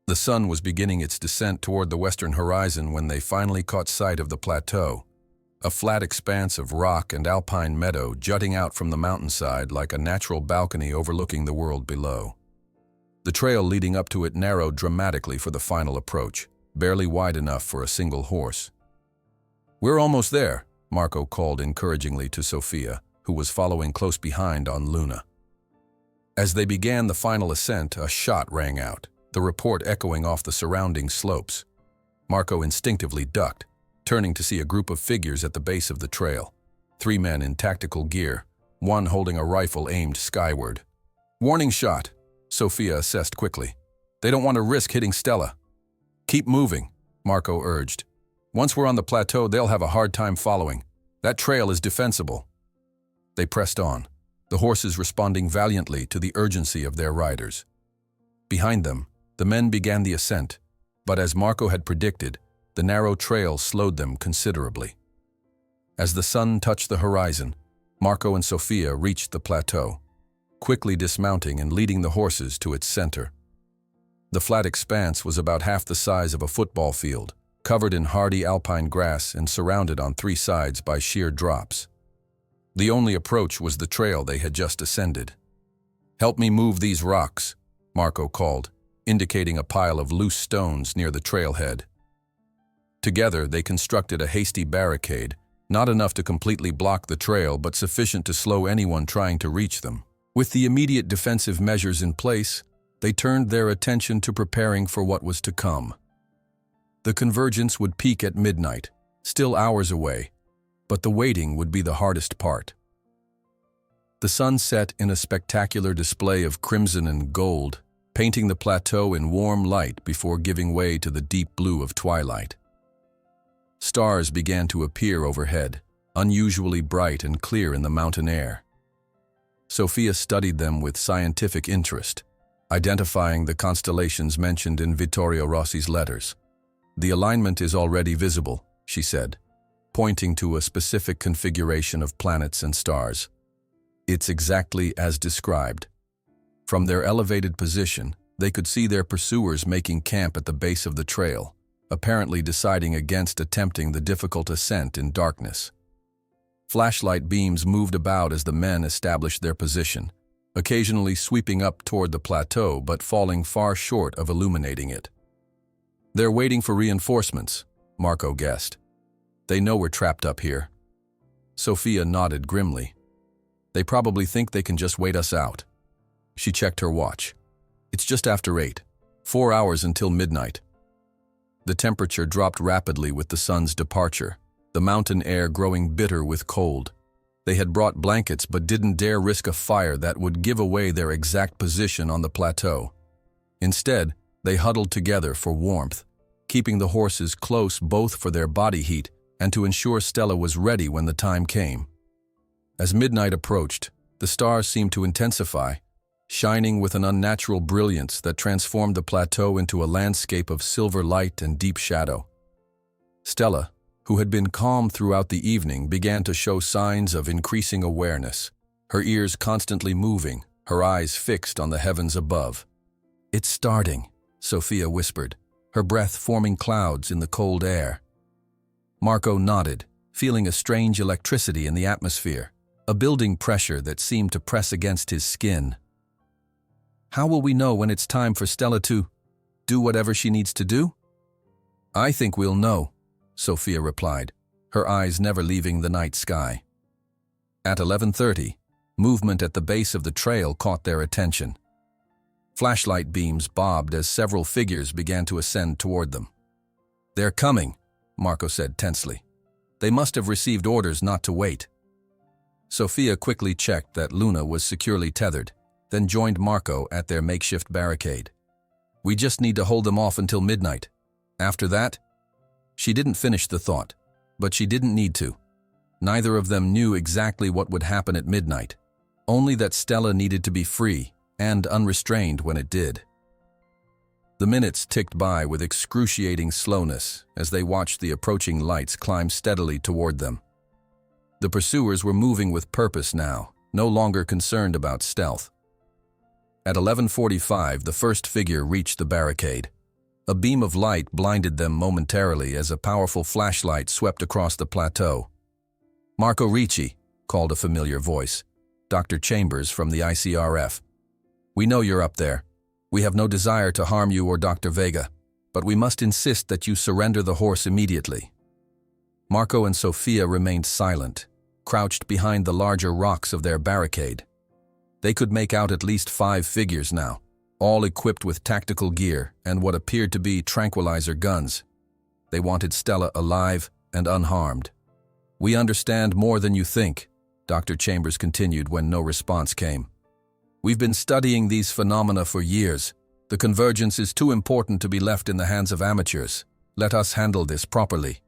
The sun was beginning its descent toward the western horizon when they finally caught sight of the plateau, a flat expanse of rock and alpine meadow jutting out from the mountainside like a natural balcony overlooking the world below. The trail leading up to it narrowed dramatically for the final approach, barely wide enough for a single horse. "We're almost there," Marco called encouragingly to Sophia, who was following close behind on Luna. As they began the final ascent, a shot rang out, the report echoing off the surrounding slopes. Marco instinctively ducked, turning to see a group of figures at the base of the trail. 3 men in tactical gear, one holding a rifle aimed skyward. "Warning shot," Sophia assessed quickly. "They don't want to risk hitting Stella." "Keep moving," Marco urged. "Once we're on the plateau, they'll have a hard time following. That trail is defensible." They pressed on, the horses responding valiantly to the urgency of their riders. Behind them, the men began the ascent, but as Marco had predicted, the narrow trail slowed them considerably. As the sun touched the horizon, Marco and Sophia reached the plateau, quickly dismounting and leading the horses to its center. The flat expanse was about half the size of a football field, covered in hardy alpine grass and surrounded on 3 sides by sheer drops. The only approach was the trail they had just ascended. "Help me move these rocks," Marco called, indicating a pile of loose stones near the trailhead. Together, they constructed a hasty barricade, not enough to completely block the trail but sufficient to slow anyone trying to reach them. With the immediate defensive measures in place, they turned their attention to preparing for what was to come. The convergence would peak at midnight, still hours away, but the waiting would be the hardest part. The sun set in a spectacular display of crimson and gold, painting the plateau in warm light before giving way to the deep blue of twilight. Stars began to appear overhead, unusually bright and clear in the mountain air. Sophia studied them with scientific interest, identifying the constellations mentioned in Vittorio Rossi's letters. "The alignment is already visible," she said, pointing to a specific configuration of planets and stars. "It's exactly as described. From their elevated position, they could see their pursuers making camp at the base of the trail, apparently deciding against attempting the difficult ascent in darkness. Flashlight beams moved about as the men established their position, occasionally sweeping up toward the plateau but falling far short of illuminating it. "They're waiting for reinforcements," Marco guessed. "They know we're trapped up here." Sophia nodded grimly. "They probably think they can just wait us out." She checked her watch. "It's just after 8. 4 hours until midnight." The temperature dropped rapidly with the sun's departure, the mountain air growing bitter with cold. They had brought blankets but didn't dare risk a fire that would give away their exact position on the plateau. Instead, they huddled together for warmth, keeping the horses close both for their body heat and to ensure Stella was ready when the time came. As midnight approached, the stars seemed to intensify, shining with an unnatural brilliance that transformed the plateau into a landscape of silver light and deep shadow. Stella, who had been calm throughout the evening, began to show signs of increasing awareness, her ears constantly moving, her eyes fixed on the heavens above. "It's starting," Sophia whispered, her breath forming clouds in the cold air. Marco nodded, feeling a strange electricity in the atmosphere, a building pressure that seemed to press against his skin. "How will we know when it's time for Stella to do whatever she needs to do?" "I think we'll know," Sophia replied, her eyes never leaving the night sky. At 11:30, movement at the base of the trail caught their attention. Flashlight beams bobbed as several figures began to ascend toward them. "They're coming," Marco said tensely. "They must have received orders not to wait." Sophia quickly checked that Luna was securely tethered, then joined Marco at their makeshift barricade. "We just need to hold them off until midnight. After that—" She didn't finish the thought, but she didn't need to. Neither of them knew exactly what would happen at midnight, only that Stella needed to be free and unrestrained when it did. The minutes ticked by with excruciating slowness as they watched the approaching lights climb steadily toward them. The pursuers were moving with purpose now, no longer concerned about stealth. At 11:45, the first figure reached the barricade. A beam of light blinded them momentarily as a powerful flashlight swept across the plateau. "Marco Ricci," called a familiar voice, Dr. Chambers from the ICRF. "We know you're up there. We have no desire to harm you or Dr. Vega, but we must insist that you surrender the horse immediately." Marco and Sophia remained silent, crouched behind the larger rocks of their barricade. They could make out at least 5 figures now, all equipped with tactical gear and what appeared to be tranquilizer guns. They wanted Stella alive and unharmed. "We understand more than you think," Dr. Chambers continued when no response came. "We've been studying these phenomena for years. The convergence is too important to be left in the hands of amateurs. Let us handle this properly."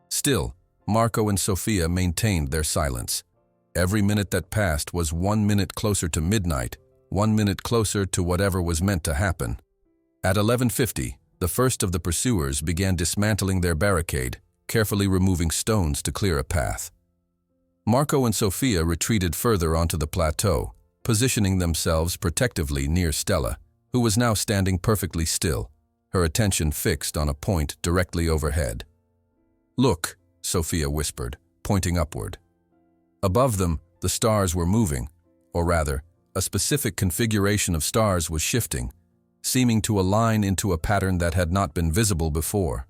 Still, Marco and Sophia maintained their silence. Every minute that passed was 1 minute closer to midnight, 1 minute closer to whatever was meant to happen. At 11:50, the first of the pursuers began dismantling their barricade, carefully removing stones to clear a path. Marco and Sophia retreated further onto the plateau, positioning themselves protectively near Stella, who was now standing perfectly still, her attention fixed on a point directly overhead. "Look," Sophia whispered, pointing upward. Above them, the stars were moving, or rather, a specific configuration of stars was shifting, seeming to align into a pattern that had not been visible before.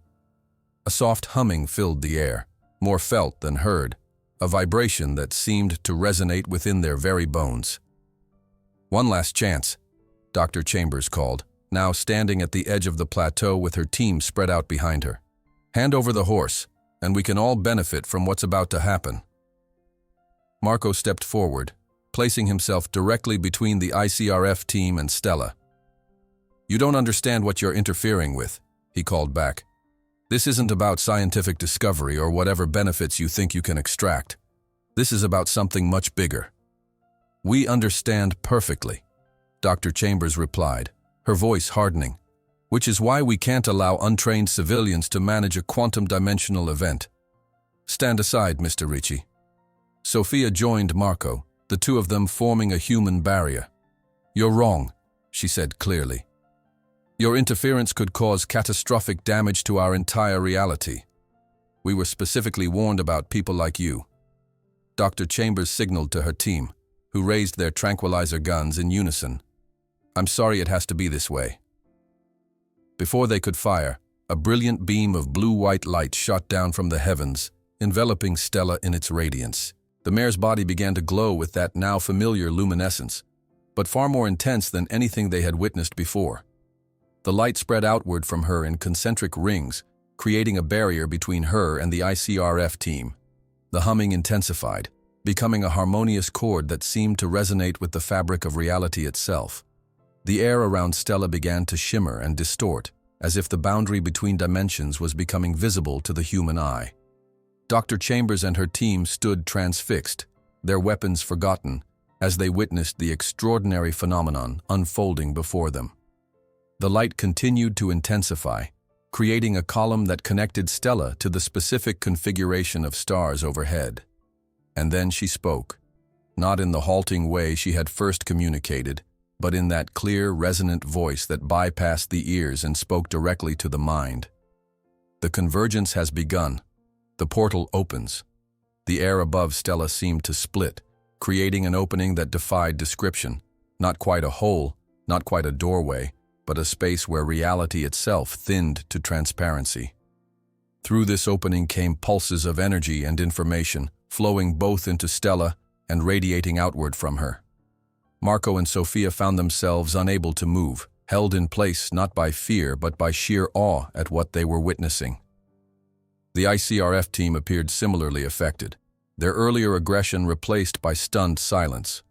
A soft humming filled the air, more felt than heard, a vibration that seemed to resonate within their very bones. "One last chance," Dr. Chambers called, now standing at the edge of the plateau with her team spread out behind her. "Hand over the horse, and we can all benefit from what's about to happen." Marco stepped forward, placing himself directly between the ICRF team and Stella. "You don't understand what you're interfering with," he called back. "This isn't about scientific discovery or whatever benefits you think you can extract. This is about something much bigger." "We understand perfectly," Dr. Chambers replied, her voice hardening, "which is why we can't allow untrained civilians to manage a quantum-dimensional event. Stand aside, Mr. Ricci." Sophia joined Marco, the two of them forming a human barrier. "You're wrong," she said clearly. "Your interference could cause catastrophic damage to our entire reality. We were specifically warned about people like you." Dr. Chambers signaled to her team, who raised their tranquilizer guns in unison. "I'm sorry it has to be this way." Before they could fire, a brilliant beam of blue-white light shot down from the heavens, enveloping Stella in its radiance. The mare's body began to glow with that now familiar luminescence, but far more intense than anything they had witnessed before. The light spread outward from her in concentric rings, creating a barrier between her and the ICRF team. The humming intensified, becoming a harmonious chord that seemed to resonate with the fabric of reality itself. The air around Stella began to shimmer and distort, as if the boundary between dimensions was becoming visible to the human eye. Dr. Chambers and her team stood transfixed, their weapons forgotten, as they witnessed the extraordinary phenomenon unfolding before them. The light continued to intensify, creating a column that connected Stella to the specific configuration of stars overhead. And then she spoke, not in the halting way she had first communicated, but in that clear, resonant voice that bypassed the ears and spoke directly to the mind. "The convergence has begun. The portal opens." The air above Stella seemed to split, creating an opening that defied description. Not quite a hole, not quite a doorway, but a space where reality itself thinned to transparency. Through this opening came pulses of energy and information, flowing both into Stella and radiating outward from her. Marco and Sophia found themselves unable to move, held in place not by fear but by sheer awe at what they were witnessing. The ICRF team appeared similarly affected, their earlier aggression replaced by stunned silence.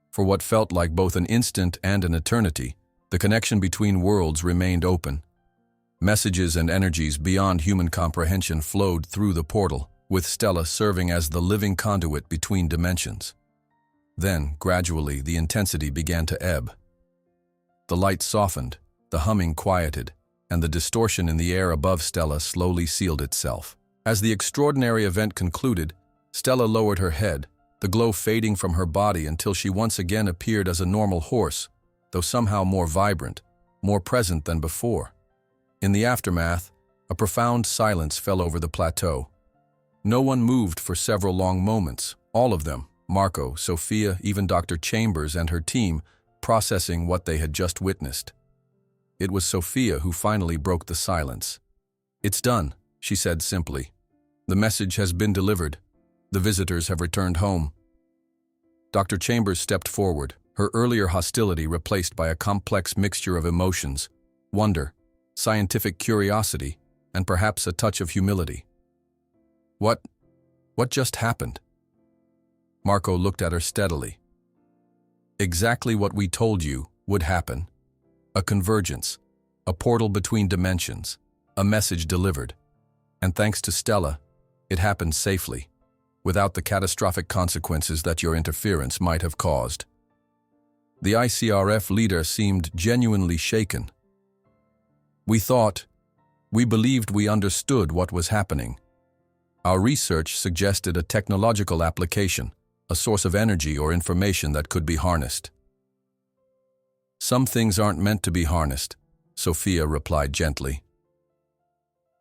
For what felt like both an instant and an eternity, the connection between worlds remained open. Messages and energies beyond human comprehension flowed through the portal, with Stella serving as the living conduit between dimensions. Then, gradually, the intensity began to ebb. The light softened, the humming quieted, and the distortion in the air above Stella slowly sealed itself. As the extraordinary event concluded, Stella lowered her head, the glow fading from her body until she once again appeared as a normal horse, though somehow more vibrant, more present than before. In the aftermath, a profound silence fell over the plateau. No one moved for several long moments, all of them, Marco, Sophia, even Dr. Chambers and her team, processing what they had just witnessed. It was Sophia who finally broke the silence. "It's done," she said simply. "The message has been delivered. The visitors have returned home." Dr. Chambers stepped forward, her earlier hostility replaced by a complex mixture of emotions, wonder, scientific curiosity, and perhaps a touch of humility. What just happened?" Marco looked at her steadily. "Exactly what we told you would happen. A convergence, a portal between dimensions, a message delivered. And thanks to Stella, it happened safely, without the catastrophic consequences that your interference might have caused." The ICRF leader seemed genuinely shaken. We believed we understood what was happening. Our research suggested a technological application, a source of energy or information that could be harnessed." "Some things aren't meant to be harnessed," Sophia replied gently.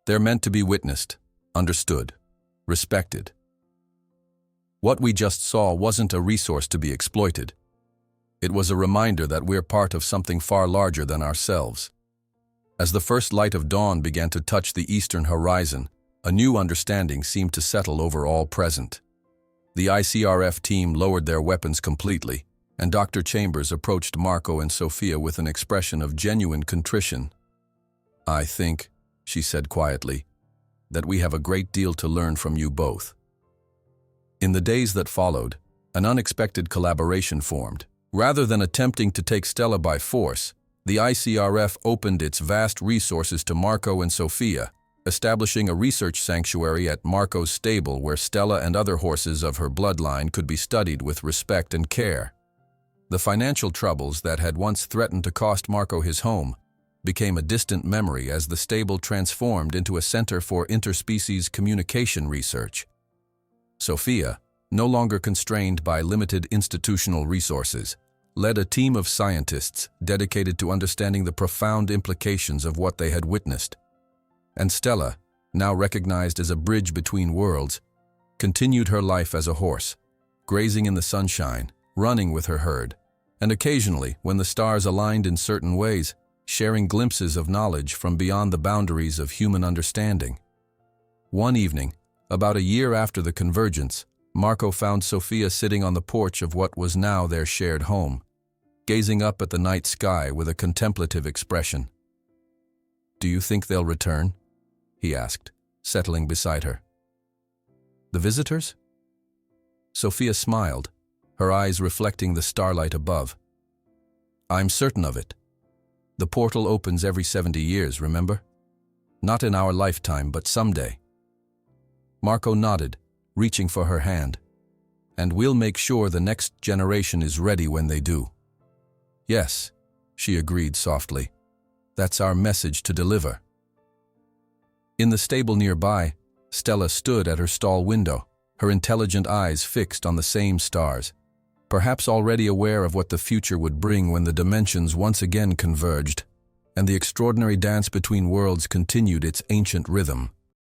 "They're meant to be witnessed, understood, respected. What we just saw wasn't a resource to be exploited. It was a reminder that we're part of something far larger than ourselves." As the first light of dawn began to touch the eastern horizon, a new understanding seemed to settle over all present. The ICRF team lowered their weapons completely, and Dr. Chambers approached Marco and Sophia with an expression of genuine contrition. "I think," she said quietly, "that we have a great deal to learn from you both." In the days that followed, an unexpected collaboration formed. Rather than attempting to take Stella by force, the ICRF opened its vast resources to Marco and Sophia, establishing a research sanctuary at Marco's stable where Stella and other horses of her bloodline could be studied with respect and care. The financial troubles that had once threatened to cost Marco his home became a distant memory as the stable transformed into a center for interspecies communication research. Sophia, no longer constrained by limited institutional resources, led a team of scientists dedicated to understanding the profound implications of what they had witnessed. And Stella, now recognized as a bridge between worlds, continued her life as a horse, grazing in the sunshine, running with her herd, and occasionally, when the stars aligned in certain ways, sharing glimpses of knowledge from beyond the boundaries of human understanding. One evening, about a year after the convergence, Marco found Sophia sitting on the porch of what was now their shared home, gazing up at the night sky with a contemplative expression. "Do you think they'll return?" he asked, settling beside her. "The visitors?" Sophia smiled, her eyes reflecting the starlight above. "I'm certain of it. The portal opens every 70 years, remember? Not in our lifetime, but someday." Marco nodded, reaching for her hand. "And we'll make sure the next generation is ready when they do." "Yes," she agreed softly. "That's our message to deliver." In the stable nearby, Stella stood at her stall window, her intelligent eyes fixed on the same stars, perhaps already aware of what the future would bring when the dimensions once again converged, and the extraordinary dance between worlds continued its ancient rhythm.